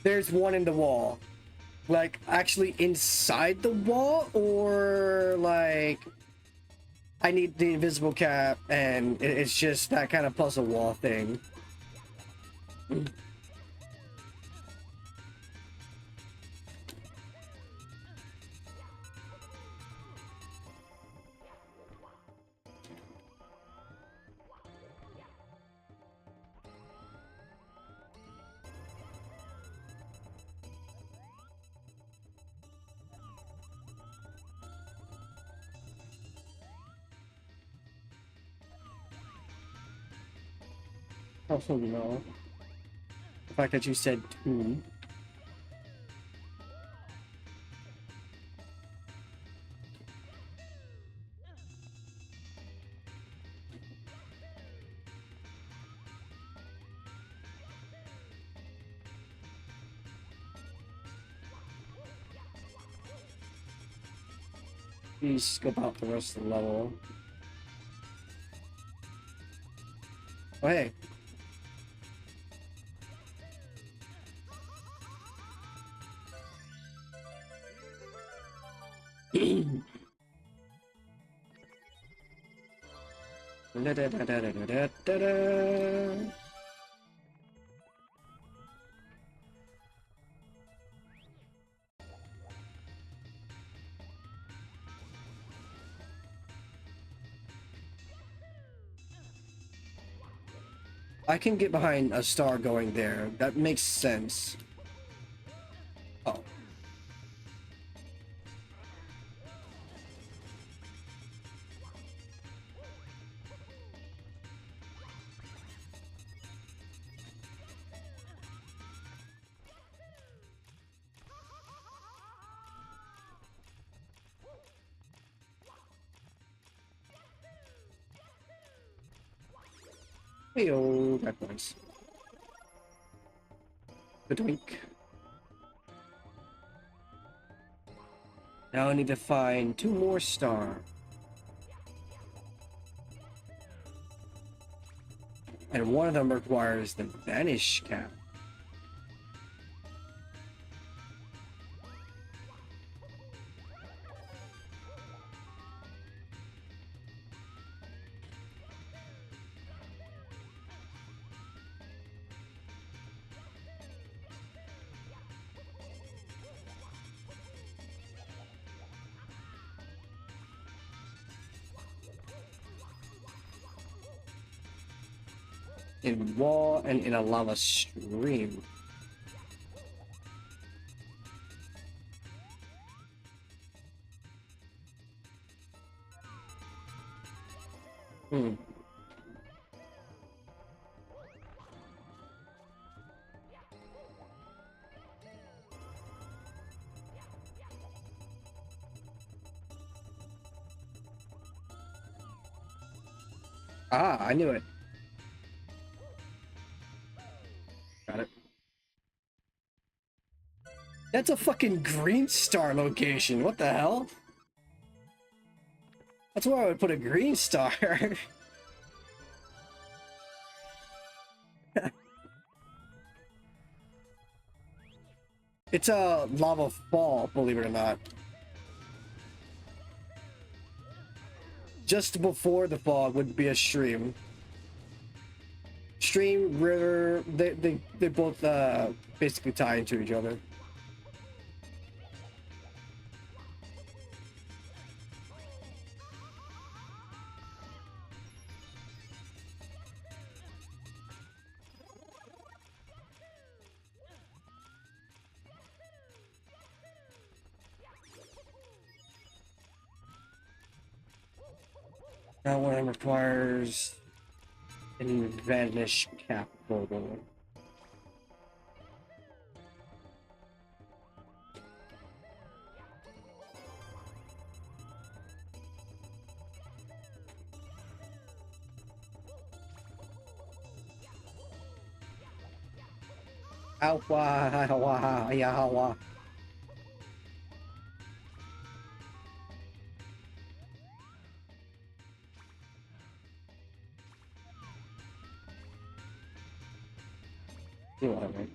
There's one in the wall. Like, actually inside the wall? Or, like, I need the invisible cap and it's just that kind of puzzle wall thing. Also, no. The fact that you said two. Please scope out the rest of the level. Oh, hey. Da-da-da-da-da-da-da-da. I can get behind a star going there. That makes sense. Oh. Hey, oh, that points. Good week. Now I need to find 2 more stars. And one of them requires the vanish cap. In wall and in a lava stream. Hmm. Ah, I knew it. Got it. That's a fucking green star location. What the hell? That's where I would put a green star. It's a lava fall, believe it or not. Just before the fall would be a stream. Stream, river, they both basically tie into each other. That one requires an vanish cap photo. Awa, awa, yawa. You know what I mean?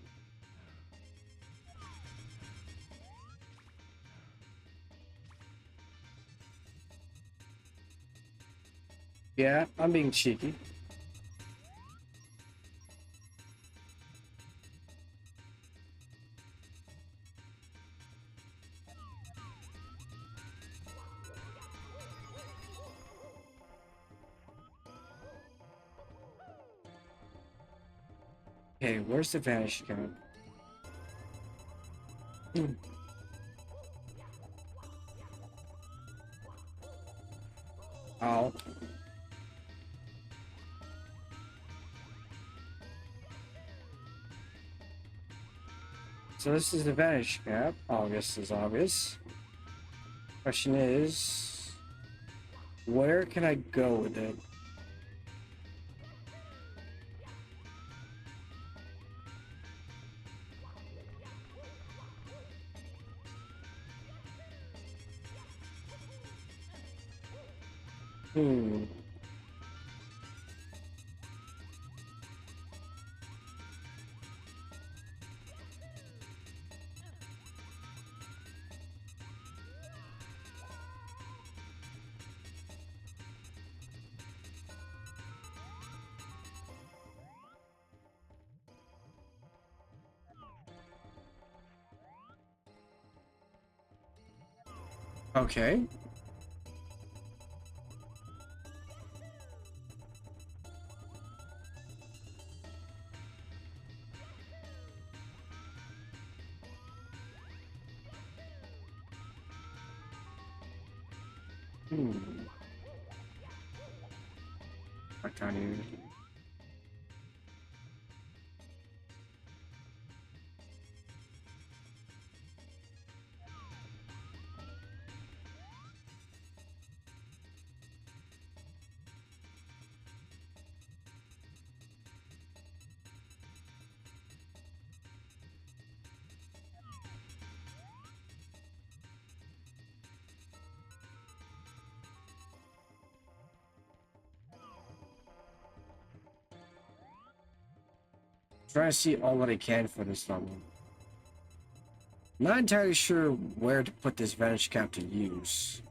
Yeah, I'm being cheeky. Okay, where's the vanish cap? Ow. So this is the vanish cap. Obvious is obvious. Question is, where can I go with it? Hmm. Okay. Hmm. I can't even. Trying to see all what I can for this level. Not entirely sure where to put this vantage cap to use.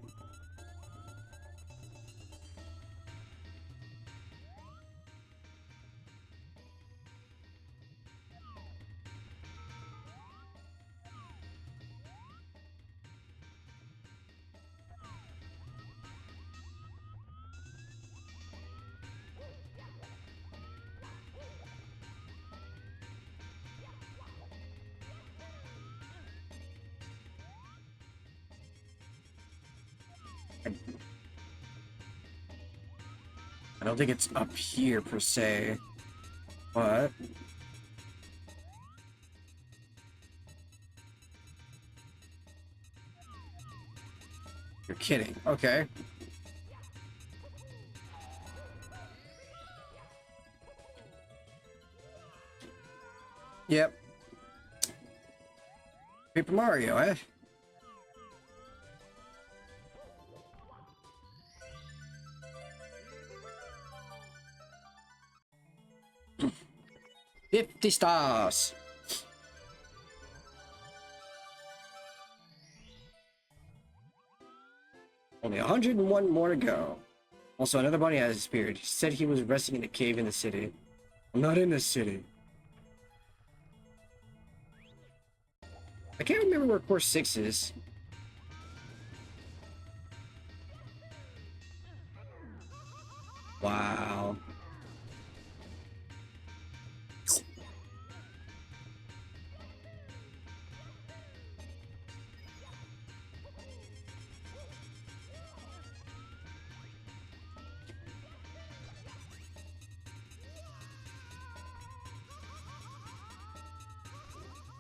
I don't think it's up here per se, but you're kidding. Okay. Yep. Paper Mario, eh? $50. Only 101 more to go. Also, another bunny has disappeared. He said he was resting in a cave in the city. I'm not in the city. I can't remember where course 6 is. Wow.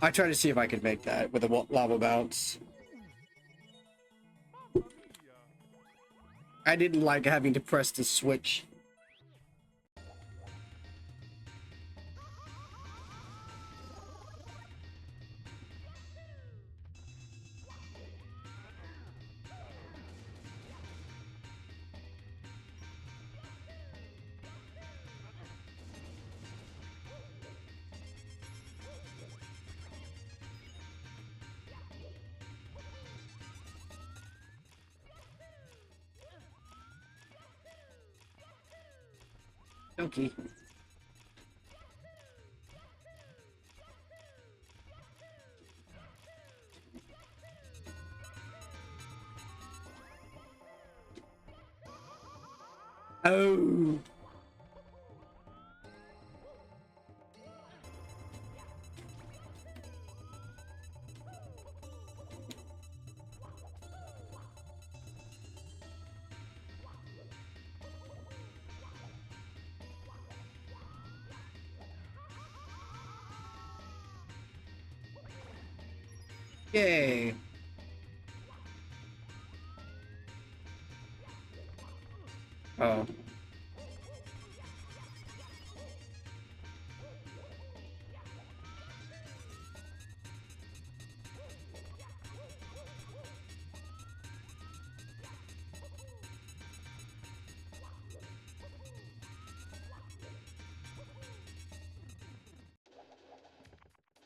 I tried to see if I could make that with a lava bounce. I didn't like having to press the switch. Okay. Oh. Yay. Oh.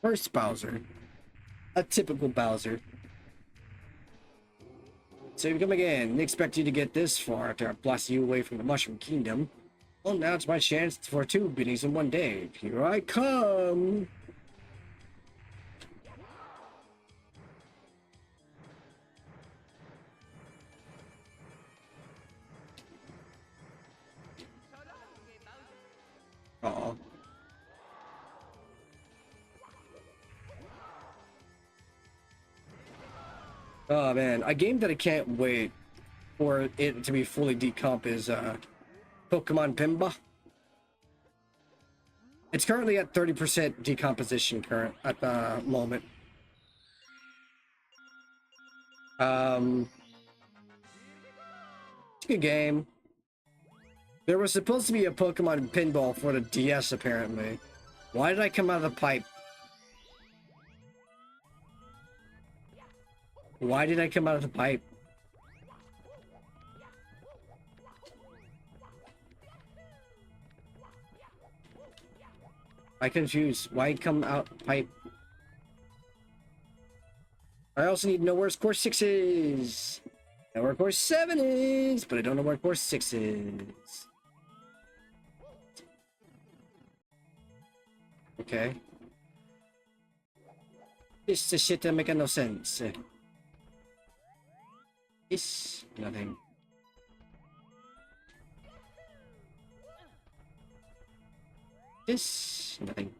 First Bowser. A typical Bowser. So you come again. Didn't expect you to get this far after I blasted you away from the Mushroom Kingdom. Well, now it's my chance for 2 beatings in one day. Here I come! Aw. Oh man, a game that I can't wait for it to be fully decomp is Pokemon Pimba. It's currently at 30% decomposition current at the moment. It's a good game. There was supposed to be a Pokemon Pinball for the DS apparently. Why did I come out of the pipe? Why did I come out of the pipe? I confused. Why come out pipe? I also need to know where course 6 is. I know where course 7 is, but I don't know where course 6 is. Okay. This is shit that make no sense. This nothing. This nothing.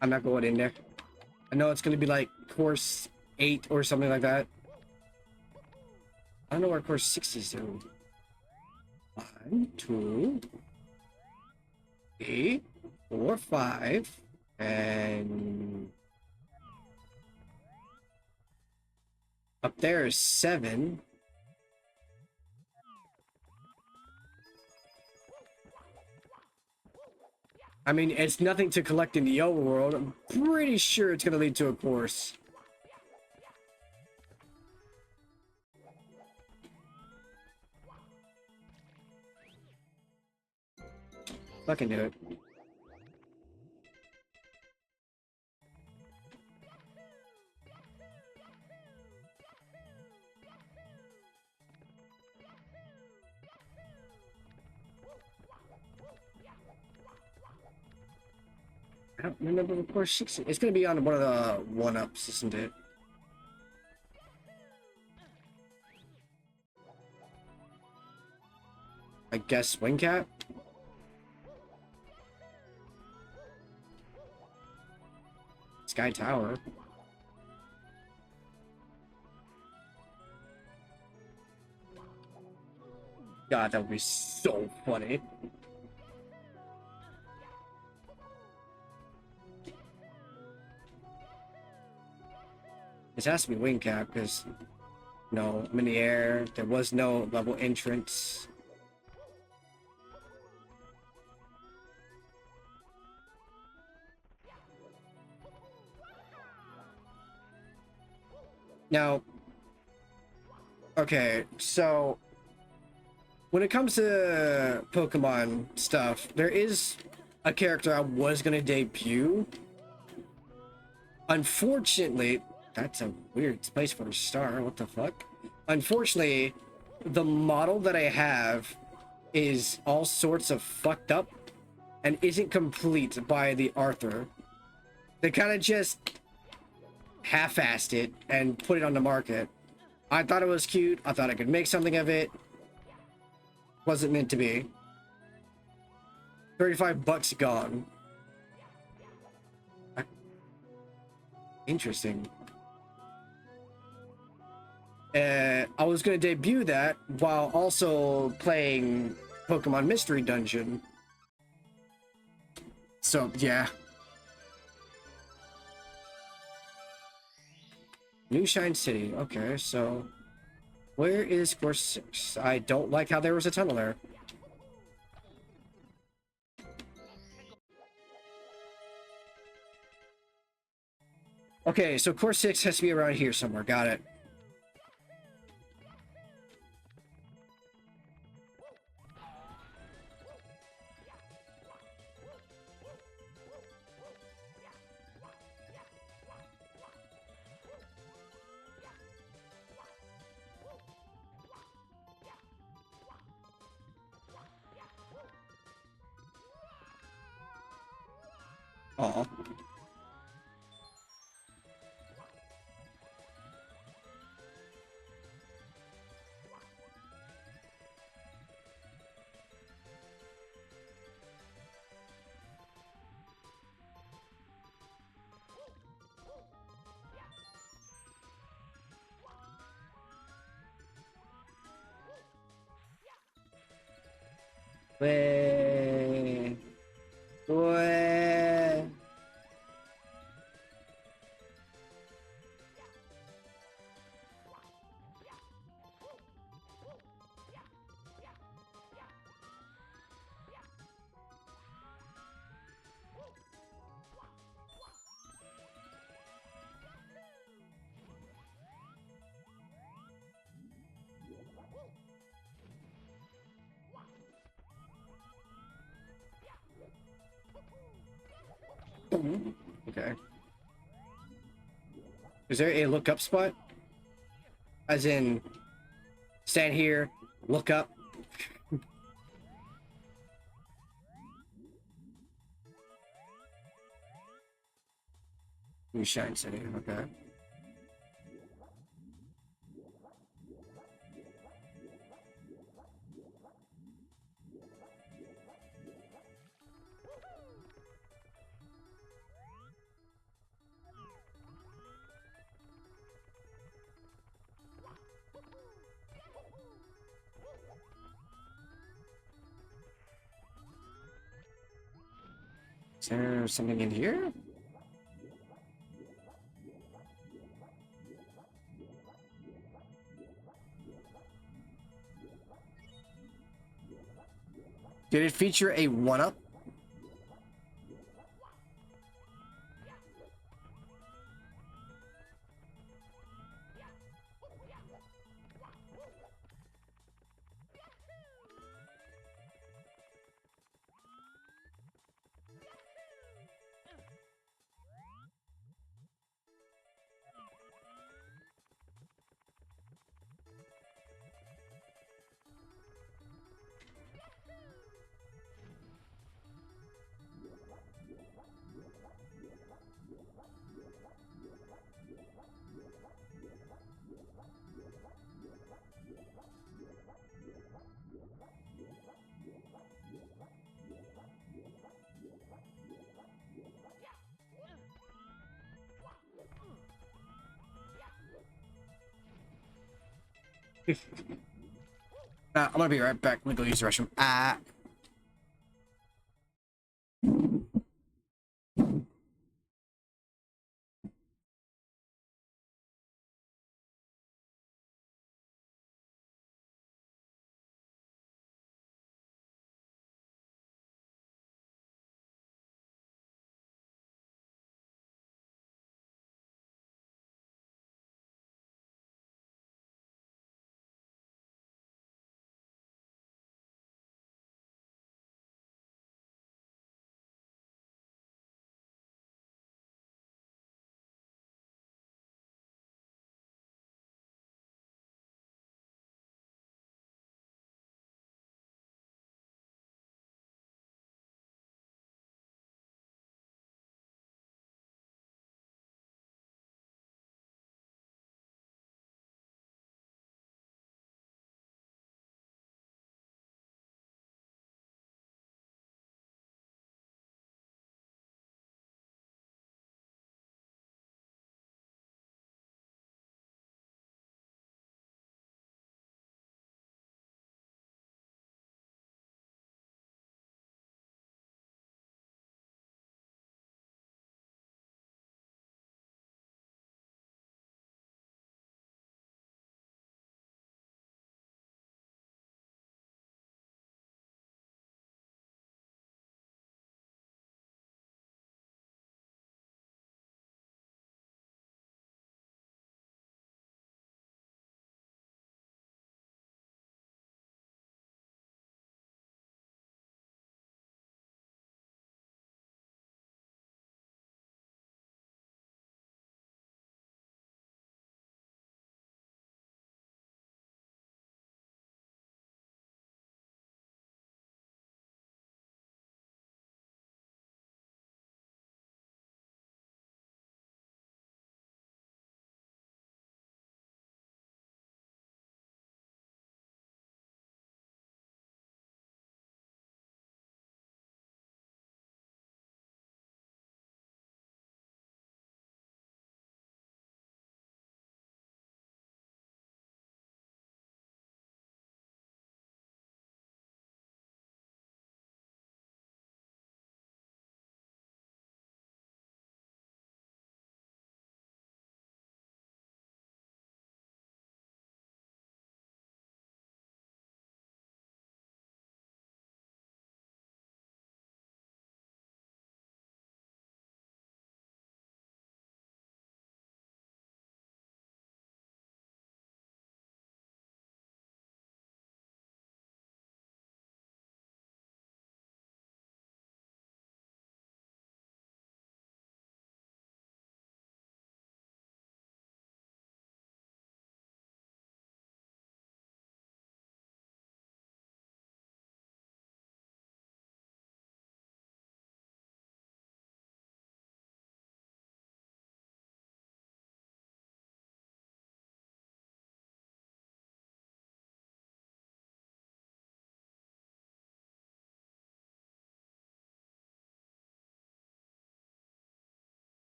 I'm not going in there. I know it's gonna be like course 8 or something like that. I don't know where course 6 is though. 1, 2, 3, 4, 5, and up there is 7. I mean, it's nothing to collect in the overworld. I'm pretty sure it's gonna lead to a course. Fucking do it. I don't remember what course 6 is. It's gonna be on one of the 1-ups, isn't it? I guess Swing Cat? Sky Tower. God, that would be so funny. This has to be Wing Cap because, no, I'm in the air. There was no level entrance. Now, okay, so when it comes to Pokemon stuff, there is a character I was gonna debut. Unfortunately, that's a weird place for a star. What the fuck? Unfortunately, the model that I have is all sorts of fucked up and isn't complete by the Arthur. They kind of just half-assed it and put it on the market. I thought it was cute. I thought I could make something of it. Wasn't meant to be. 35 bucks gone. Interesting. I was going to debut that while also playing Pokemon Mystery Dungeon. So, yeah. New Shine City. Okay, so where is course 6? I don't like how there was a tunnel there. Okay, so course 6 has to be around here somewhere. Got it. Aw. Way. Way. Okay. Is there a look up spot? As in, stand here, look up. New Shine City, okay. Is there something in here? Did it feature a one-up? I'm gonna be right back. Let me go use the restroom.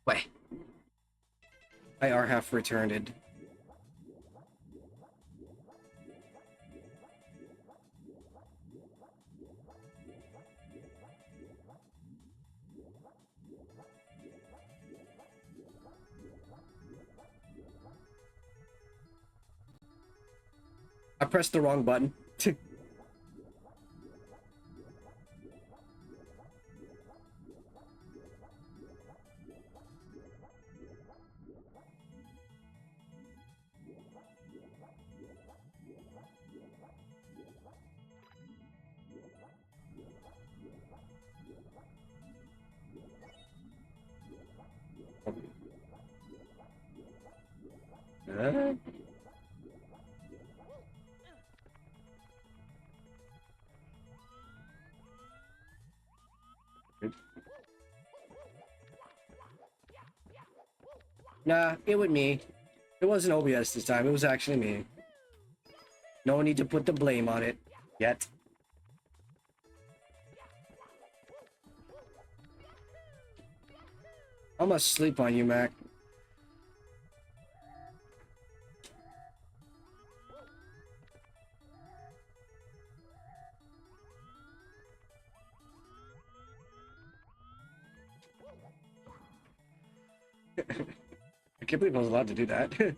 Wait. I are half returned. I pressed the wrong button. Huh? Nah, it was me. It wasn't OBS this time. It was actually me. No need to put the blame on it yet. I'm gonna sleep on you, Mac. I can't believe I was allowed to do that.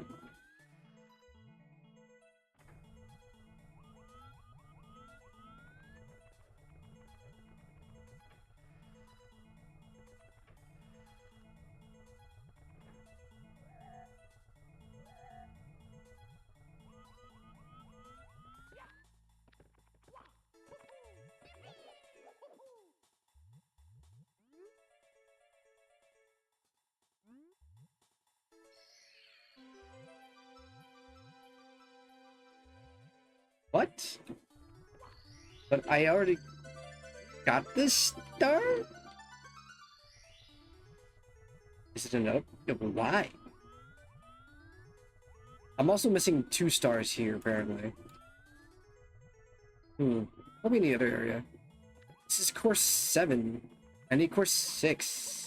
What? But I already got this star? Is it enough? Yeah, but why? I'm also missing 2 stars here, apparently. Probably in the other area. This is course 7. I need course 6.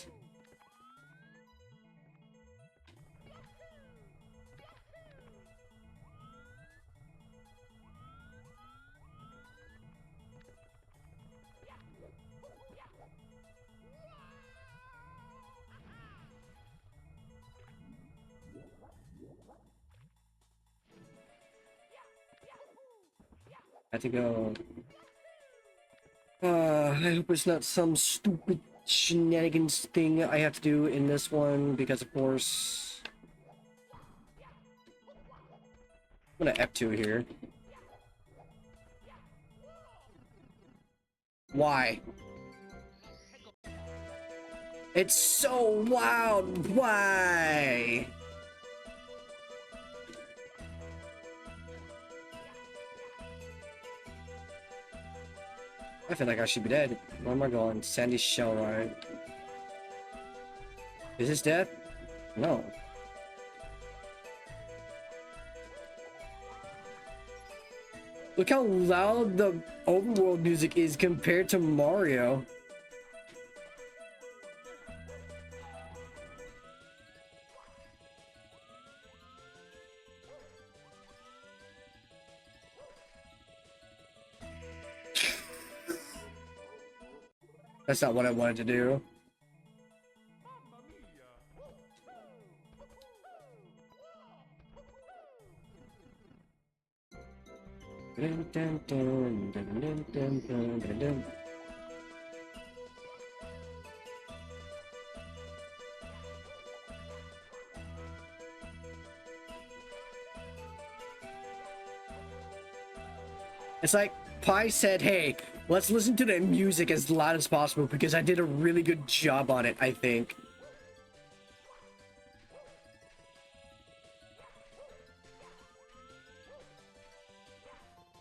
I have to go. I hope it's not some stupid shenanigans thing I have to do in this one, because of course... I'm gonna F2 here. Why? It's so loud! Why? I feel like I should be dead. Where am I going? Sandy Shell, right? Is this death? No. Look how loud the overworld music is compared to Mario. That's not what I wanted to do. It's like Pi said, hey, let's listen to the music as loud as possible because I did a really good job on it, I think.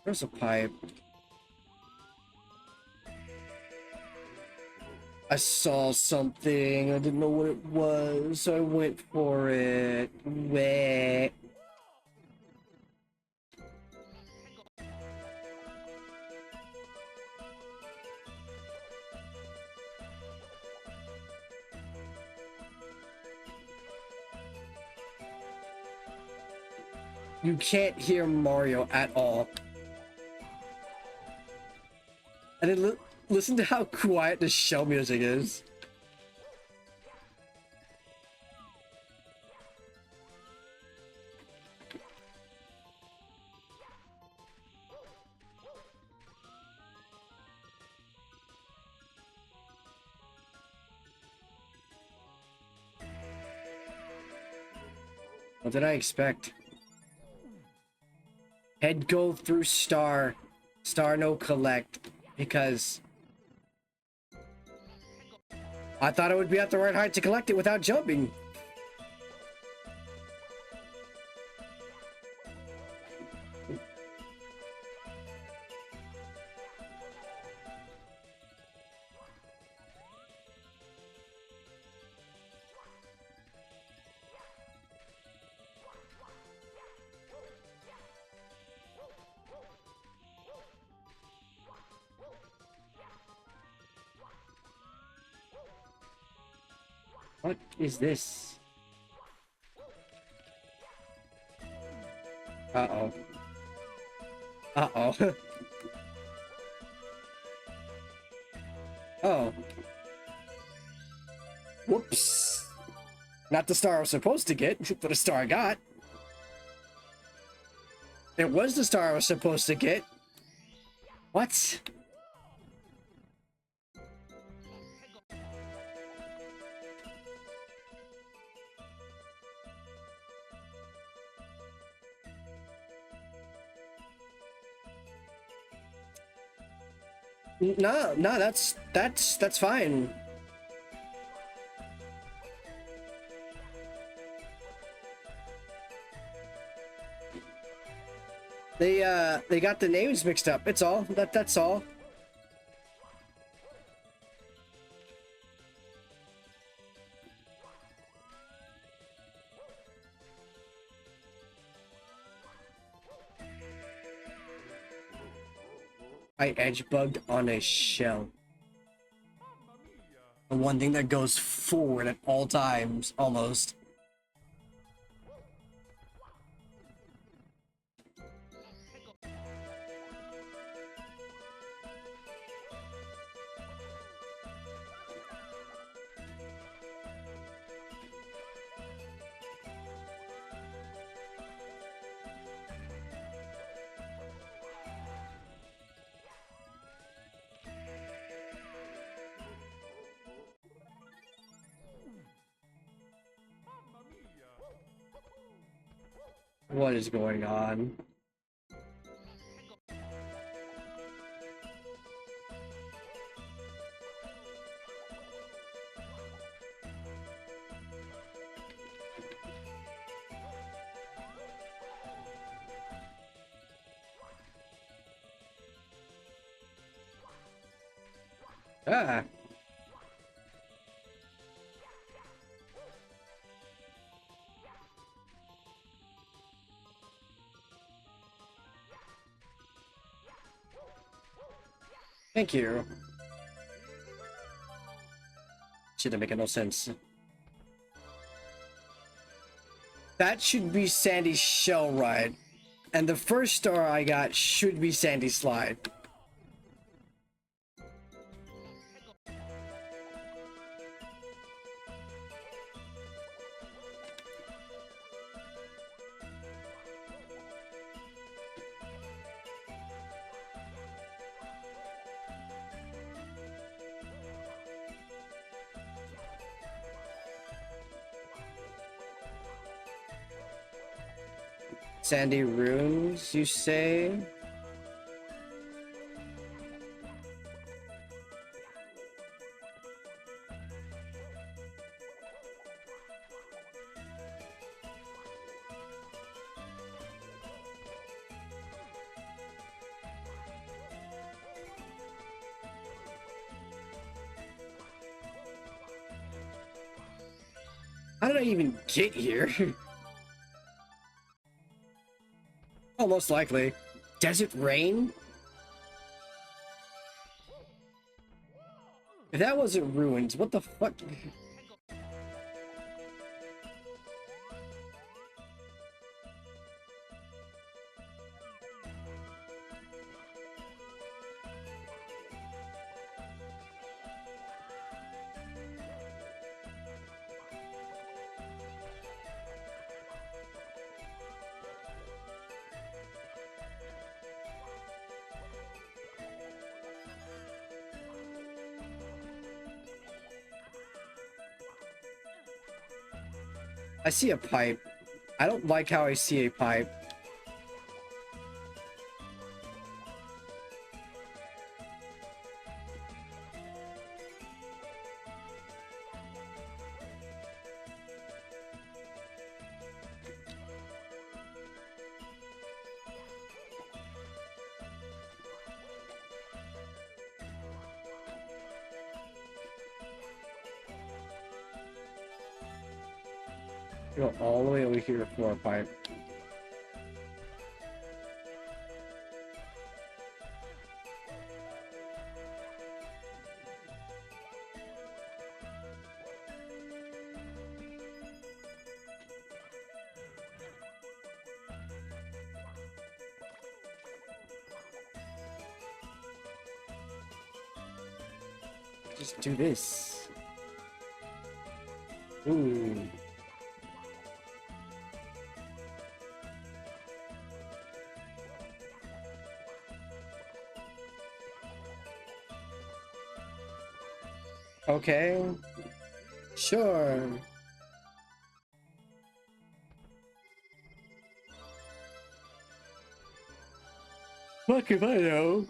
There's a pipe. I saw something. I didn't know what it was, so I went for it. Wait. You can't hear Mario at all. And then listen to how quiet the shell music is. What did I expect? Head go through star. Star no collect. Because I thought I would be at the right height to collect it without jumping. What is this? Uh-oh. Uh-oh. Oh. Whoops. Not the star I was supposed to get, but a star I got. It was the star I was supposed to get. What? No, that's fine. They got the names mixed up. It's all. That's all. I edge bugged on a shell. The one thing that goes forward at all times, almost. What is going on? Ah. Thank you. Shouldn't make no sense. That should be Sandy's shell ride. And the first star I got should be Sandy's slide. Sandy runes, you say? How did I even get here? Oh, most likely. Desert rain? If that wasn't ruins, what the fuck? I see a pipe. I don't like how I see a pipe. Go all the way over here for a pipe. Just do this. Ooh. Okay. Sure. Fuck if I know.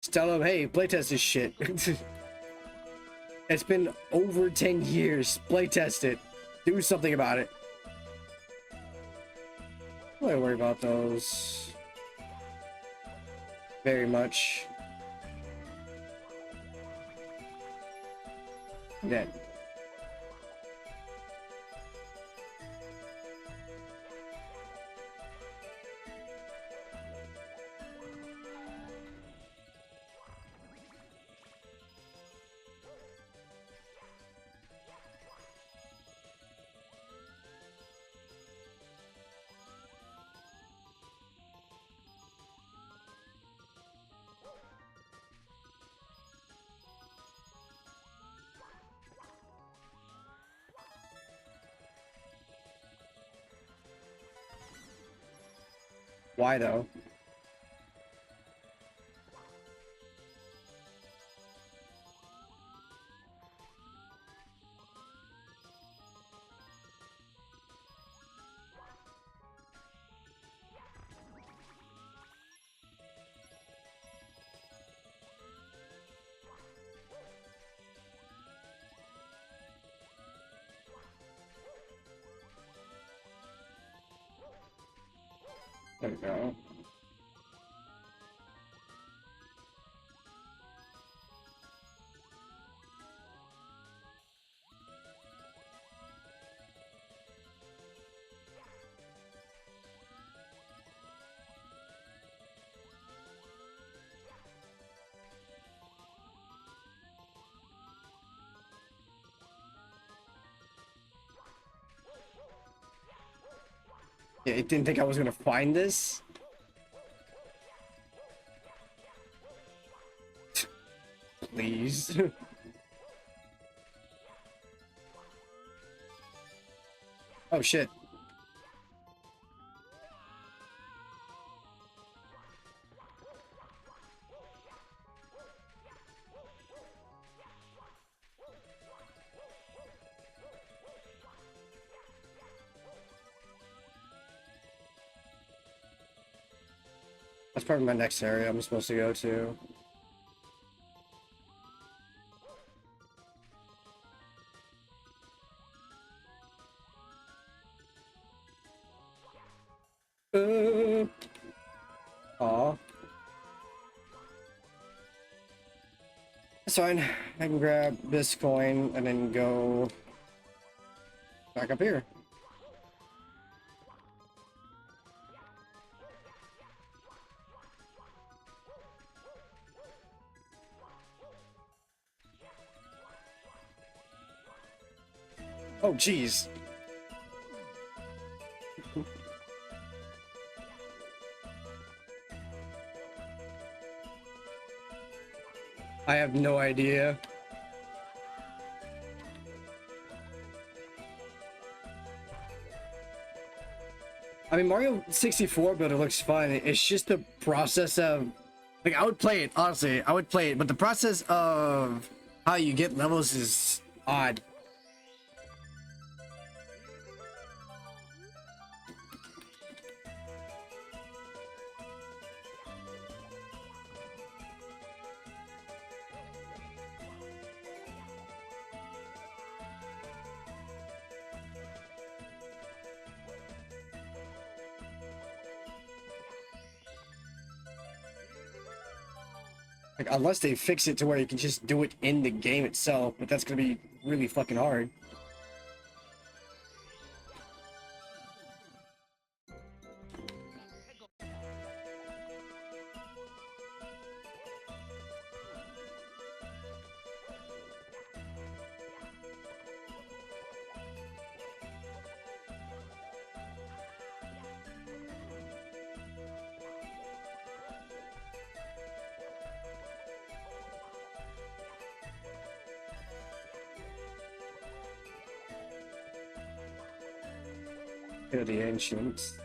Just tell him, hey, playtest this shit. It's been over 10 years. Playtest it. Do something about it. I don't worry about those very much. Then. Why though? There we go. Yeah, it didn't think I was gonna find this. Please. Oh shit. That's probably my next area I'm supposed to go to. Aw. That's fine. I can grab this coin and then go back up here. Oh, jeez. I have no idea. I mean, Mario 64 builder looks fun. It's just the process of Like, I would play it, honestly. I would play it, but the process of how you get levels is odd. Like, unless they fix it to where you can just do it in the game itself, but that's gonna be really fucking hard. Here are the ancients.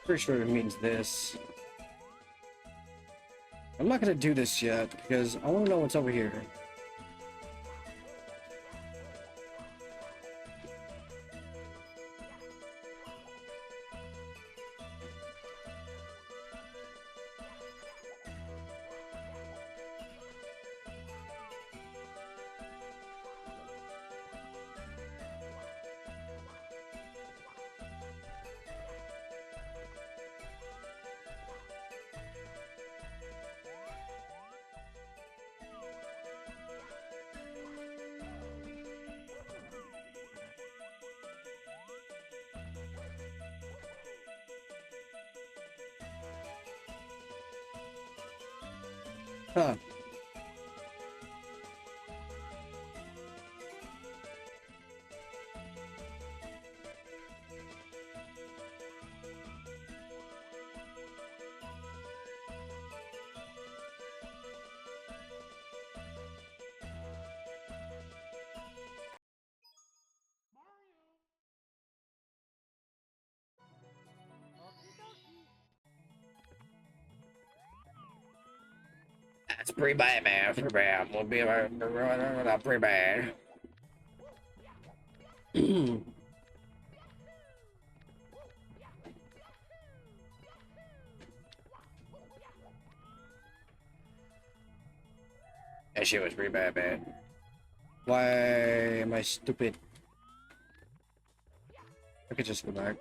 Pretty sure it means this. I'm not gonna do this yet because I want to know what's over here. Huh. That's pretty bad, man. Pretty bad. I'm gonna be pretty bad. That shit was pretty bad, man. Why am I stupid? I could just go back.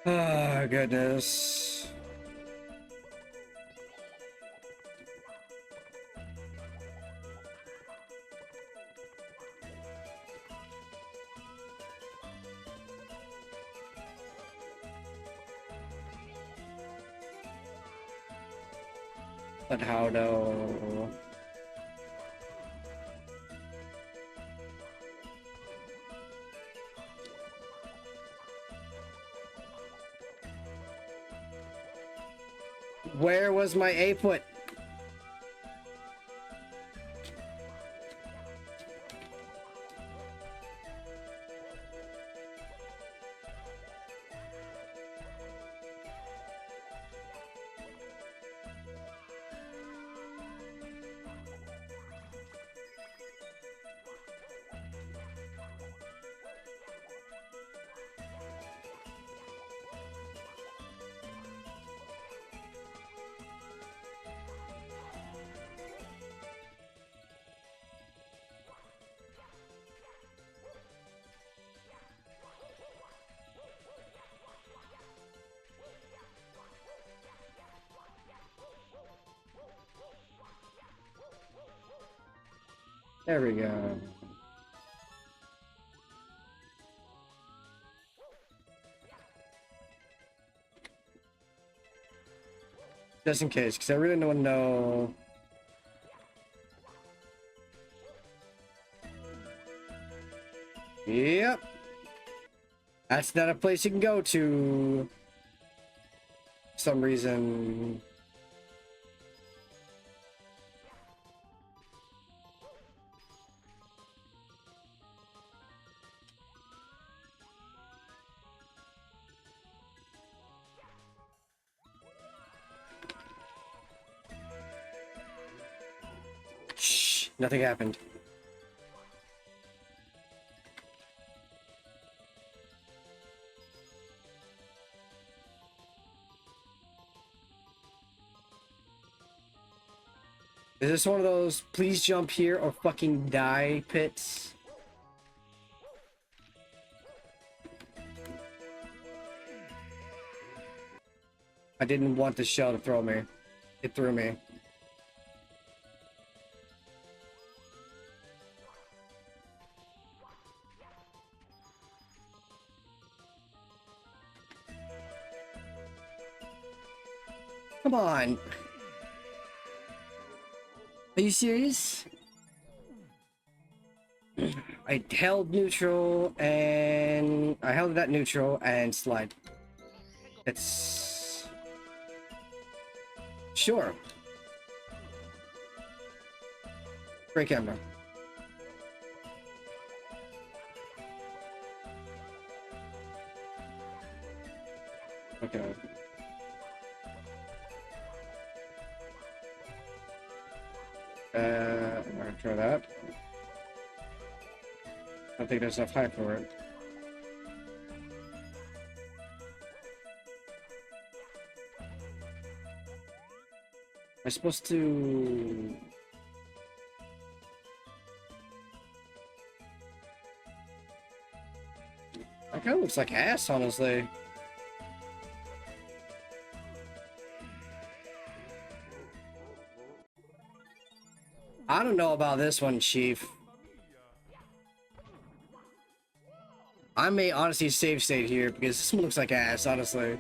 Oh, goodness. But how though? Where was my A put? There we go. Just in case, because I really don't want to know. Yep. That's not a place you can go to. For some reason. Shh, nothing happened. Is this one of those please jump here or fucking die pits? I didn't want the shell to throw me. It threw me. Come on. Are you serious? I held neutral and I held that neutral and slide. It's sure. Great camera. Okay. I'm gonna try that. I don't think there's enough height for it. Am I supposed to... That kind of looks like ass, honestly. I don't know about this one, Chief. I may honestly save state here because this one looks like ass, honestly.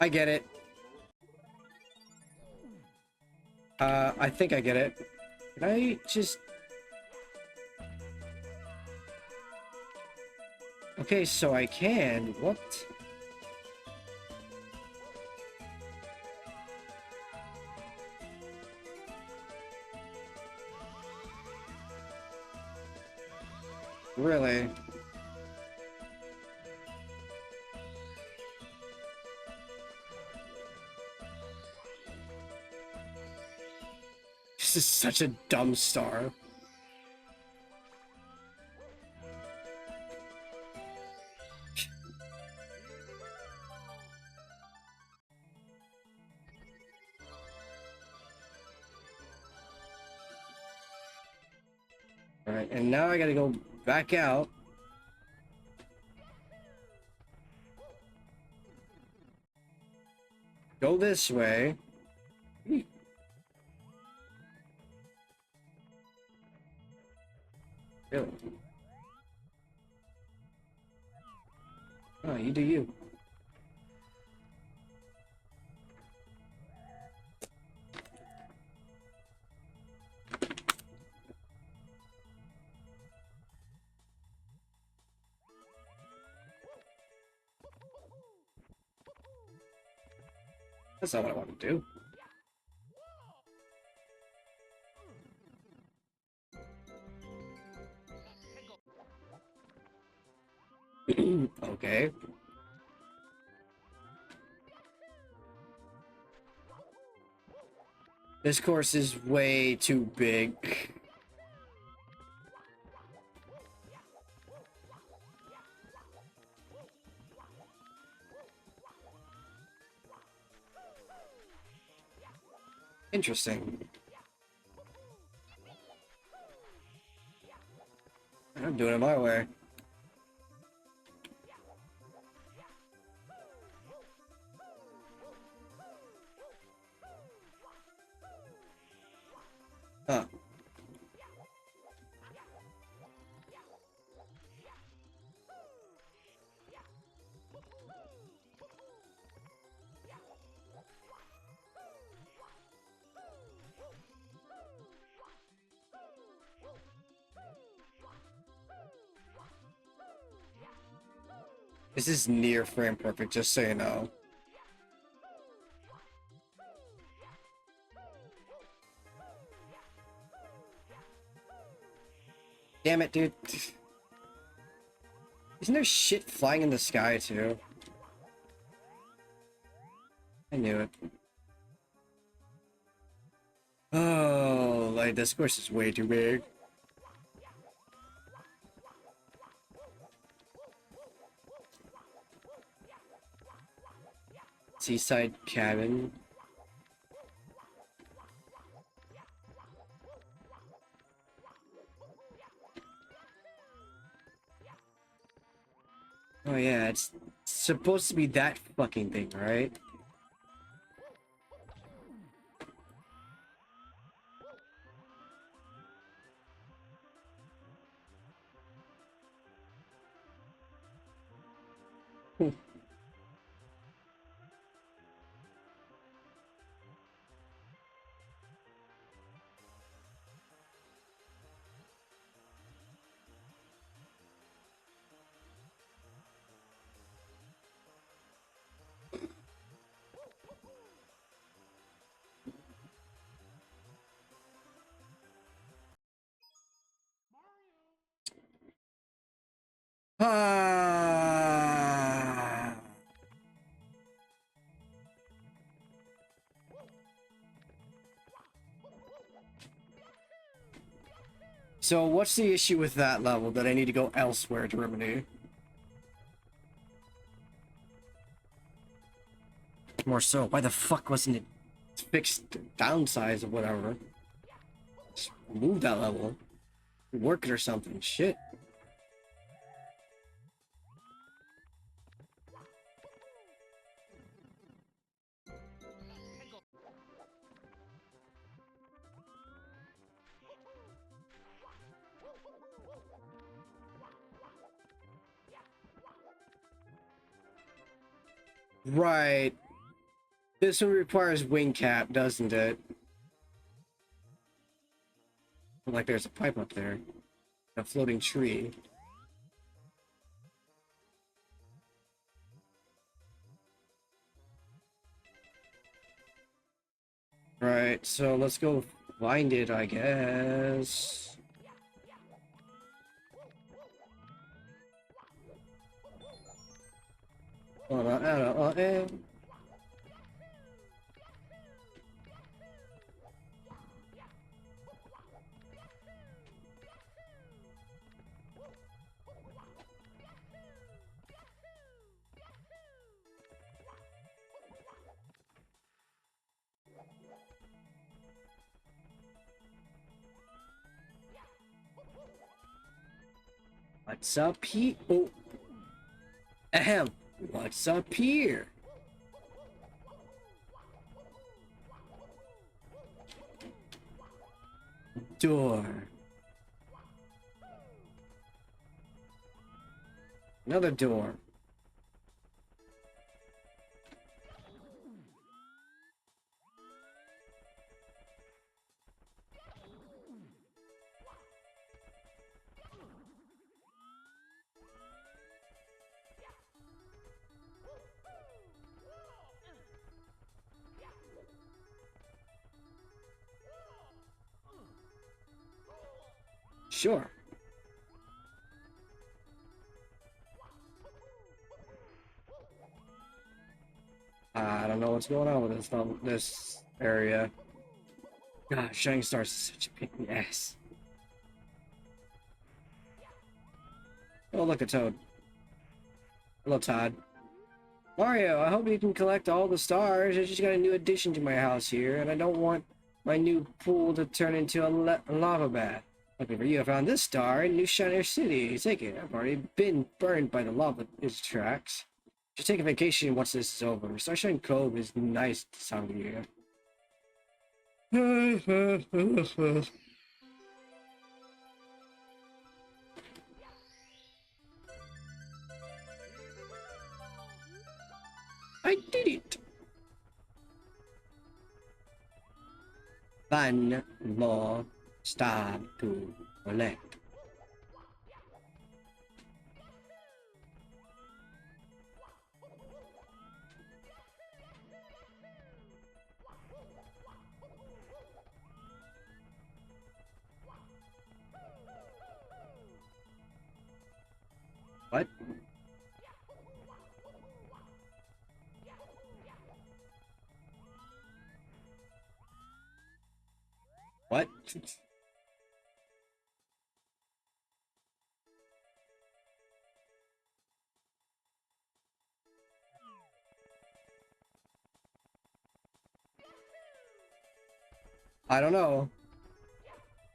I get it. I think I get it. Can I just... Okay, so I can. What? Really? This is such a dumb star. Alright, and now I gotta go back out. Go this way. Really? Oh, you do you. That's not what I want to do. Okay. This course is way too big. Interesting. I'm doing it my way. Huh. This is near frame perfect, just so you know. Damn it, dude. Isn't there shit flying in the sky, too? I knew it. Oh, like, this course is way too big. Seaside cabin. Oh yeah, it's supposed to be that fucking thing, right? Ah. So what's the issue with that level that I need to go elsewhere to remedy? More so, why the fuck wasn't it fixed downsize or whatever? Just move that level. Work it or something. Shit. Right. This one requires wing cap, doesn't it? Like there's a pipe up there. A floating tree. Right, so let's go find it, I guess. What's up here? Oh. Ahem. What's up here? Door. Another door. Sure. I don't know what's going on with this area. God, Shining Stars is such a pain in the ass. Oh, look, a Toad. Hello, Todd. Mario, I hope you can collect all the stars. I just got a new addition to my house here, and I don't want my new pool to turn into a lava bath. Lucky for you, I found this star in New Shiner City. Take it. I've already been burned by the lava tracks. Just take a vacation once this is over. Starshine Cove is nice this time of year. I did it! One more star to collect. What? What? I don't know.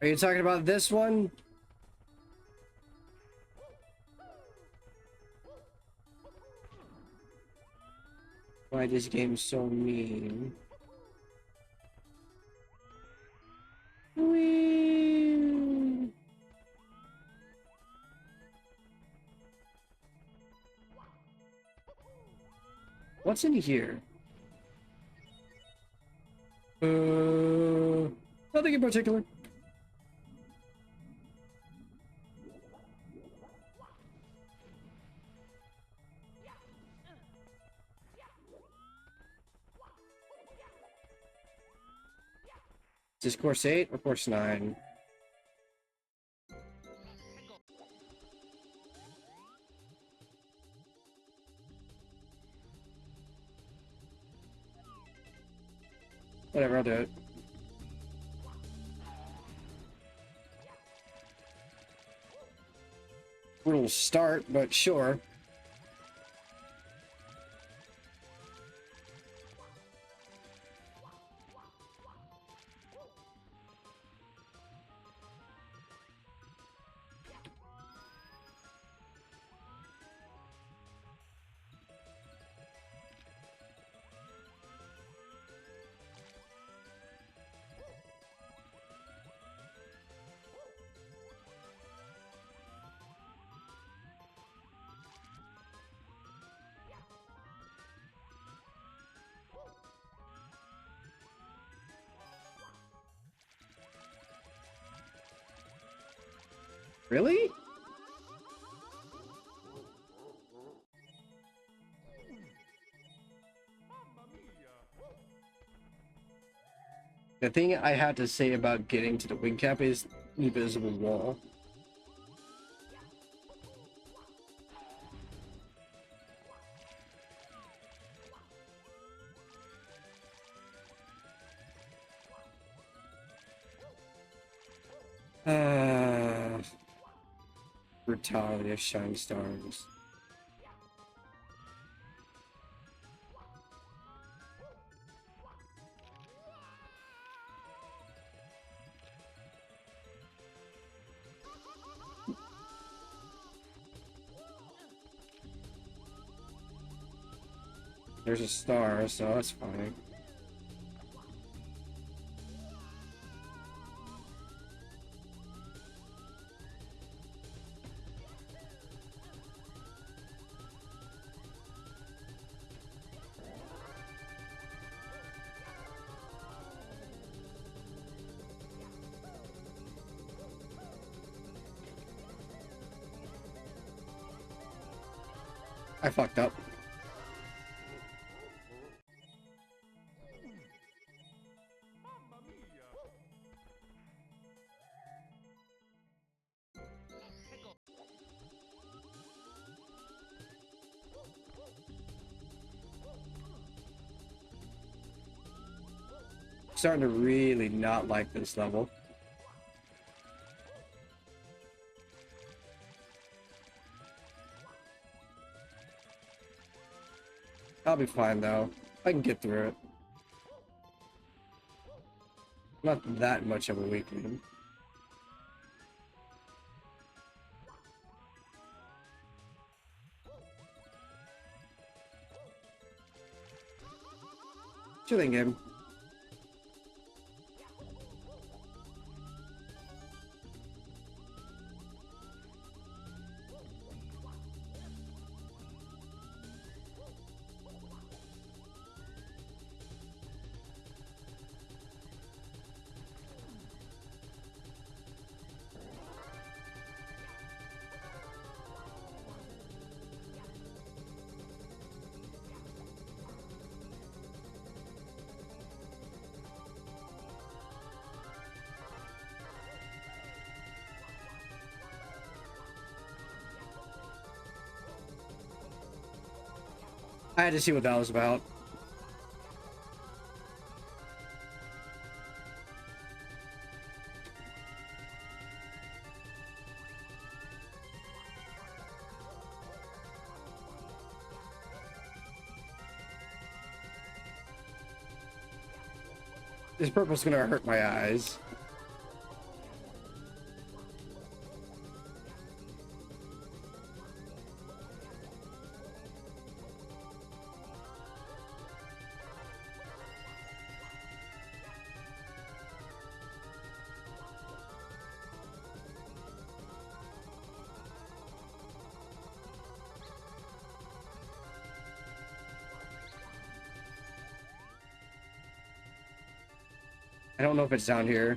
Are you talking about this one? Why this game's so mean? Whee! What's in here? Nothing in particular. Is this course 8 or course 9? Whatever, I'll do it. Brutal start, but sure. Really? The thing I had to say about getting to the wing cap is invisible wall. Brutality of Shining Stars. There's a star, so that's fine. I fucked up. Starting to really not like this level. I'll be fine though. I can get through it. Not that much of a weakling. Chilling game. I had to see what that was about. This purple's gonna hurt my eyes. I don't know if it's down here.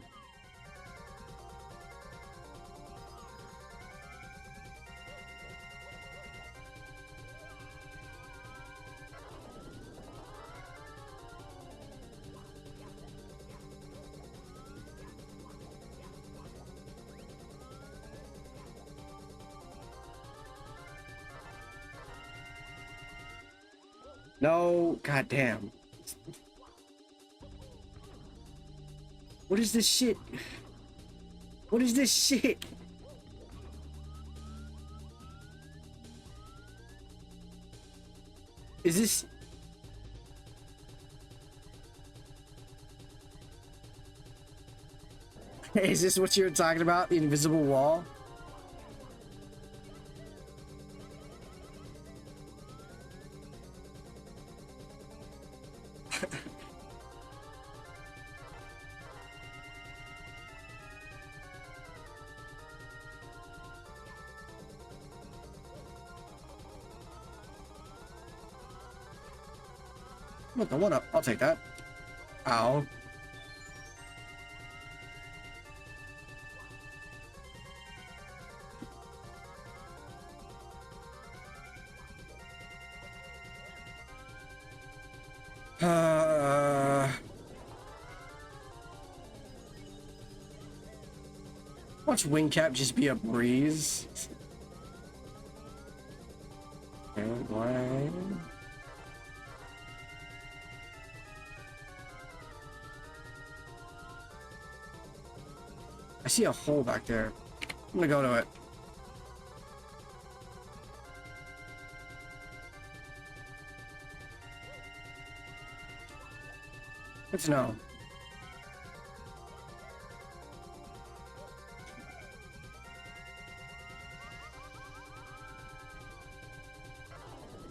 No, goddamn. What is this shit? What is this shit? Is this... Is this what you were talking about? The invisible wall? What the one up? I'll take that. Ow. Watch Wingcap just be a breeze. Why? I see a hole back there. I'm gonna go to it. Let's know.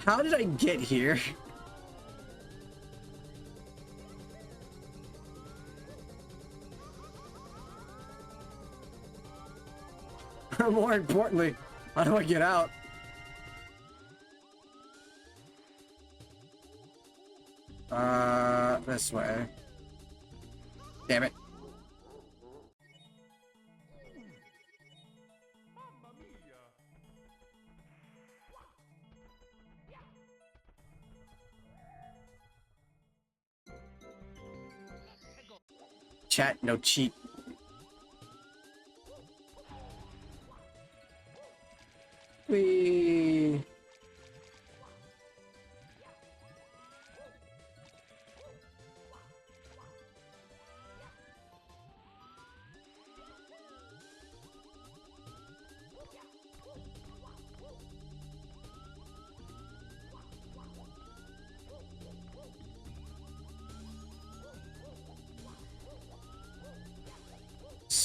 How did I get here? More importantly, how do I get out? This way. Damn it. Chat, no cheat. Whee!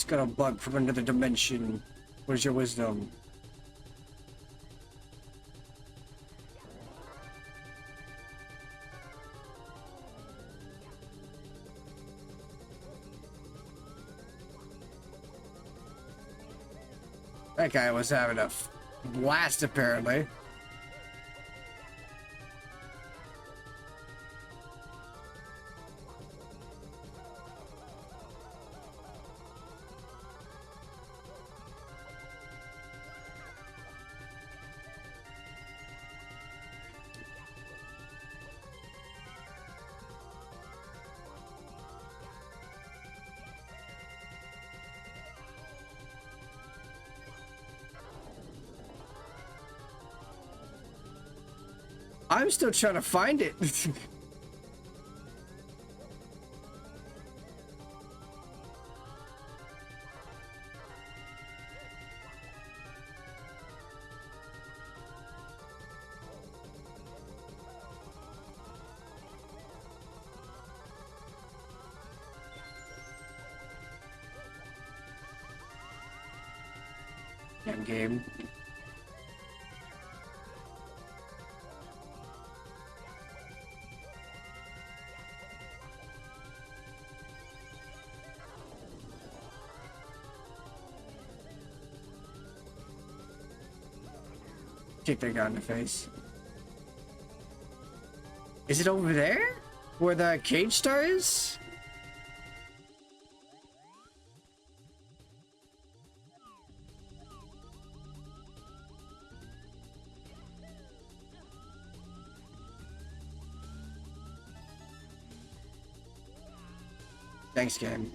Scuttlebug from another dimension. Where's your wisdom? That guy was having a blast, apparently. I'm still trying to find it. Damn game. Kick that guy in the face. Is it over there? Where the cage star is? Thanks, game.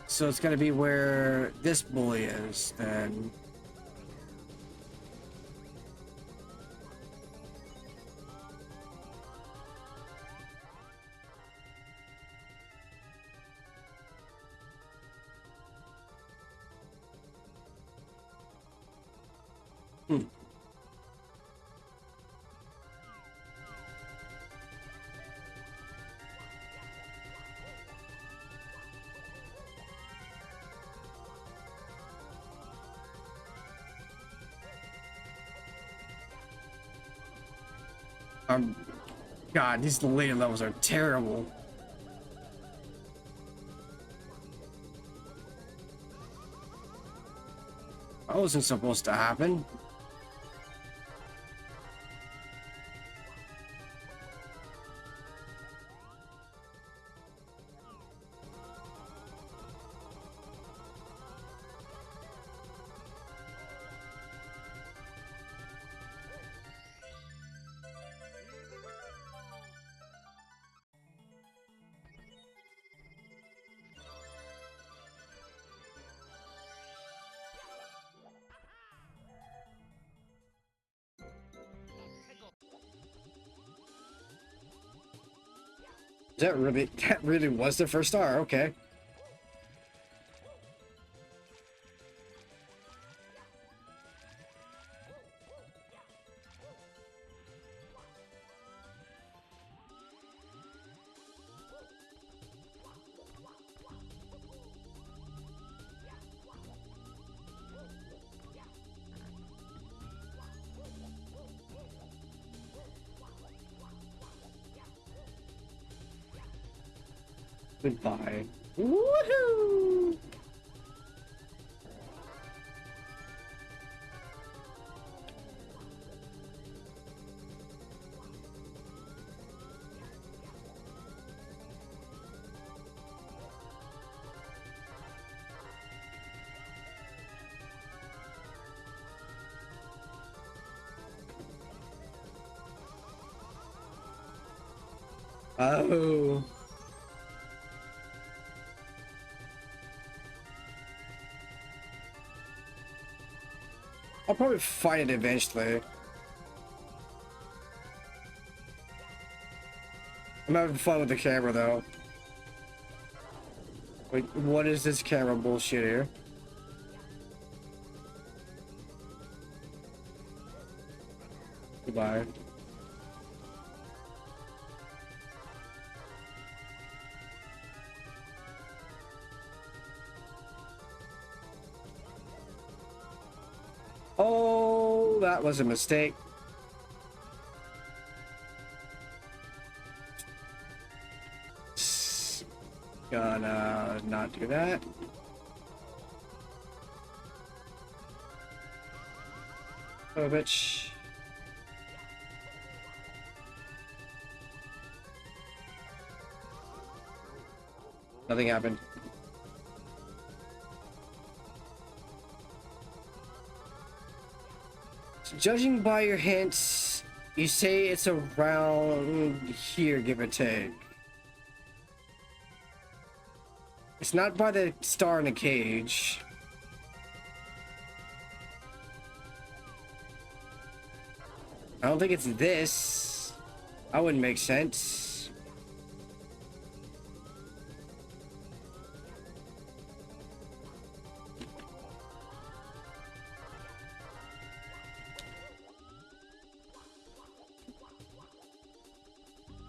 So it's gonna be where this bully is, then. God, these later levels are terrible. That wasn't supposed to happen. That really was the first star, okay. Goodbye. Woohoo! Oh. I'll probably find it eventually. I'm having fun with the camera though. Wait, what is this camera bullshit here? Goodbye. Oh, that was a mistake. Gonna not do that. Oh, bitch. Nothing happened. So judging by your hints, you say it's around here, give or take. It's not by the star in the cage. I don't think it's this. That wouldn't make sense.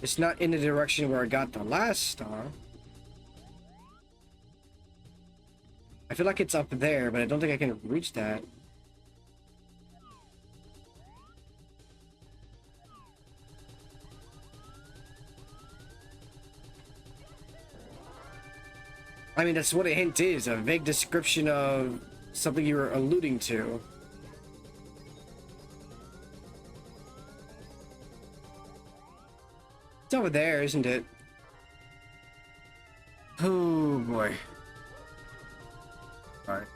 It's not in the direction where I got the last star. I feel like it's up there, but I don't think I can reach that. I mean, that's what a hint is, a vague description of something you were alluding to. It's over there, isn't it? Oh boy. Alright.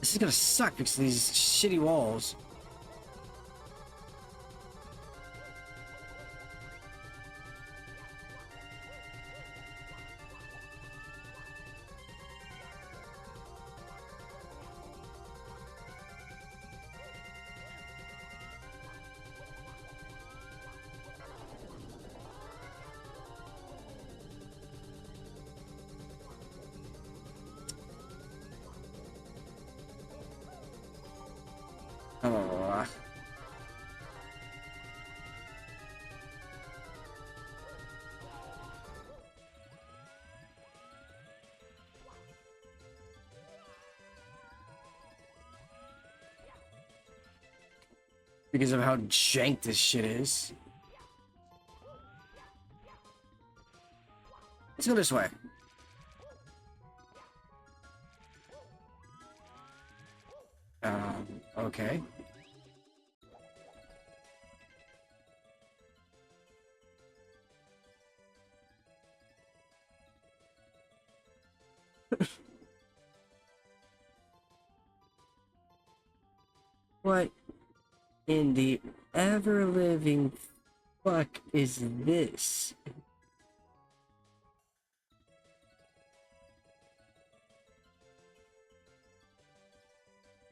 This is gonna suck because of these shitty walls. Oh. Because of how jank this shit is. Let's go this way. Okay. What in the ever-living fuck is this?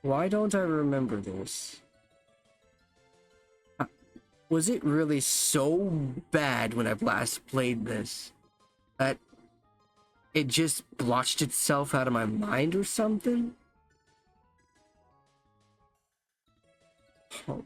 Why don't I remember this? Was it really so bad when I last played this that it just blotched itself out of my mind or something? Oh.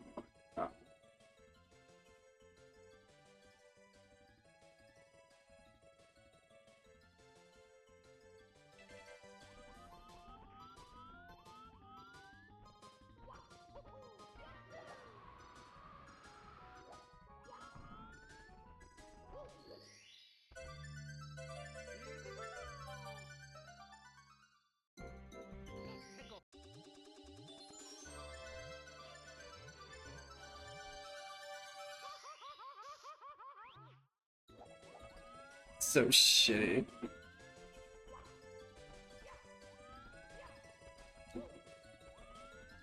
So shitty.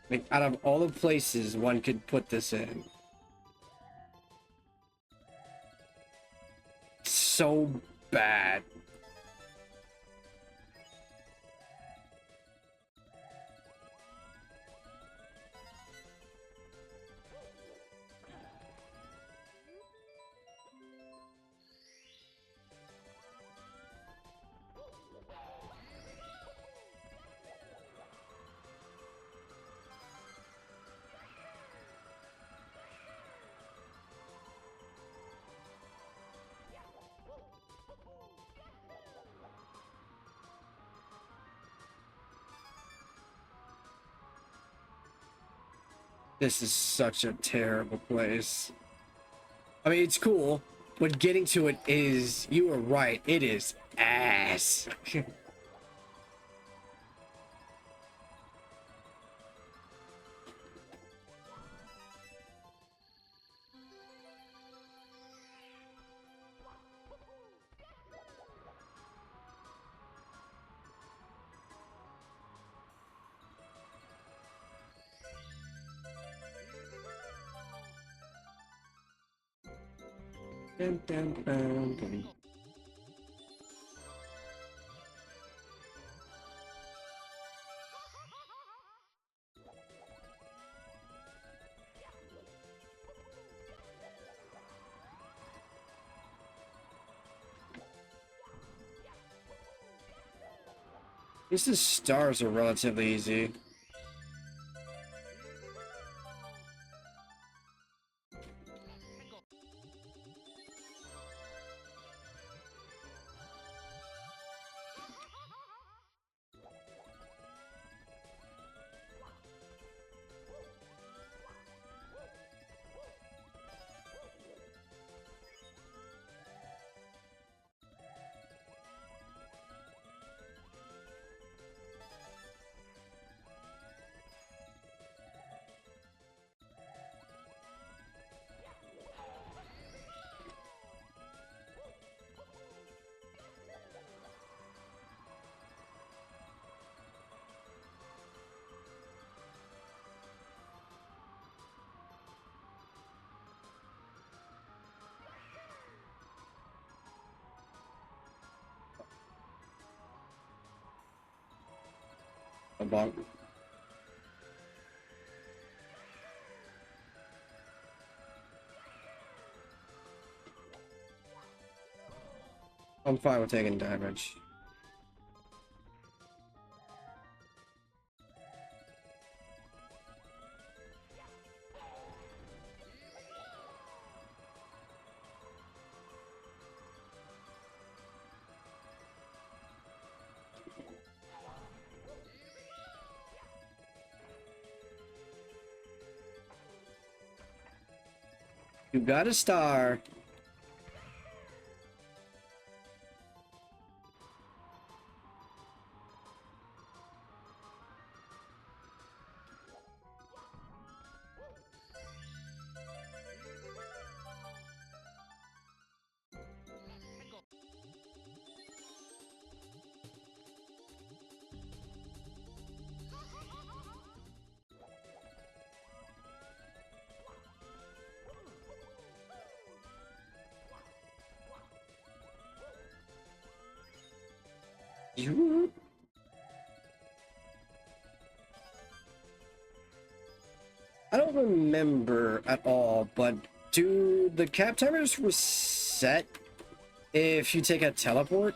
Like, out of all the places one could put this in. So bad. This is such a terrible place. I mean, it's cool, but getting to it is, you are right, it is ass. Dun, dun, dun, dun. These stars are relatively easy. A bonk. I'm fine with taking damage. You got a star. You. I don't remember at all, but do the cap timers reset if you take a teleport?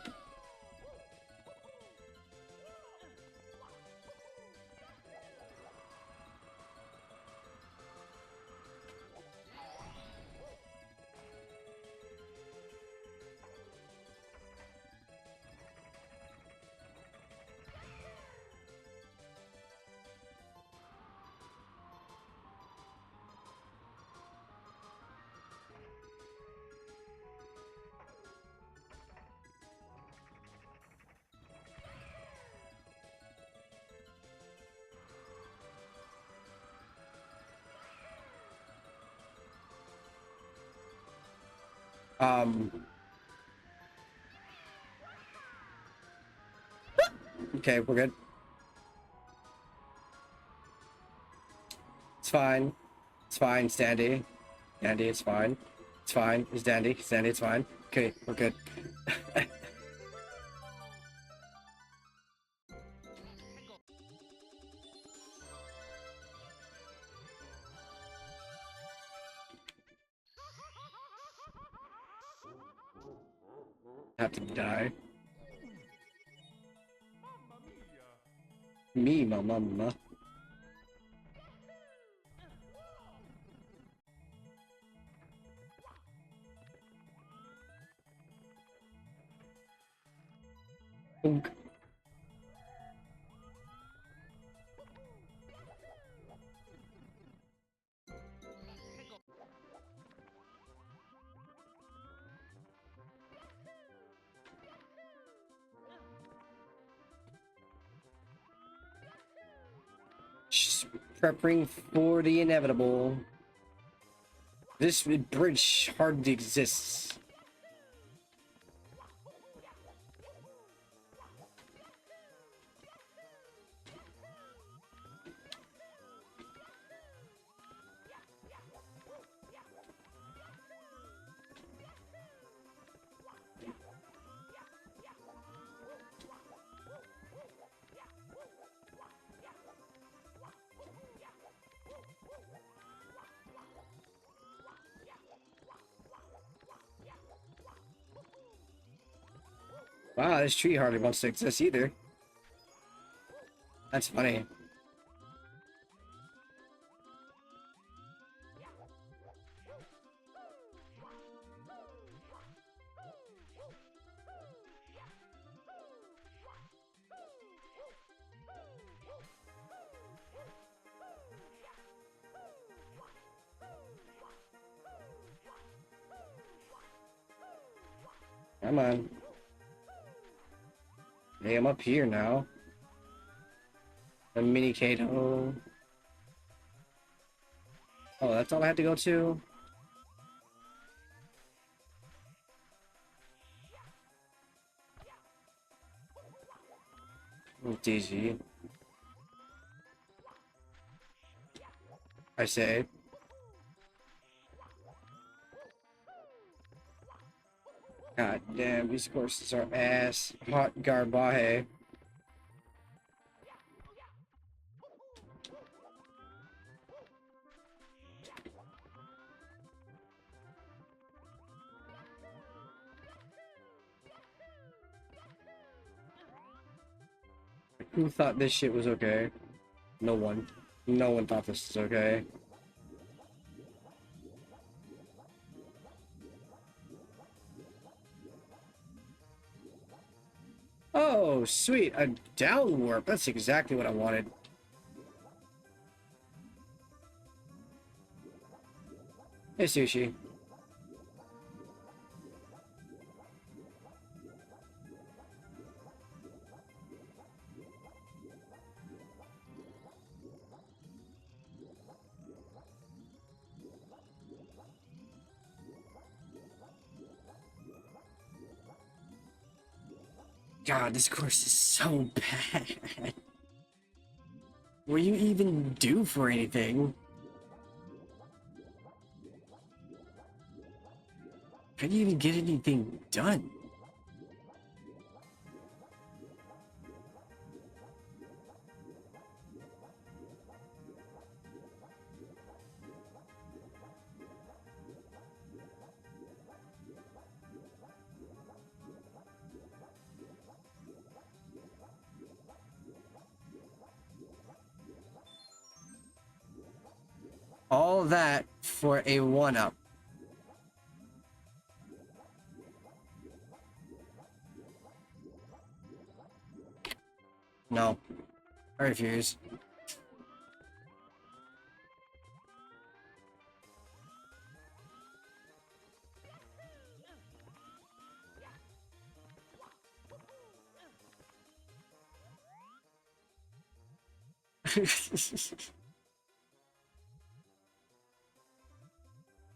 Um, okay, we're good. It's fine. It's fine, Standy. Dandy, it's fine. It's fine. It's Dandy. It's Dandy, it's fine. Okay, we're good. Have to die. Me, my mama. Unk. Prepping for the inevitable. This bridge hardly exists. Wow, this tree hardly wants to exist either. That's funny. Come on. Hey, I'm up here now. A mini Kato. Oh, that's all I had to go to? DG. I say. God damn, these courses are ass. Hot garbahe. Who thought this shit was okay? No one. No one thought this was okay. Oh, sweet. A down warp. That's exactly what I wanted. Hey, Sushi. God, this course is so bad. Were you even due for anything? How do you even get anything done? All that for a 1-up. No. I refuse.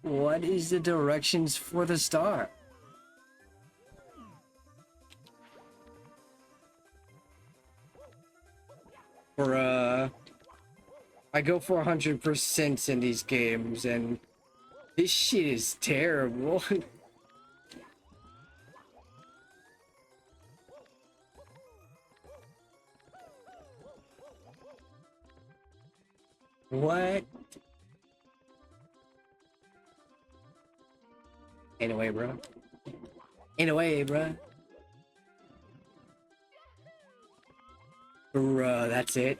What is the directions for the star? Bruh. I go for 100% in these games, and this shit is terrible. What? Anyway, bro. Anyway, bro. Bruh, that's it.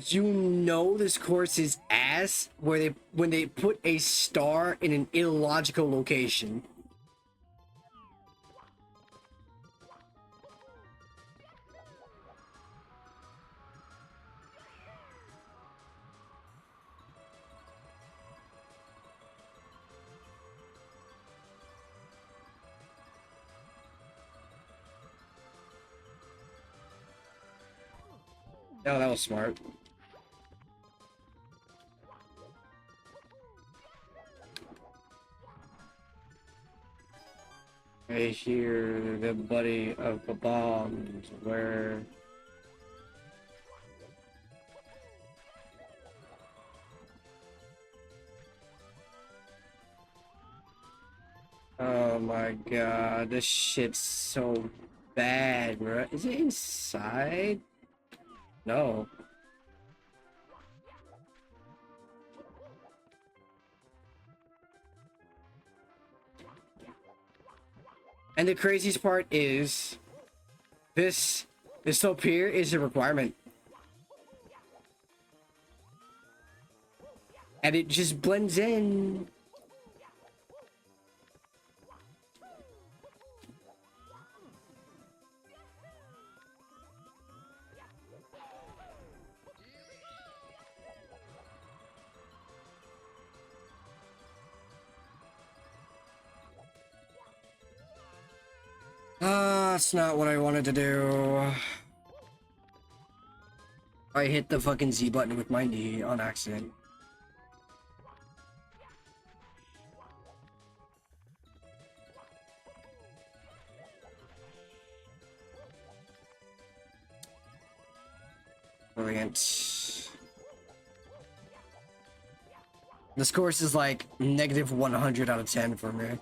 You know this course is ass when they put a star in an illogical location. Oh, that was smart. I hear the buddy of the bombs where... Oh my god, this shit's so bad, bro. Is it inside? No. And the craziest part is this up here is a requirement. And it just blends in. That's not what I wanted to do. I hit the fucking Z button with my knee on accident. Brilliant. This course is like negative 100 out of 10 for me.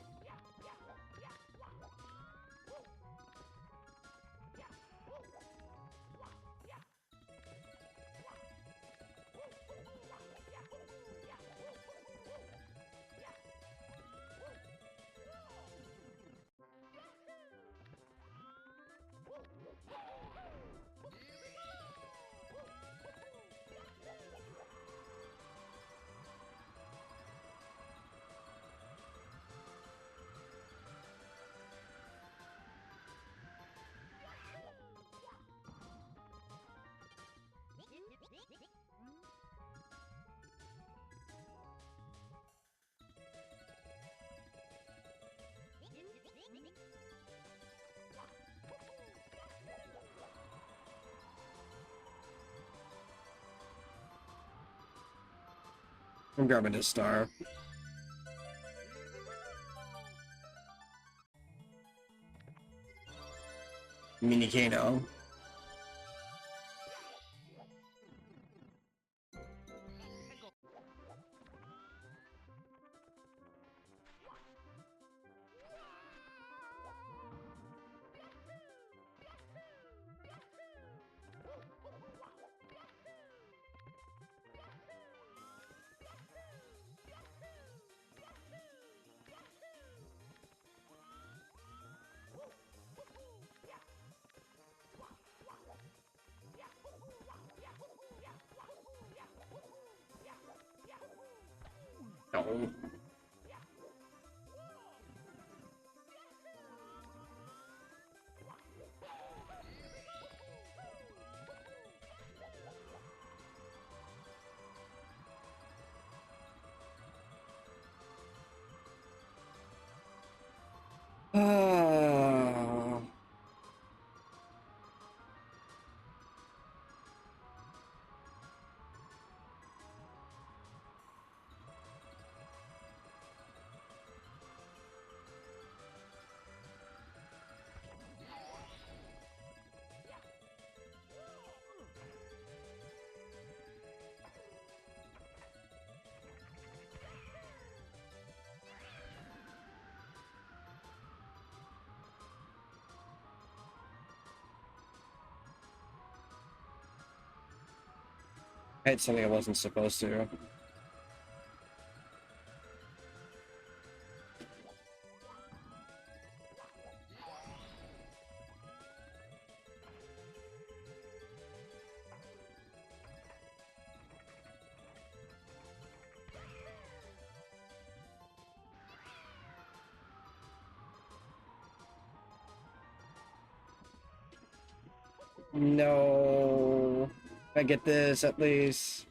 I'm grabbing this star. Mini Kano. No. Ah. I hit something I wasn't supposed to. No. I get this at least.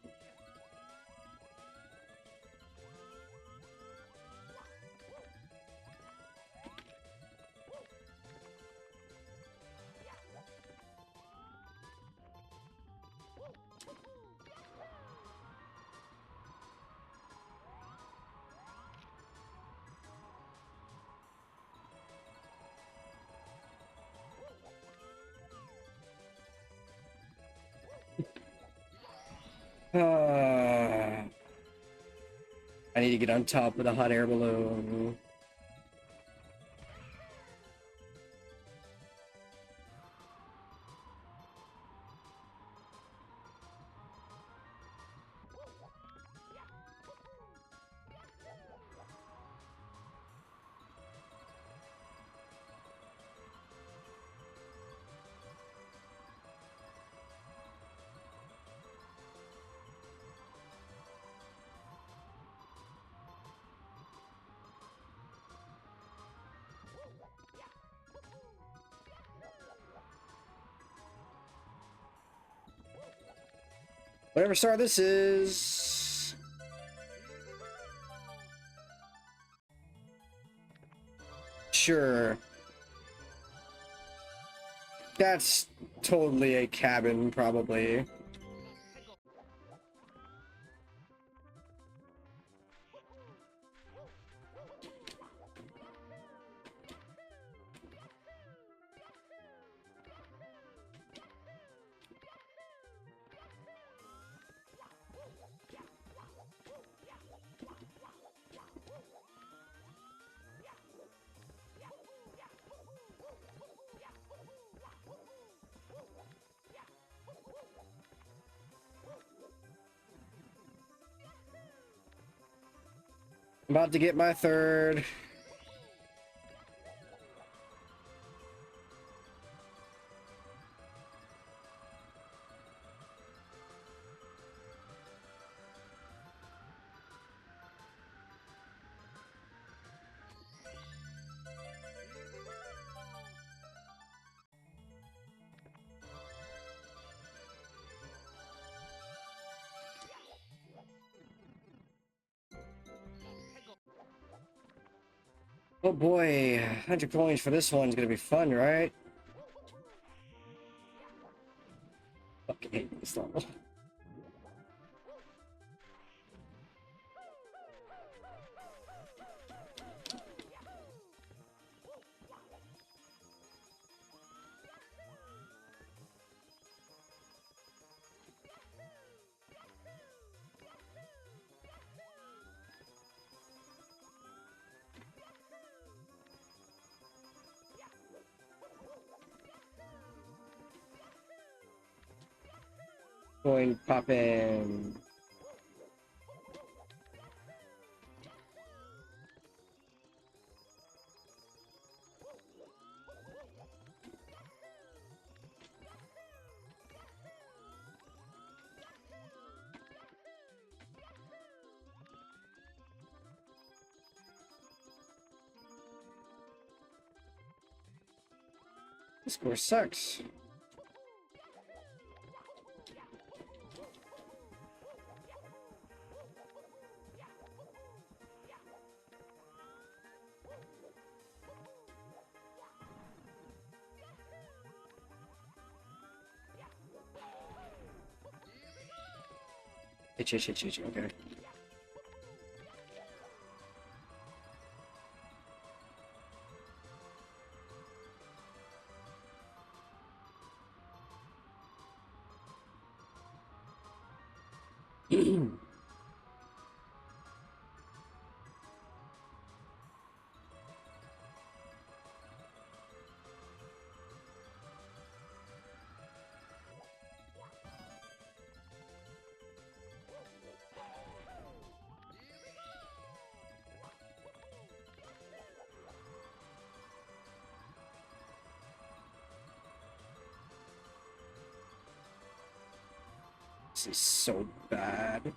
I need to get on top of the hot air balloon. Whatever star this is. Sure. That's totally a cabin, probably. I'm about to get my third. Oh boy, 100 coins for this one's gonna be fun, right? Fucking hate this level. Coin poppin'. This course sucks. Itch, okay. This is so bad.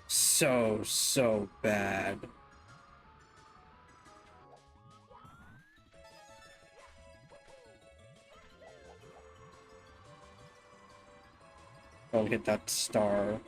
So bad. Don't hit that star.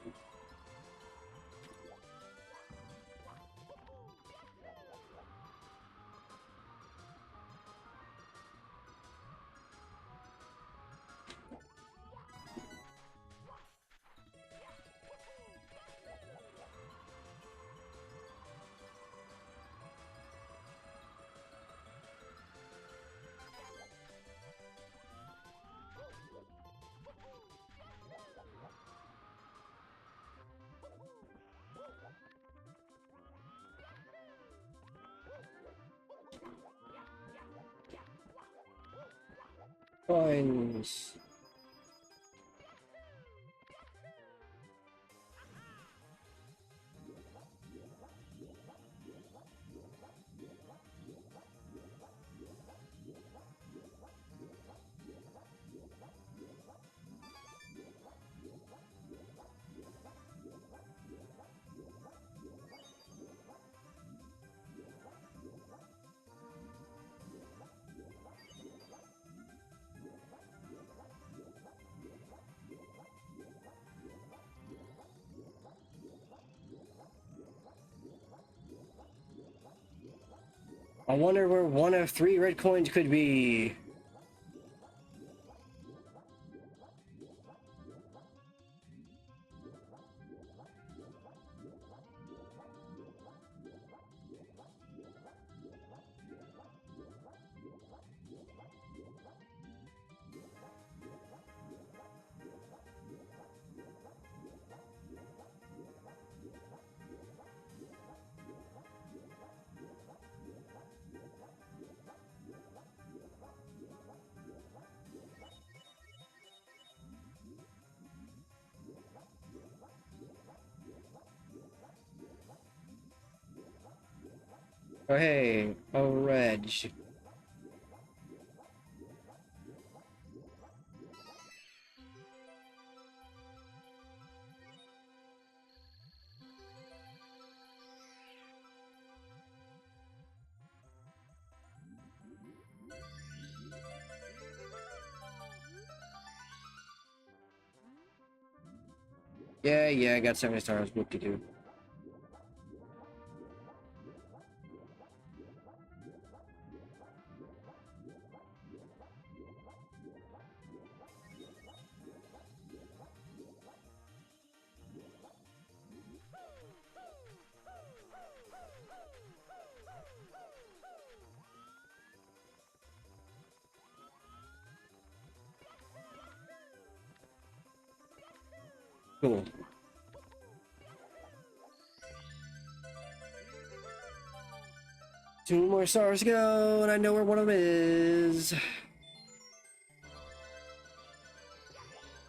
Coins. I wonder where one of 3 red coins could be. Oh hey, oh Reg. Yeah, I got 70 stars. What to do? Cool. 2 more stars to go, and I know where one of them is.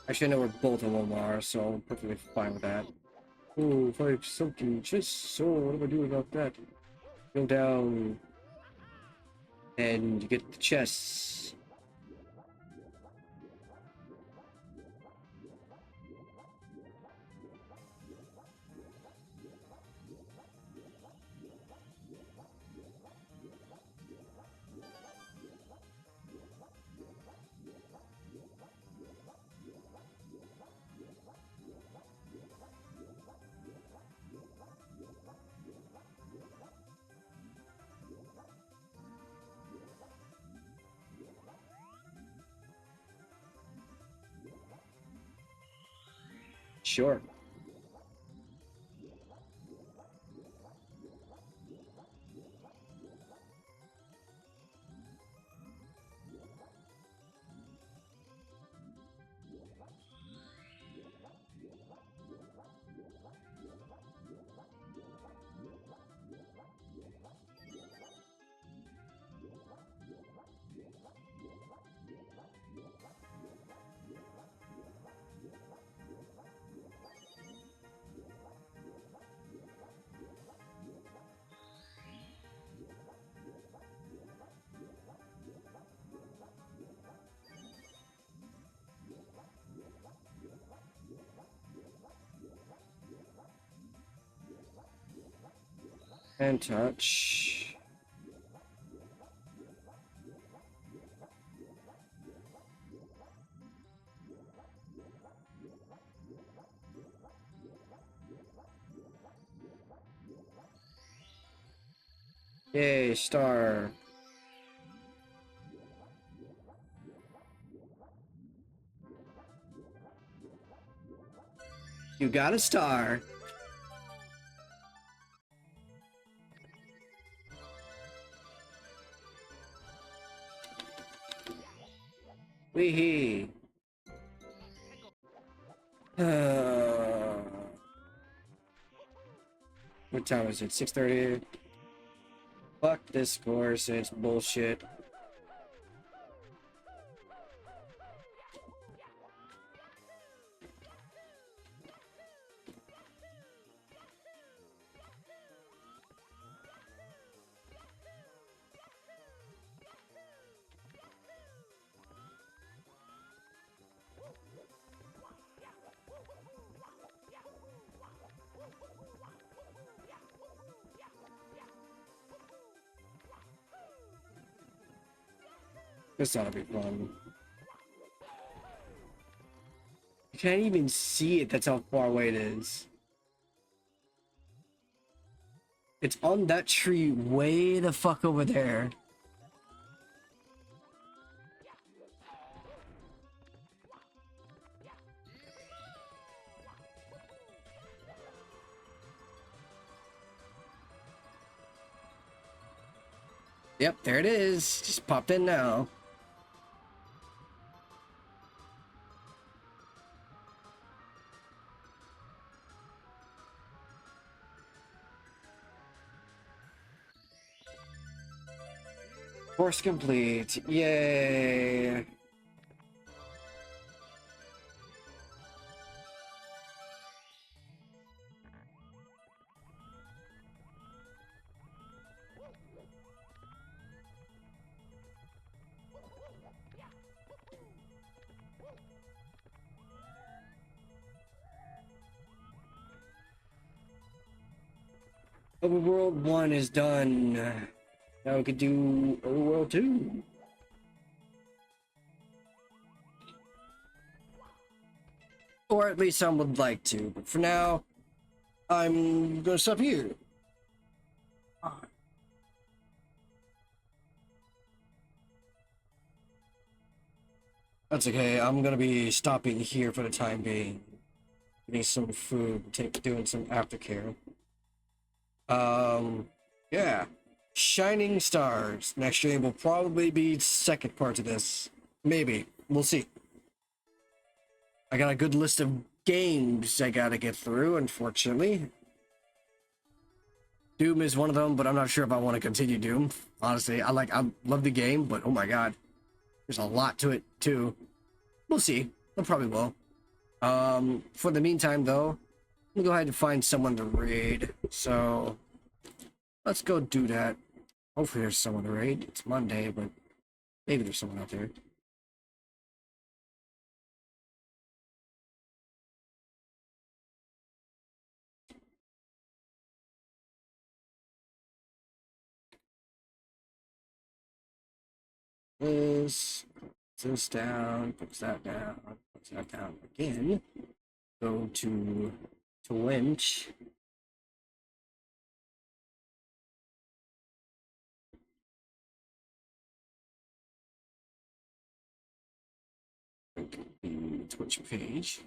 Actually, I know where both of them are, so I'm perfectly fine with that. Oh, 5 something. Just so, what do I do about that? Go down, and you get the chests. Sure. And touch. Yay, star. You got a star. Wee-hee. What time is it? 6:30. Fuck this course, it's bullshit. This ought to be fun. You can't even see it, that's how far away it is. It's on that tree way the fuck over there. Yep, there it is. Just popped in now. Course complete. Yay. Overworld 1 is done. Now we could do Overworld 2. Or at least some would like to. But for now, I'm gonna stop here. That's okay. I'm gonna be stopping here for the time being. Getting some food, doing some aftercare. Yeah. Shining Stars. Next stream will probably be second part of this. Maybe. We'll see. I got a good list of games I gotta get through, unfortunately. Doom is one of them, but I'm not sure if I want to continue Doom. Honestly, I love the game, but oh my god. There's a lot to it, too. We'll see. I probably will. For the meantime, though, I'm gonna go ahead and find someone to raid. So, let's go do that. Hopefully there's someone to raid. It's Monday, but maybe there's someone out there. This down, puts that down, puts that down again. Go to Winch. The Twitch page.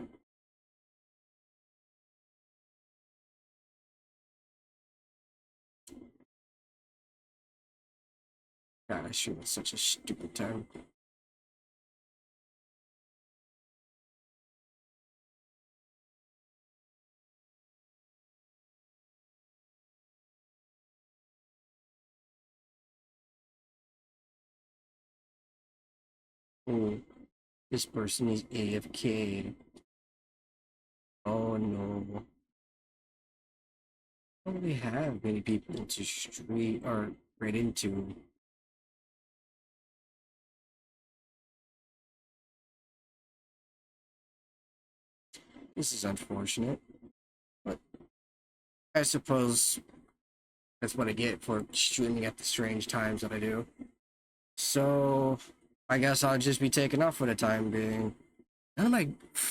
God, I shoot at such a stupid time. This person is AFK. Oh no. I don't really have many people to stream or raid into. This is unfortunate, but I suppose that's what I get for streaming at the strange times that I do. So I guess I'll just be taking off for the time being. None of my